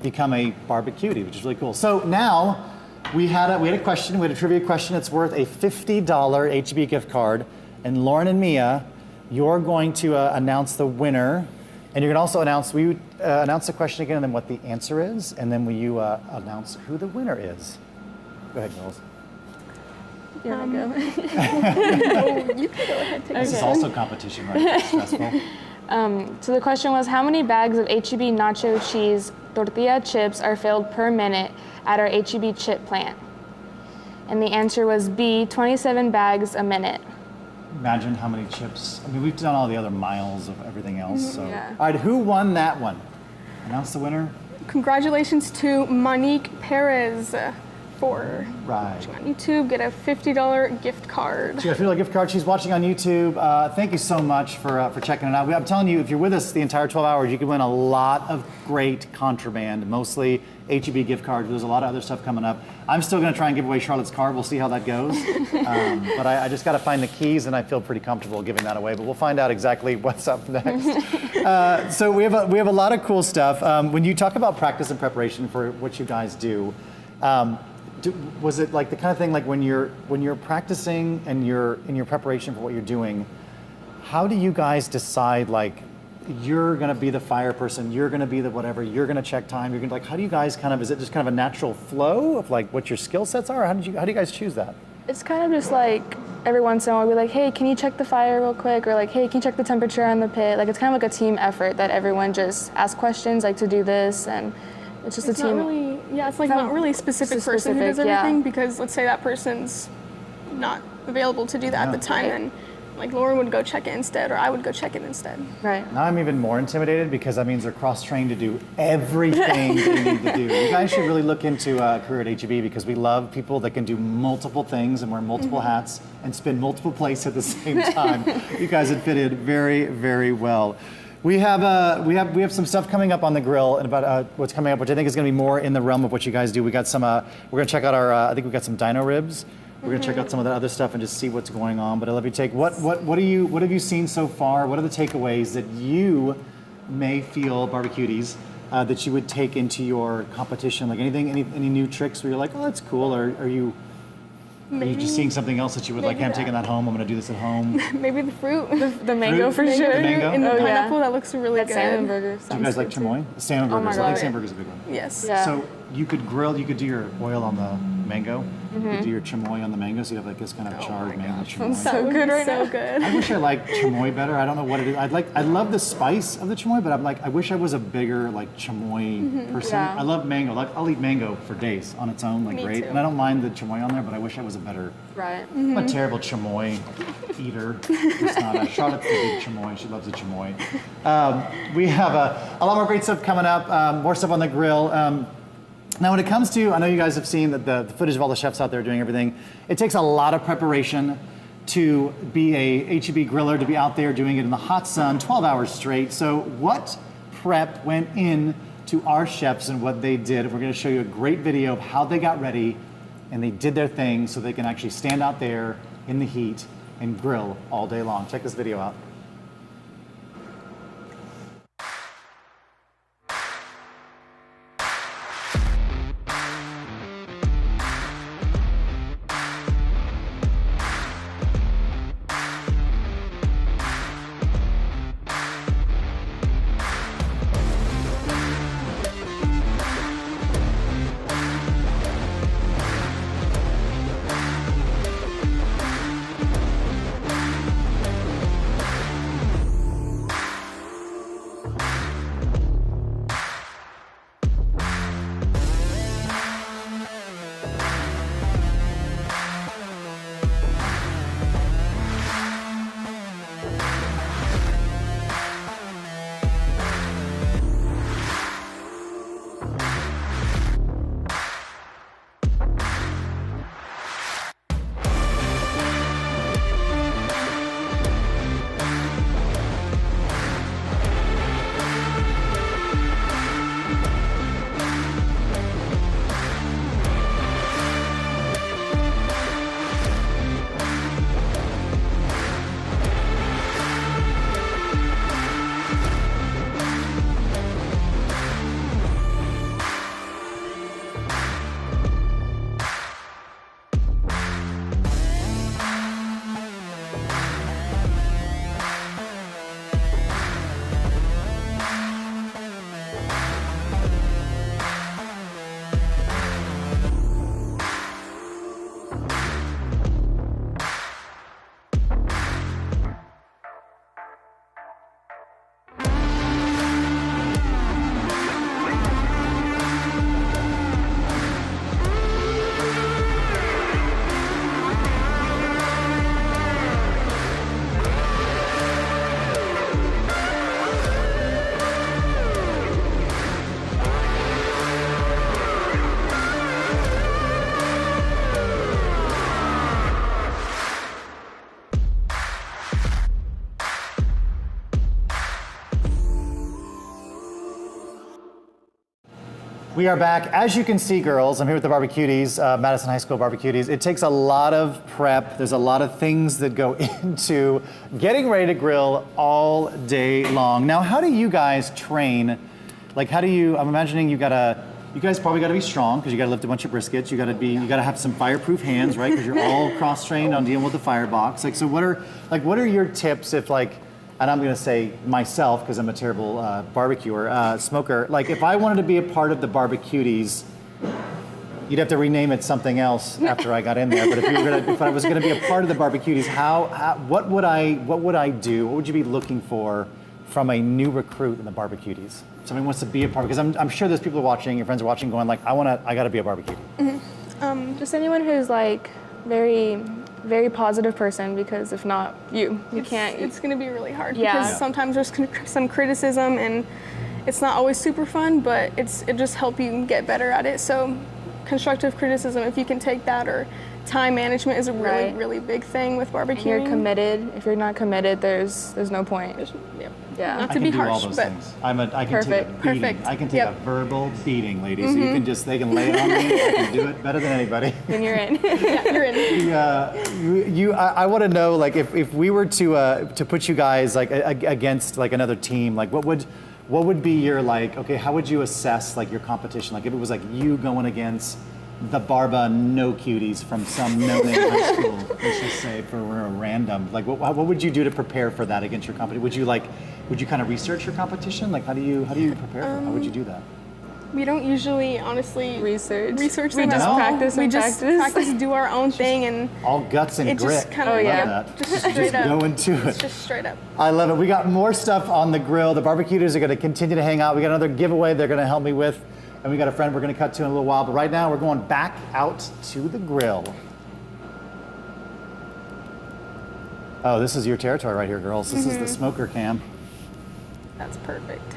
Speaker 1: become a barbecuity, which is really cool. So now we had a question, we had a trivia question. It's worth a $50 H-E-B gift card. And Lauren and Mia, you're going to announce the winner. And you're going to also announce the question again and then what the answer is. And then will you announce who the winner is? Go ahead, girls.
Speaker 4: You want to go?
Speaker 3: You can go ahead.
Speaker 1: This is also competition, right? It's stressful.
Speaker 4: So the question was, how many bags of H-E-B nacho cheese tortilla chips are filled per minute at our H-E-B chip plant? And the answer was B, 27 bags a minute.
Speaker 1: Imagine how many chips. I mean, we've done all the other miles of everything else. So,
Speaker 3: Yeah.
Speaker 1: all right, who won that one? Announce the winner.
Speaker 3: Congratulations to Monique Perez for
Speaker 1: Right.
Speaker 3: watching on YouTube. Get a $50 gift card.
Speaker 1: She got a $50 gift card. She's watching on YouTube. Thank you so much for checking it out. I'm telling you, if you're with us the entire 12 hours, you can win a lot of great contraband, mostly H-E-B gift cards. There's a lot of other stuff coming up. I'm still going to try and give away Charlotte's card. We'll see how that goes. But I just got to find the keys, and I feel pretty comfortable giving that away. But we'll find out exactly what's up next. So we have a lot of cool stuff. When you talk about practice and preparation for what you guys do, was it like the kind of thing like when you're practicing and you're in your preparation for what you're doing, how do you guys decide like you're gonna be the fire person, you're gonna be the whatever, you're gonna check time, you're gonna like how do you guys is it just kind of a natural flow of like what your skill sets are? Or how do you guys choose that?
Speaker 4: It's kind of just like every once in a while we'll be like, hey, can you check the fire real quick? Or like, hey, can you check the temperature on the pit? Like it's kind of like a team effort that everyone just asks questions like to do this, and it's just a team.
Speaker 3: It's like not really a specific person who does everything because let's say that person's not available to do that at the time, and like Lauren would go check it instead, or I would go check it instead.
Speaker 4: Right.
Speaker 1: Now I'm even more intimidated because that means they're cross-trained to do everything they need to do. You guys should really look into a career at H-E-B because we love people that can do multiple things and wear multiple hats and spin multiple plates at the same time. You guys would fit in very, very well. We have some stuff coming up on the grill and about what's coming up, which I think is going to be more in the realm of what you guys do. We got some. We're going to check out our. I think we got some dino ribs. We're going to check out some of the other stuff and just see what's going on. But I love you take what have you seen so far? What are the takeaways that you may feel barbecuities that you would take into your competition? Like any new tricks where you're like, oh, that's cool, or are you? Are you just seeing something else that you would like, hey, I'm taking that home, I'm going to do this at home?
Speaker 3: Maybe the fruit.
Speaker 4: The mango for sure.
Speaker 1: The mango?
Speaker 3: And the pineapple, that looks really
Speaker 4: that
Speaker 3: good.
Speaker 4: salmon burger.
Speaker 1: Do you guys like chamoy? Salmon
Speaker 4: Oh my
Speaker 1: burgers.
Speaker 4: God.
Speaker 1: I think salmon burgers is a big one.
Speaker 3: Yes.
Speaker 4: Yeah.
Speaker 1: So you could do your oil on the mango. You could do your chamoy on the mango, so you have like this kind of charred mango chamoy.
Speaker 3: So good right now. So good.
Speaker 1: I wish I liked chamoy better. I don't know what it is. I love the spice of the chamoy, but I'm like, I wish I was a bigger like chamoy person.
Speaker 4: Yeah.
Speaker 1: I love mango. I'll eat mango for days on its own, like
Speaker 3: Me
Speaker 1: great.
Speaker 3: too.
Speaker 1: And I don't mind the chamoy on there, but I wish I was a better.
Speaker 4: Right.
Speaker 1: I'm a terrible chamoy eater. It's not. Charlotte's the big chamoy. She loves the chamoy. We have a lot more great stuff coming up. More stuff on the grill. Now, when it comes to, I know you guys have seen the footage of all the chefs out there doing everything. It takes a lot of preparation to be a H-E-B griller, to be out there doing it in the hot sun, 12 hours straight. So what prep went in to our chefs and what they did? We're going to show you a great video of how they got ready and they did their thing so they can actually stand out there in the heat and grill all day long. Check this video out. We are back. As you can see, girls, I'm here with the Barbecuties, Madison High School Barbecuties. It takes a lot of prep. There's a lot of things that go into getting ready to grill all day long. Now, how do you guys train? Like, how do you, I'm imagining you guys probably gotta be strong because you gotta lift a bunch of briskets. You gotta have some fireproof hands, right? Because you're all cross-trained on dealing with the firebox. Like, so what are your tips if like, and I'm gonna say myself, because I'm a terrible barbecuer, smoker, like if I wanted to be a part of the Barbecuties, you'd have to rename it something else after I got in there, but if I was gonna be a part of the Barbecuties, what would I do? What would you be looking for from a new recruit in the Barbecuties? Somebody wants to be a part, because I'm sure there's people watching, your friends are watching going like, I gotta be a Barbecutie.
Speaker 4: Mm-hmm. Just anyone who's like very positive person, because if not, you can't.
Speaker 3: It's going to be really hard
Speaker 4: because
Speaker 3: sometimes there's some criticism and it's not always super fun, but it just helps you get better at it. So constructive criticism, if you can take that, or time management is a really, really big thing with barbecuing.
Speaker 4: And you're committed. If you're not committed, there's no point. Yeah.
Speaker 3: Not to be harsh,
Speaker 1: all those
Speaker 3: but
Speaker 1: things. I can take a beating.
Speaker 3: Perfect.
Speaker 1: I can take a verbal beating, ladies. So they can lay it on me. I can do it better than anybody.
Speaker 4: Then you're in.
Speaker 3: Yeah, you're in.
Speaker 1: I want to know, like, if we were to put you guys like against like another team, like what would be your like? Okay, how would you assess like your competition? Like if it was like you going against the Barba No Cuties from some no-name high school, let's just say for a random, like what would you do to prepare for that against your company? Would you kind of research your competition? Like how do you prepare? How would you do that?
Speaker 3: We don't usually, honestly, research. We just
Speaker 4: practice.
Speaker 3: We just practice, do our own thing, and
Speaker 1: all guts and grit.
Speaker 3: Just kind of,
Speaker 1: just
Speaker 3: straight up.
Speaker 1: Go into it.
Speaker 3: It's just straight up.
Speaker 1: I love it. We got more stuff on the grill. The Barbecuties are going to continue to hang out. We got another giveaway they're going to help me with, and we got a friend we're going to cut to in a little while. But right now, we're going back out to the grill. Oh, this is your territory right here, girls. This is the smoker cam.
Speaker 3: That's perfect.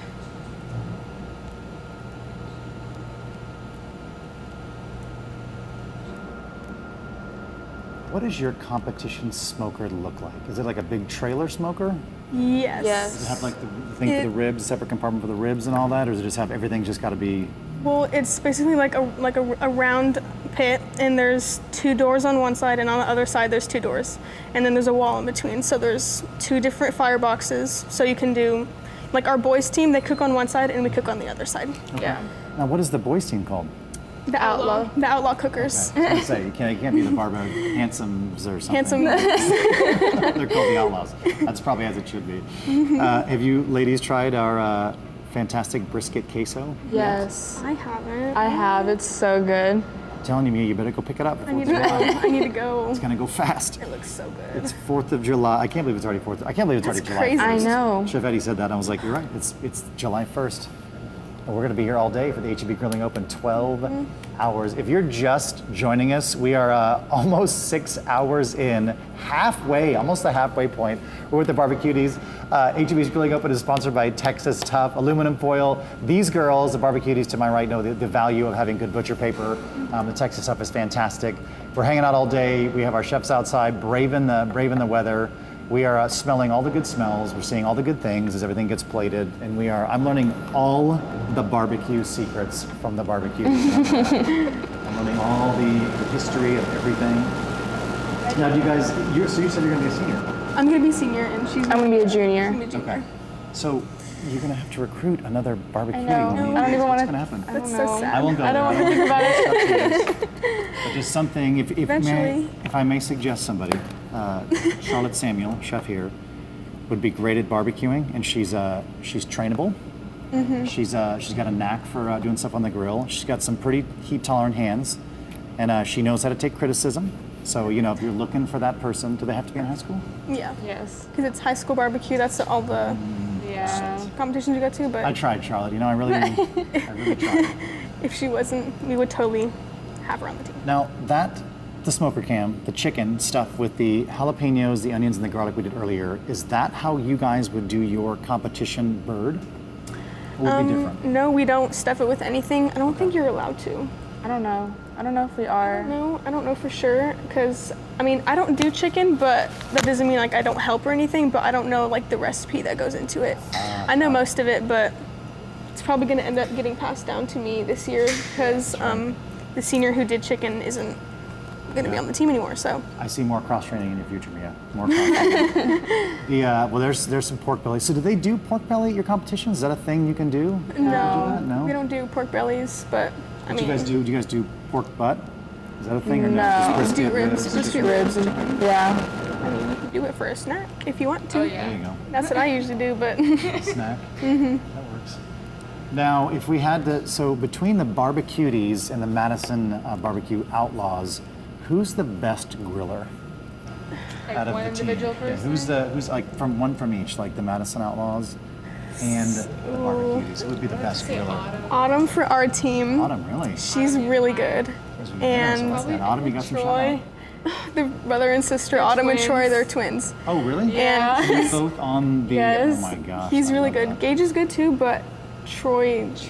Speaker 1: What does your competition smoker look like? Is it like a big trailer smoker?
Speaker 3: Yes.
Speaker 1: Does it have like the thing for the ribs, a separate compartment for the ribs and all that, or does it just have everything just got to be?
Speaker 3: Well, it's basically like a round pit, and there's 2 doors on one side, and on the other side there's 2 doors, and then there's a wall in between. So there's 2 different fireboxes. So you can do, like our boys team, they cook on one side and we cook on the other side.
Speaker 1: Okay. Yeah. Now, what is the boys team called?
Speaker 3: The Outlaw Cookers.
Speaker 1: Okay. I was gonna say, you can't be the Barba Handsomes or something. They're called the Outlaws. That's probably as it should be. Have you ladies tried our fantastic brisket queso?
Speaker 4: Yes.
Speaker 3: I haven't.
Speaker 4: I have. It's so good.
Speaker 1: telling you, you better go pick it up.
Speaker 3: I need to go. I need to go.
Speaker 1: It's gonna go fast.
Speaker 3: It looks so good.
Speaker 1: It's 4th of July. I can't believe it's already 4th. I can't believe it's
Speaker 3: That's
Speaker 1: already
Speaker 3: crazy.
Speaker 1: July 1st.
Speaker 3: I know.
Speaker 1: Chef Eddie said that. I was like, you're right. It's July 1st. And we're gonna be here all day for the H-E-B Grilling Open, 12 hours. If you're just joining us, we are almost 6 hours in, halfway, almost the halfway point. We're with the Barbecuties. H-E-B's Grilling Open is sponsored by Texas Tough Aluminum Foil. These girls, the Barbecuties to my right, know the value of having good butcher paper. The Texas Tough is fantastic. We're hanging out all day. We have our chefs outside, braving the weather. We are smelling all the good smells. We're seeing all the good things as everything gets plated. And I'm learning all the barbecue secrets from the Barbecuties. I'm learning all the history of everything. Now, do you guys, so you said you're gonna be a senior?
Speaker 3: I'm gonna be senior and she's
Speaker 4: I'm gonna be a junior.
Speaker 1: Okay. So you're gonna have to recruit another barbecue.
Speaker 4: I know. I don't even want to.
Speaker 1: What's gonna happen?
Speaker 3: That's so sad.
Speaker 1: I won't go
Speaker 4: I don't
Speaker 1: there.
Speaker 4: want to think about it.
Speaker 1: But just something,
Speaker 3: Eventually.
Speaker 1: if I may suggest somebody, Charlotte Samuel, chef here, would be great at barbecuing, and she's trainable. She's got a knack for doing stuff on the grill. She's got some pretty heat-tolerant hands, and she knows how to take criticism. So, if you're looking for that person, do they have to be in high school?
Speaker 3: Yeah.
Speaker 4: Yes.
Speaker 3: Because it's high school barbecue. That's all the competitions you go to. But
Speaker 1: I tried, Charlotte. I really tried.
Speaker 3: if she wasn't, we would totally have her on the team.
Speaker 1: Now, the smoker cam, the chicken stuff with the jalapenos, the onions, and the garlic we did earlier, is that how you guys would do your competition bird? Or would it be different?
Speaker 3: No, we don't stuff it with anything. I don't think you're allowed to.
Speaker 4: I don't know. I don't know if we are.
Speaker 3: No, I don't know for sure. Because, I don't do chicken, but that doesn't mean I don't help or anything, but I don't know the recipe that goes into it. I know most of it, but it's probably going to end up getting passed down to me this year because the senior who did chicken isn't going to be on the team anymore. So
Speaker 1: I see more cross training in your future, Mia. More cross training. Well, there's some pork belly. So do they do pork belly at your competitions? Is that a thing you can do?
Speaker 3: No, we don't do pork bellies, but
Speaker 1: what do you guys do? Do you guys do pork butt? Is that a thing or no?
Speaker 3: No,
Speaker 1: Just
Speaker 3: do
Speaker 1: brisket,
Speaker 3: ribs.
Speaker 4: Yeah.
Speaker 3: You can do it for a snack if you want to.
Speaker 4: Oh, yeah.
Speaker 1: There you go.
Speaker 3: That's what I usually do, but
Speaker 1: Snack. That works. Now, if we had to, so between the Barbecuties and the Madison Barbecue Outlaws, who's the best griller? Out of
Speaker 4: one
Speaker 1: the
Speaker 4: individual
Speaker 1: team?
Speaker 4: person?
Speaker 1: Who's from each, like the Madison Outlaws and the Barbecuties? Who would be the best griller?
Speaker 3: Autumn for our team.
Speaker 1: Autumn, really?
Speaker 3: She's really good. And
Speaker 1: Autumn, you got some
Speaker 3: Troy, the brother and sister, Autumn and Troy, they're twins.
Speaker 1: Oh, really?
Speaker 3: Yeah.
Speaker 1: So they're both on the.
Speaker 3: Yes.
Speaker 1: Oh my gosh.
Speaker 3: He's
Speaker 1: I
Speaker 3: really
Speaker 1: love
Speaker 3: good.
Speaker 1: that.
Speaker 3: Gage is good too, but Troy makes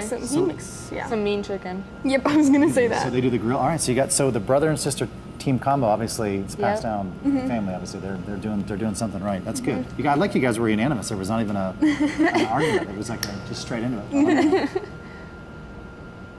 Speaker 3: some. He makes
Speaker 4: some mean chicken.
Speaker 3: Yep, I was gonna say that.
Speaker 1: So they do the grill. All right. So you got the brother and sister team combo. Obviously, it's passed down.
Speaker 3: Mhm.
Speaker 1: Family. Obviously, they're doing something right. That's good. I like you guys were unanimous. There was not even an argument. It was just straight into it. I love that.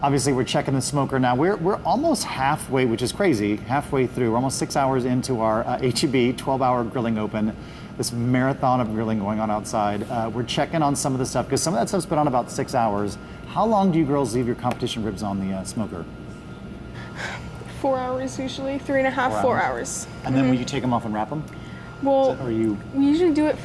Speaker 1: Obviously, we're checking the smoker now. We're almost halfway, which is crazy. Halfway through. We're almost 6 hours into our H-E-B 12-hour grilling open. This marathon of grilling going on outside. We're checking on some of the stuff because some of that stuff's been on about 6 hours. How long do you girls leave your competition ribs on the smoker?
Speaker 3: 4 hours usually, 3.5, 4 hours.
Speaker 1: And then will you take them off and wrap them?
Speaker 3: Well,
Speaker 1: Or you?
Speaker 3: we usually do it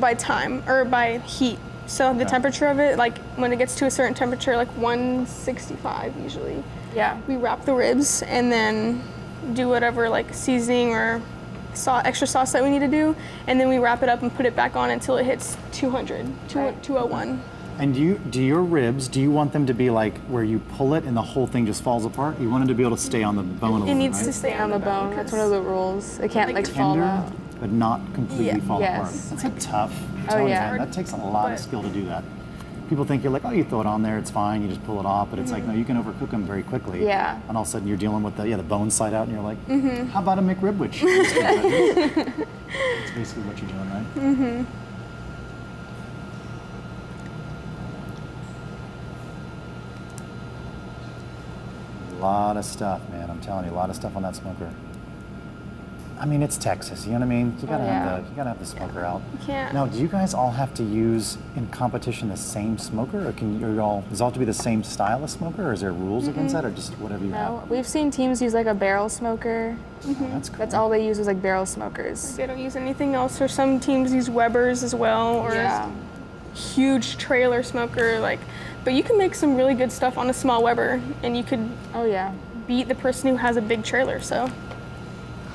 Speaker 3: by time or by heat. So the temperature of it, when it gets to a certain temperature, 165 usually.
Speaker 4: Yeah.
Speaker 3: We wrap the ribs and then do whatever seasoning or extra sauce that we need to do, and then we wrap it up and put it back on until it hits 201.
Speaker 1: And do your ribs, do you want them to be where you pull it and the whole thing just falls apart? You want them to be able to stay on the bone a little bit,
Speaker 3: It needs to
Speaker 1: right?
Speaker 3: stay on the bone.
Speaker 4: That's one of the rules. It can't fall
Speaker 1: Tender,
Speaker 4: out.
Speaker 1: but not completely fall apart.
Speaker 4: Yes.
Speaker 1: That's a tough.
Speaker 4: Oh, yeah.
Speaker 1: That takes a lot of skill to do that. People think you're you throw it on there, it's fine, you just pull it off, but it's no, you can overcook them very quickly.
Speaker 4: Yeah.
Speaker 1: And all of a sudden you're dealing with the bone slide out, and you're like,
Speaker 3: Mhm.
Speaker 1: how about a McRibwich? That's basically what you're doing, right?
Speaker 3: Mm-hmm.
Speaker 1: A lot of stuff, man. I'm telling you, a lot of stuff on that smoker. I mean, it's Texas. You know what I mean? You gotta have the smoker out.
Speaker 3: You can't.
Speaker 1: Now, do you guys all have to use in competition the same smoker, or does it all have to be the same style of smoker, or is there rules against that, or just whatever you have?
Speaker 4: No, we've seen teams use a barrel smoker.
Speaker 1: That's cool.
Speaker 4: That's all they use is barrel smokers.
Speaker 3: They don't use anything else, or some teams use Weber's as well, or huge trailer smoker, like, but you can make some really good stuff on a small Weber, and you could beat the person who has a big trailer. So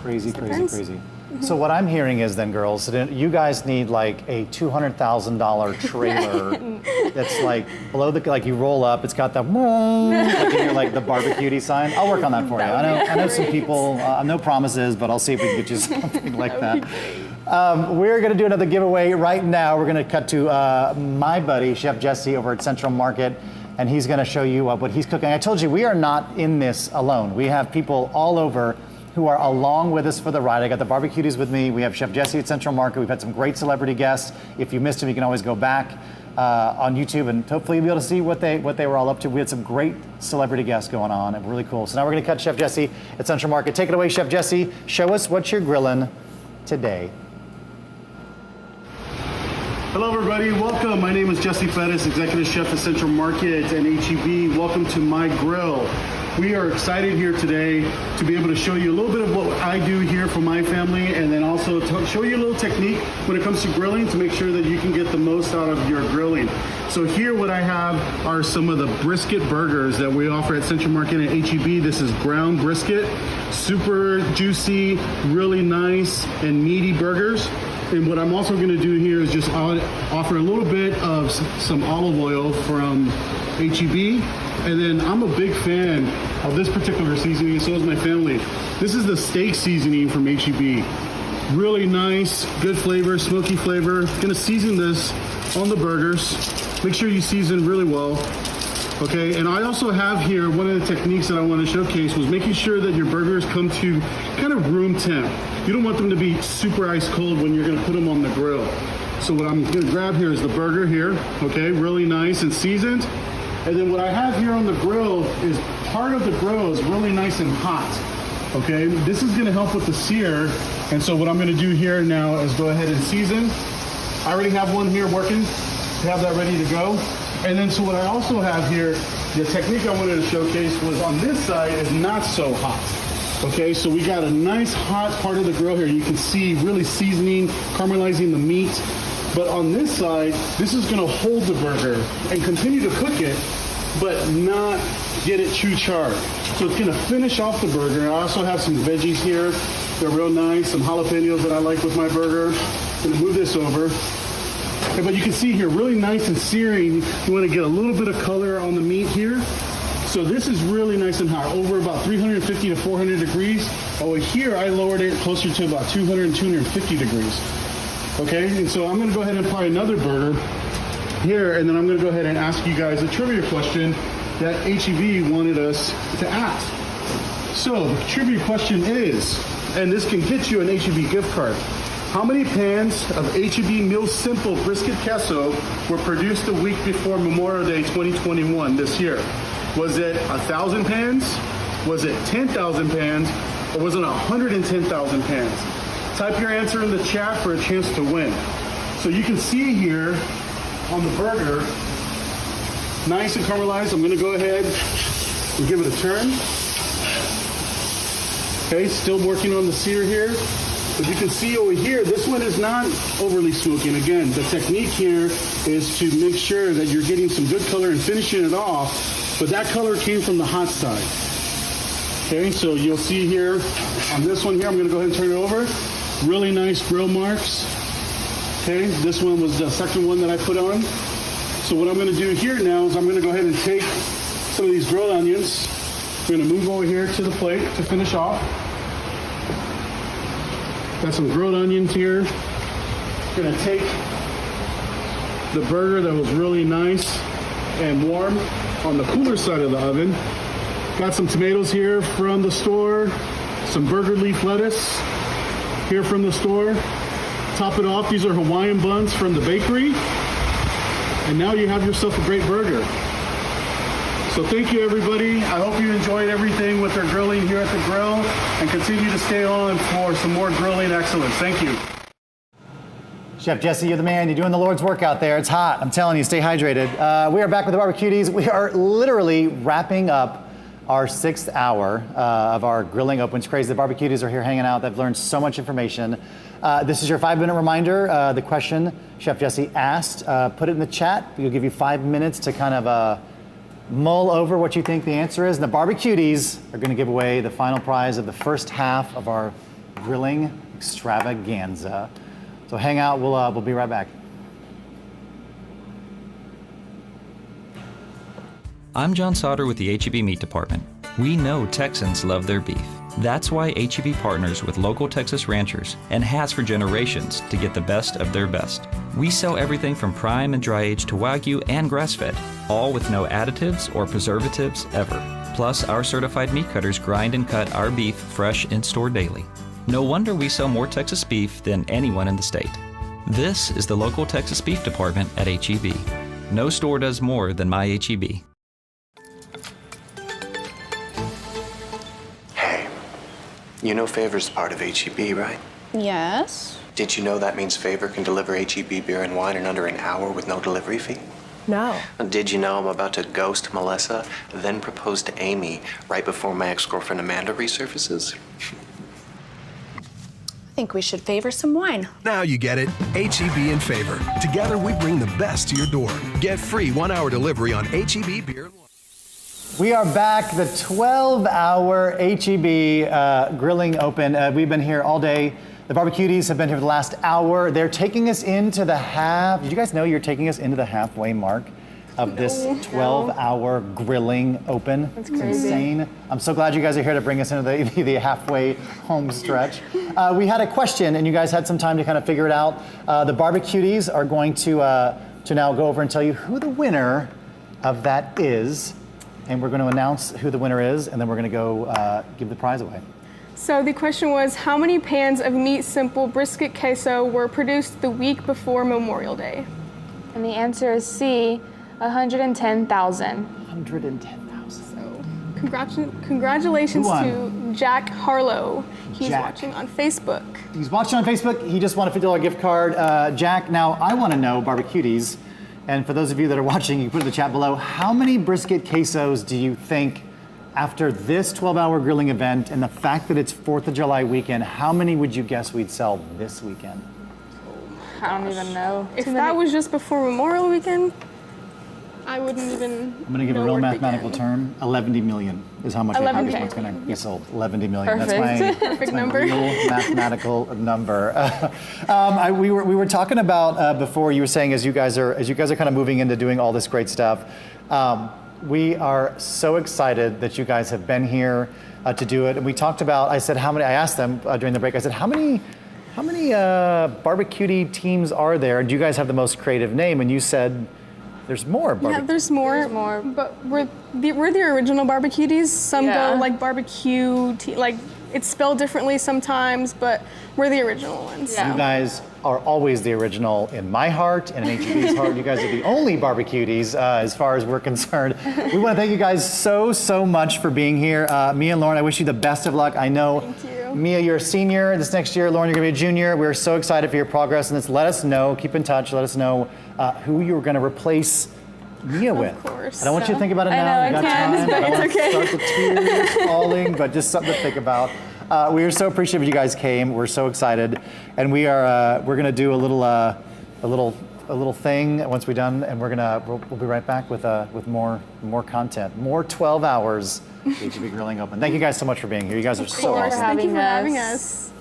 Speaker 1: crazy.
Speaker 3: Mm-hmm.
Speaker 1: So what I'm hearing is then, girls, that you guys need like a $200,000 trailer that's like below the, like you roll up, it's got the like the barbecue sign. I'll work on that for you. I know some people, no promises, but I'll see if we can get you something like that. We're gonna do another giveaway right now. We're gonna cut to my buddy, Chef Jesse over at Central Market, and he's gonna show you what he's cooking. I told you, we are not in this alone. We have people all over who are along with us for the ride. I got the barbecuties with me. We have Chef Jesse at Central Market. We've had some great celebrity guests. If you missed them, you can always go back on YouTube and hopefully you'll be able to see what they were all up to. We had some great celebrity guests going on and really cool. So now we're gonna cut Chef Jesse at Central Market. Take it away, Chef Jesse. Show us what you're grilling today.
Speaker 6: Hello everybody, welcome. My name is Jesse Pettis, Executive Chef at Central Market and HEB. Welcome to my grill. We are excited here today to be able to show you a little bit of what I do here for my family, and then also to show you a little technique when it comes to grilling to make sure that you can get the most out of your grilling. So here what I have are some of the brisket burgers that we offer at Central Market and HEB. This is ground brisket, super juicy, really nice and meaty burgers. And what I'm also going to do here is just offer a little bit of some olive oil from HEB. And then I'm a big fan of this particular seasoning, so is my family. This is the steak seasoning from HEB. Really nice, good flavor, smoky flavor. Gonna season this on the burgers. Make sure you season really well. Okay, and I also have here, one of the techniques that I want to showcase was making sure that your burgers come to kind of room temp. You don't want them to be super ice cold when you're going to put them on the grill. So what I'm going to grab here is the burger here, okay, really nice and seasoned. And then what I have here on the grill is part of the grill is really nice and hot. Okay, this is going to help with the sear. And so what I'm going to do here now is go ahead and season. I already have one here working to have that ready to go. And then so what I also have here, the technique I wanted to showcase was on this side is not so hot. Okay, so we got a nice hot part of the grill here. You can see really seasoning, caramelizing the meat. But on this side, this is gonna hold the burger and continue to cook it, but not get it too charred. So it's gonna finish off the burger. I also have some veggies here. They're real nice, some jalapenos that I like with my burger. I'm gonna move this over. But you can see here, really nice and searing. You want to get a little bit of color on the meat here. So this is really nice and hot, over about 350 to 400 degrees. Over here, I lowered it closer to about 200 and 250 degrees. Okay, and so I'm going to go ahead and apply another burger here, and then I'm going to go ahead and ask you guys a trivia question that HEB wanted us to ask. So the trivia question is, and this can get you an HEB gift card. How many pans of HEB Meal Simple Brisket Queso were produced a week before Memorial Day 2021 this year? Was it 1,000 pans? Was it 10,000 pans? Or was it 110,000 pans? Type your answer in the chat for a chance to win. So you can see here on the burger, nice and caramelized. I'm gonna go ahead and give it a turn. Okay, still working on the sear here. But you can see over here, this one is not overly smoking. Again, the technique here is to make sure that you're getting some good color and finishing it off, but that color came from the hot side. Okay, so you'll see here, on this one here, I'm gonna go ahead and turn it over. Really nice grill marks. Okay, this one was the second one that I put on. So what I'm gonna do here now is I'm gonna go ahead and take some of these grilled onions. We're gonna move over here to the plate to finish off. Got some grilled onions here. Gonna take the burger that was really nice and warm on the cooler side of the oven. Got some tomatoes here from the store, some burger leaf lettuce here from the store. Top it off, these are Hawaiian buns from the bakery. And now you have yourself a great burger. So thank you everybody. I hope you enjoyed everything with our grilling here at the grill and continue to stay on for some more grilling excellence. Thank you.
Speaker 1: Chef Jesse, you're the man. You're doing the Lord's work out there. It's hot. I'm telling you, stay hydrated. We are back with the barbecuties. We are literally wrapping up our 6th hour of our grilling open. It's crazy. The barbecues are here hanging out. They've learned so much information. This is your 5-minute reminder. The question Chef Jesse asked, put it in the chat. We'll give you 5 minutes to kind of mull over what you think the answer is. And the barbecues are going to give away the final prize of the first half of our grilling extravaganza. So hang out. We'll be right back.
Speaker 7: I'm John Sauter with the H-E-B Meat Department. We know Texans love their beef. That's why H-E-B partners with local Texas ranchers and has for generations to get the best of their best. We sell everything from prime and dry aged to Wagyu and grass-fed, all with no additives or preservatives ever. Plus, our certified meat cutters grind and cut our beef fresh in store daily. No wonder we sell more Texas beef than anyone in the state. This is the local Texas Beef Department at H-E-B. No store does more than my H-E-B.
Speaker 11: You know Favor's part of H-E-B, right?
Speaker 13: Yes.
Speaker 11: Did you know that means Favor can deliver H-E-B beer and wine in under an hour with no delivery fee?
Speaker 13: No.
Speaker 11: Did you know I'm about to ghost Melissa, then propose to Amy right before my ex-girlfriend Amanda resurfaces?
Speaker 13: I think we should favor some wine.
Speaker 9: Now you get it. H-E-B and Favor. Together we bring the best to your door. Get free 1-hour delivery on H-E-B beer and wine.
Speaker 1: We are back, the 12-hour H-E-B grilling open. We've been here all day. The barbecues have been here for the last hour. They're taking us into the did you guys know you're taking us into the halfway mark of this 12-hour grilling open?
Speaker 4: That's
Speaker 1: It's
Speaker 4: crazy.
Speaker 1: insane. I'm so glad you guys are here to bring us into the halfway home stretch. We had a question, and you guys had some time to kind of figure it out. The barbecues are going to now go over and tell you who the winner of that is. And we're going to announce who the winner is, and then we're going to go give the prize away.
Speaker 3: So the question was, how many pans of Meat Simple brisket queso were produced the week before Memorial Day?
Speaker 4: And the answer is C, 110,000.
Speaker 1: 110,000.
Speaker 3: So congratulations
Speaker 1: Who won?
Speaker 3: to Jack Harlow. He's
Speaker 1: Jack.
Speaker 3: watching on Facebook.
Speaker 1: He's watching on Facebook. He just won a $50 gift card. Jack, now I want to know, barbecues, and for those of you that are watching, you can put it in the chat below, how many brisket quesos do you think, after this 12-hour grilling event and the fact that it's 4th of July weekend, how many would you guess we'd sell this weekend?
Speaker 4: I don't even know.
Speaker 3: If that was just before Memorial Weekend, I wouldn't even
Speaker 1: I'm going to give a real mathematical term. 11 million is how much I think is what's going to be sold. 11 million.
Speaker 3: Perfect.
Speaker 1: That's my,
Speaker 3: Perfect
Speaker 1: that's my
Speaker 3: number.
Speaker 1: real mathematical number. We were talking about before. You were saying as you guys are kind of moving into doing all this great stuff. We are so excited that you guys have been here to do it. And we talked about. I asked them during the break. I said, how many barbecue teams are there? And do you guys have the most creative name? And you said. There's more.
Speaker 3: Yeah, there's more. But we're the original barbecues. Some go like barbecue, like it's spelled differently sometimes, but we're the original ones.
Speaker 1: You guys are always the original in my heart and in H-E-B's heart. You guys are the only barbecues as far as we're concerned. We want to thank you guys so much for being here. Mia and Lauren, I wish you the best of luck. I know, Mia, you're a senior this next year. Lauren, you're going to be a junior. We're so excited for your progress in this. Let us know, keep in touch, let us know who you're going to replace Mia with.
Speaker 3: Of course.
Speaker 1: I don't want you to think about it now.
Speaker 3: I know,
Speaker 1: You got
Speaker 3: I can,
Speaker 1: time.
Speaker 3: but
Speaker 1: I don't
Speaker 3: it's
Speaker 1: want to
Speaker 3: okay.
Speaker 1: start the tears falling, but just something to think about. We are so appreciative you guys came. We're so excited, and we're going to do a little thing once we're done, and we'll be right back with more content, more 12 hours H-E-B Grilling Open. Thank you guys so much for being here. You guys are so awesome.
Speaker 3: Thank you for having us.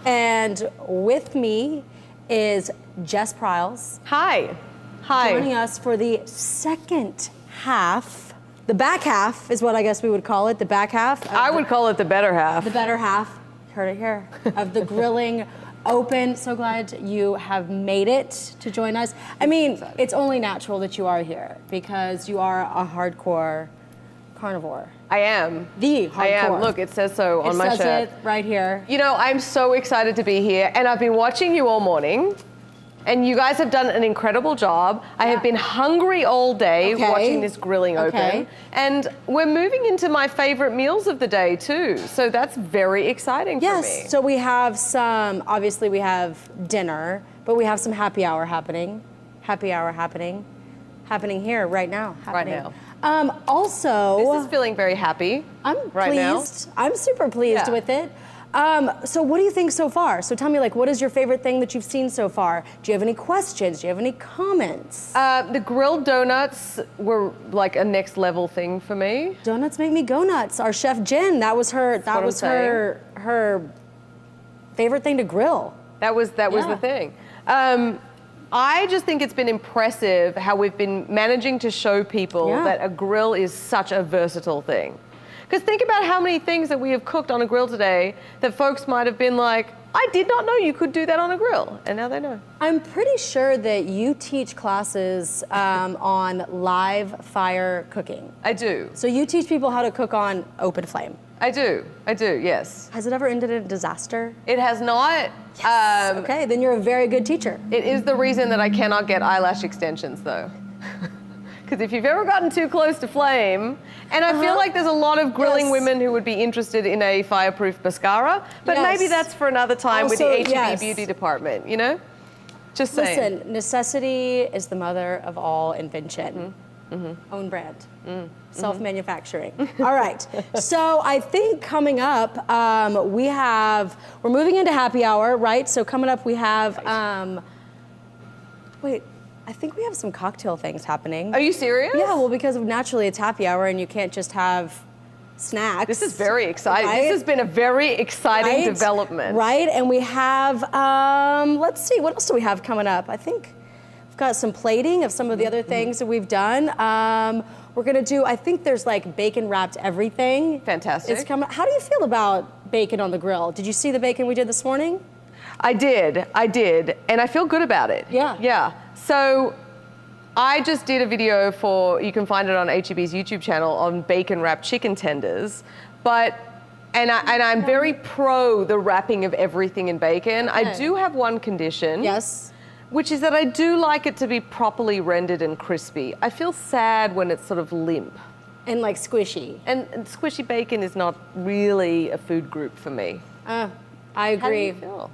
Speaker 10: And with me is Jess Pryles.
Speaker 12: Hi. Hi.
Speaker 10: Joining us for the second half. The back half is what I guess we would call it, the back half.
Speaker 12: I would call it the better half.
Speaker 10: The better half, heard it here, of the Grilling Open. So glad you have made it to join us. I mean, it's only natural that you are here because you are a hardcore carnivore.
Speaker 12: I am.
Speaker 10: The hardcore.
Speaker 12: I am. Look, it says so on my shirt.
Speaker 10: It says it right here.
Speaker 12: You know, I'm so excited to be here, and I've been watching you all morning, and you guys have done an incredible job. I have been hungry all day watching this Grilling Open, and we're moving into my favorite meals of the day too, so that's very exciting for me.
Speaker 10: Yes, so we have some, obviously we have dinner, but we have some happy hour happening. Happy hour happening here right now.
Speaker 12: Right now.
Speaker 10: Also,
Speaker 12: this is feeling very happy.
Speaker 10: I'm
Speaker 12: right
Speaker 10: pleased. I'm super pleased with it. So what do you think so far? So tell me, like, what is your favorite thing that you've seen so far? Do you have any questions? Do you have any comments?
Speaker 12: The grilled donuts were like a next level thing for me.
Speaker 10: Donuts make me go nuts. Our chef Jen, that was her favorite thing to grill.
Speaker 12: That was the thing. I just think it's been impressive how we've been managing to show people that a grill is such a versatile thing. Because think about how many things that we have cooked on a grill today that folks might have been like, I did not know you could do that on a grill, and now they know.
Speaker 10: I'm pretty sure that you teach classes on live fire cooking.
Speaker 12: I do.
Speaker 10: So you teach people how to cook on open flame.
Speaker 12: I do, yes.
Speaker 10: Has it ever ended in disaster?
Speaker 12: It has not.
Speaker 10: Yes. Okay, then you're a very good teacher.
Speaker 12: It is the reason that I cannot get eyelash extensions though. Because if you've ever gotten too close to flame, and I feel like there's a lot of grilling women who would be interested in a fireproof mascara, but maybe that's for another time with the H&E beauty department, you know? Just saying.
Speaker 10: Listen, necessity is the mother of all invention. Own brand. Self-manufacturing. All right. So I think coming up, we're moving into happy hour, right? So coming up we have, wait, I think we have some cocktail things happening.
Speaker 12: Are you serious?
Speaker 10: Yeah, well, because naturally it's happy hour and you can't just have snacks.
Speaker 12: This is very exciting.
Speaker 10: Right?
Speaker 12: This has been a very exciting development.
Speaker 10: Right, and we have, let's see, what else do we have coming up? I think we've got some plating of some of the other things that we've done. We're gonna do, I think there's like bacon wrapped everything.
Speaker 12: Fantastic.
Speaker 10: It's coming. How do you feel about bacon on the grill? Did you see the bacon we did this morning?
Speaker 12: I did, and I feel good about it. Yeah. So I just did a video you can find it on HEB's YouTube channel, on bacon wrapped chicken tenders, and I'm very pro the wrapping of everything in bacon. I do have one condition.
Speaker 10: Yes.
Speaker 12: Which is that I do like it to be properly rendered and crispy. I feel sad when it's sort of limp.
Speaker 10: And like squishy.
Speaker 12: And squishy bacon is not really a food group for me.
Speaker 10: I agree.
Speaker 12: How do you feel?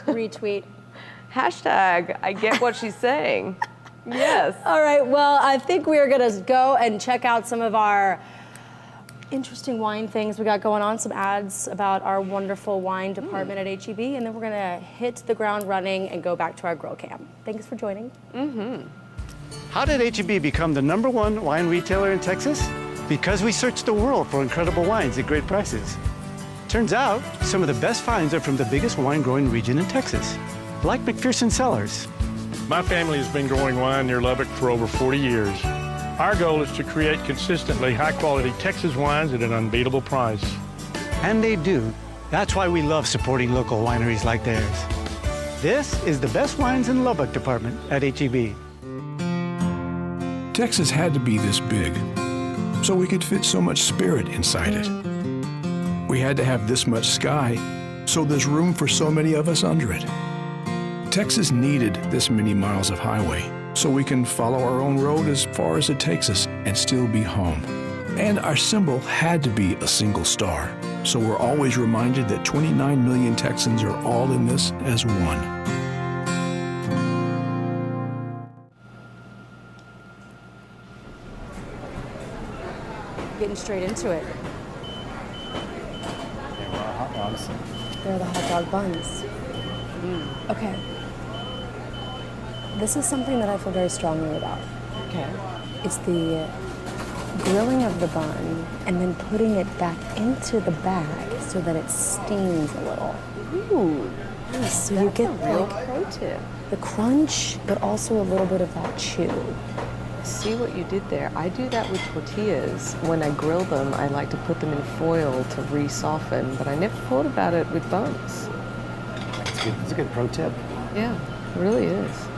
Speaker 10: Retweet.
Speaker 12: Hashtag, I get what she's saying. Yes.
Speaker 10: All right, well, I think we're gonna go and check out some of our interesting wine things we got going on, some ads about our wonderful wine department at HEB, and then we're gonna hit the ground running and go back to our grill cam. Thanks for joining.
Speaker 15: How did HEB become the #1 wine retailer in Texas? Because we searched the world for incredible wines at great prices. Turns out, some of the best finds are from the biggest wine growing region in Texas, like McPherson Cellars.
Speaker 24: My family has been growing wine near Lubbock for over 40 years. Our goal is to create consistently high-quality Texas wines at an unbeatable price.
Speaker 15: And they do. That's why we love supporting local wineries like theirs. This is the best wines in Lubbock department at HEB.
Speaker 9: Texas had to be this big, so we could fit so much spirit inside it. We had to have this much sky, so there's room for so many of us under it. Texas needed this many miles of highway, so we can follow our own road as far as it takes us and still be home. And our symbol had to be a single star, so we're always reminded that 29 million Texans are all in this as one.
Speaker 10: Getting straight into it.
Speaker 15: Hot dogs.
Speaker 10: They're the hot dog buns. Okay. This is something that I feel very strongly about.
Speaker 12: Okay.
Speaker 10: It's the grilling of the bun and then putting it back into the bag so that it steams a little.
Speaker 12: Ooh,
Speaker 10: so you get
Speaker 12: a real
Speaker 10: like
Speaker 12: pro tip.
Speaker 10: the crunch, but also a little bit of that chew.
Speaker 12: See what you did there? I do that with tortillas. When I grill them, I like to put them in foil to re-soften, but I never thought about it with buns.
Speaker 1: It's a good pro tip.
Speaker 12: Yeah, it really is.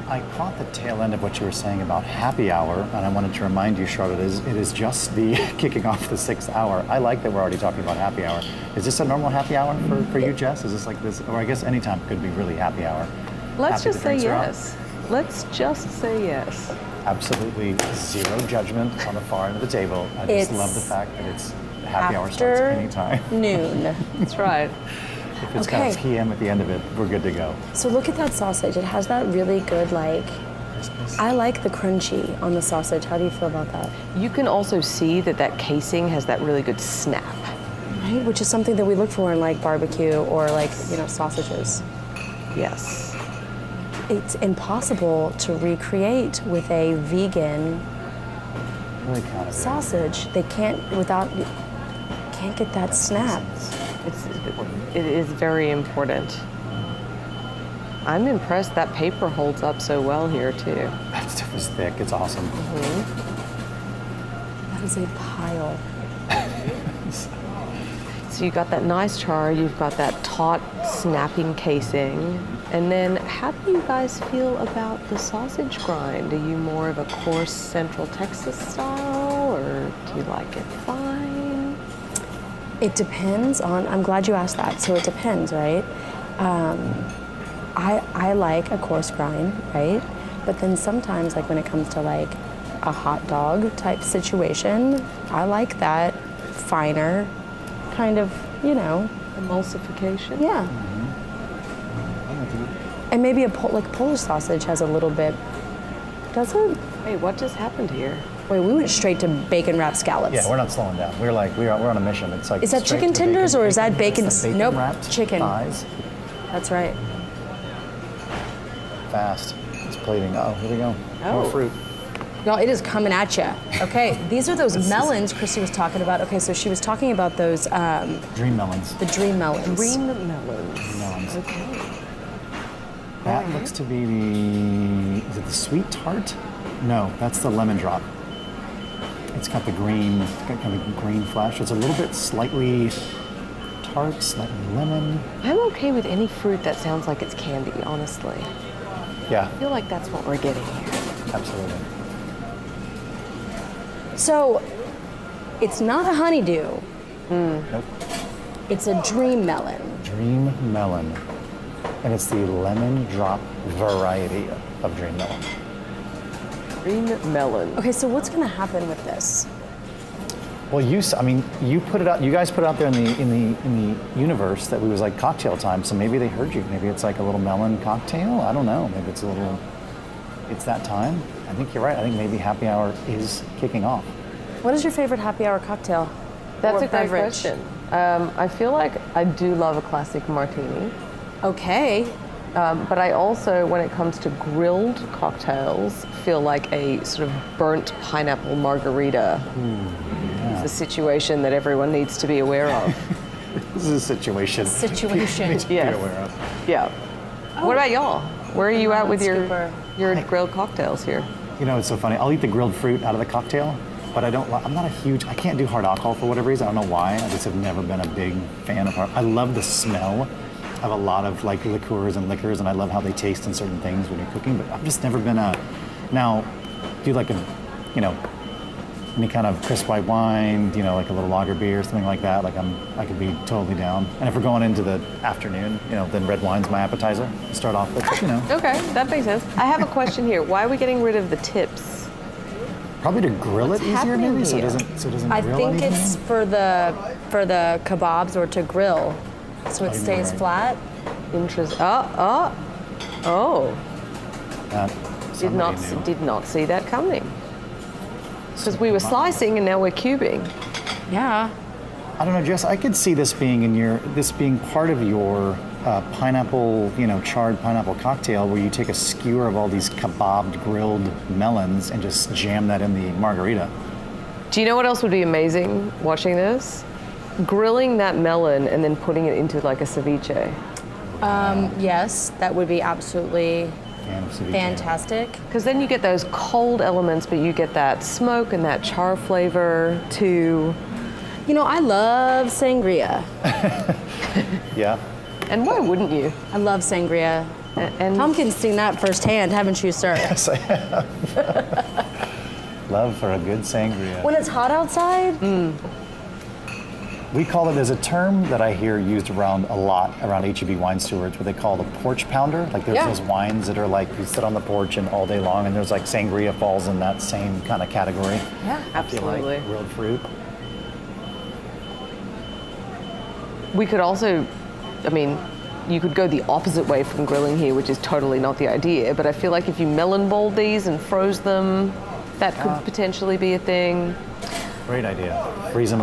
Speaker 1: I caught the tail end of what you were saying about happy hour, and I wanted to remind you, Charlotte, it is just the kicking off the 6th hour. I like that we're already talking about happy hour. Is this a normal happy hour for you, Jess? Is this like this, or I guess any time could be really happy hour?
Speaker 12: Let's
Speaker 1: Happy
Speaker 12: just
Speaker 1: the
Speaker 12: say
Speaker 1: drinks are out?
Speaker 12: yes. Let's just say yes.
Speaker 1: Absolutely zero judgment on the far end of the table. I just love the fact that it's happy hour starts
Speaker 10: After
Speaker 1: anytime.
Speaker 10: noon.
Speaker 12: That's right.
Speaker 1: If it's got a PM at the end of it, we're good to go.
Speaker 10: So look at that sausage. It has that really good, like, I like the crunchy on the sausage. How do you feel about that?
Speaker 12: You can also see that that casing has that really good snap.
Speaker 10: Right, which is something that we look for in like barbecue or like, you know, sausages.
Speaker 12: Yes.
Speaker 10: It's impossible to recreate with a vegan sausage. They can't get that snap.
Speaker 12: It is very important. I'm impressed that paper holds up so well here too.
Speaker 1: That stuff is thick. It's awesome.
Speaker 10: That is a pile.
Speaker 12: So you got that nice char, you've got that taut, snapping casing. And then how do you guys feel about the sausage grind? Are you more of a coarse Central Texas style, or do you like it fine?
Speaker 10: It depends on, I'm glad you asked that. So it depends, right? I like a coarse grind, right? But then sometimes, like when it comes to like a hot dog type situation, I like that finer kind of, you know.
Speaker 12: Emulsification?
Speaker 10: Yeah. And maybe like Polish sausage has a little bit, does it?
Speaker 12: Hey, what just happened here?
Speaker 10: Wait, we went straight to bacon wrapped scallops.
Speaker 1: Yeah, we're not slowing down. We're on a mission. It's like
Speaker 10: Is that chicken tenders or is that bacon? Nope,
Speaker 1: wrapped
Speaker 10: chicken.
Speaker 1: thighs.
Speaker 10: That's right.
Speaker 1: Fast. It's plating. Oh, here we go. More fruit.
Speaker 10: Y'all, it is coming at you. Okay, these are those melons Chrissy was talking about. Okay, so she was talking about those.
Speaker 1: Dream melons.
Speaker 10: The dream melons.
Speaker 12: Dream melons.
Speaker 1: Dream melons.
Speaker 12: Okay.
Speaker 1: That looks to be is it the sweet tart? No, that's the lemon drop. It's got the green, kind of green flesh. It's a little bit slightly tart, slightly lemon.
Speaker 12: I'm okay with any fruit that sounds like it's candy, honestly.
Speaker 1: Yeah.
Speaker 12: I feel like that's what we're getting here.
Speaker 1: Absolutely.
Speaker 10: So, it's not a honeydew.
Speaker 1: Nope.
Speaker 10: It's a dream melon.
Speaker 1: Dream melon. And it's the lemon drop variety of dream melon.
Speaker 12: Dream melon.
Speaker 10: Okay, so what's going to happen with this?
Speaker 1: Well, you put it out. You guys put it out there in the universe that we was like cocktail time. So maybe they heard you. Maybe it's like a little melon cocktail. I don't know. Maybe it's it's that time. I think you're right. I think maybe happy hour is kicking off.
Speaker 10: What is your favorite happy hour cocktail?
Speaker 12: That's
Speaker 10: or
Speaker 12: a great
Speaker 10: beverage?
Speaker 12: question. I feel like I do love a classic martini.
Speaker 10: Okay.
Speaker 12: But I also, when it comes to grilled cocktails, feel like a sort of burnt pineapple margarita. It's a situation that everyone needs to be aware of.
Speaker 1: This is a situation.
Speaker 10: Situation.
Speaker 1: Need to be aware of.
Speaker 12: Yeah. What about y'all? Where are you at with your
Speaker 10: Scooper.
Speaker 12: grilled cocktails here?
Speaker 1: You know, it's so funny. I'll eat the grilled fruit out of the cocktail, but I'm not a huge. I can't do hard alcohol for whatever reason. I don't know why. I just have never been a big fan of hard. I love the smell of a lot of like liqueurs and liquors, and I love how they taste in certain things when you're cooking. But I've just never been a. Now, do like any kind of crisp white wine, like a little lager beer, something like that. Like I could be totally down. And if we're going into the afternoon, then red wine's my appetizer. Start off with,
Speaker 12: Okay, that makes sense. I have a question here. Why are we getting rid of the tips?
Speaker 1: Probably to grill it easier, maybe, so it doesn't
Speaker 10: I
Speaker 1: grill
Speaker 10: think
Speaker 1: anything.
Speaker 10: it's for the kebabs or to grill, so it stays flat.
Speaker 12: Interesting. Did not see that coming. Because we were slicing and now we're cubing.
Speaker 10: Yeah.
Speaker 1: I don't know, Jess. I could see this being being part of your pineapple, charred pineapple cocktail, where you take a skewer of all these kebabbed grilled melons and just jam that in the margarita.
Speaker 12: Do you know what else would be amazing watching this? Grilling that melon and then putting it into like a ceviche.
Speaker 10: Yes, that would be absolutely fantastic.
Speaker 12: Because then you get those cold elements, but you get that smoke and that char flavor too.
Speaker 10: You know, I love sangria.
Speaker 1: Yeah.
Speaker 12: And why wouldn't you?
Speaker 10: I love sangria.
Speaker 12: And
Speaker 10: Pumpkin's seen that firsthand, haven't you, sir?
Speaker 1: Yes, I have. Love for a good sangria.
Speaker 10: When it's hot outside?
Speaker 1: We call it, there's a term that I hear used around a lot around HEB wine stewards, what they call the porch pounder. Like there's those wines that are like, you sit on the porch and all day long, and there's like sangria falls in that same kind of category.
Speaker 12: Yeah, absolutely.
Speaker 1: Like grilled fruit.
Speaker 12: We could also, I mean, you could go the opposite way from grilling here, which is totally not the idea, but I feel like if you melon bowled these and froze them, that could potentially be a thing.
Speaker 1: Great idea. Freeze them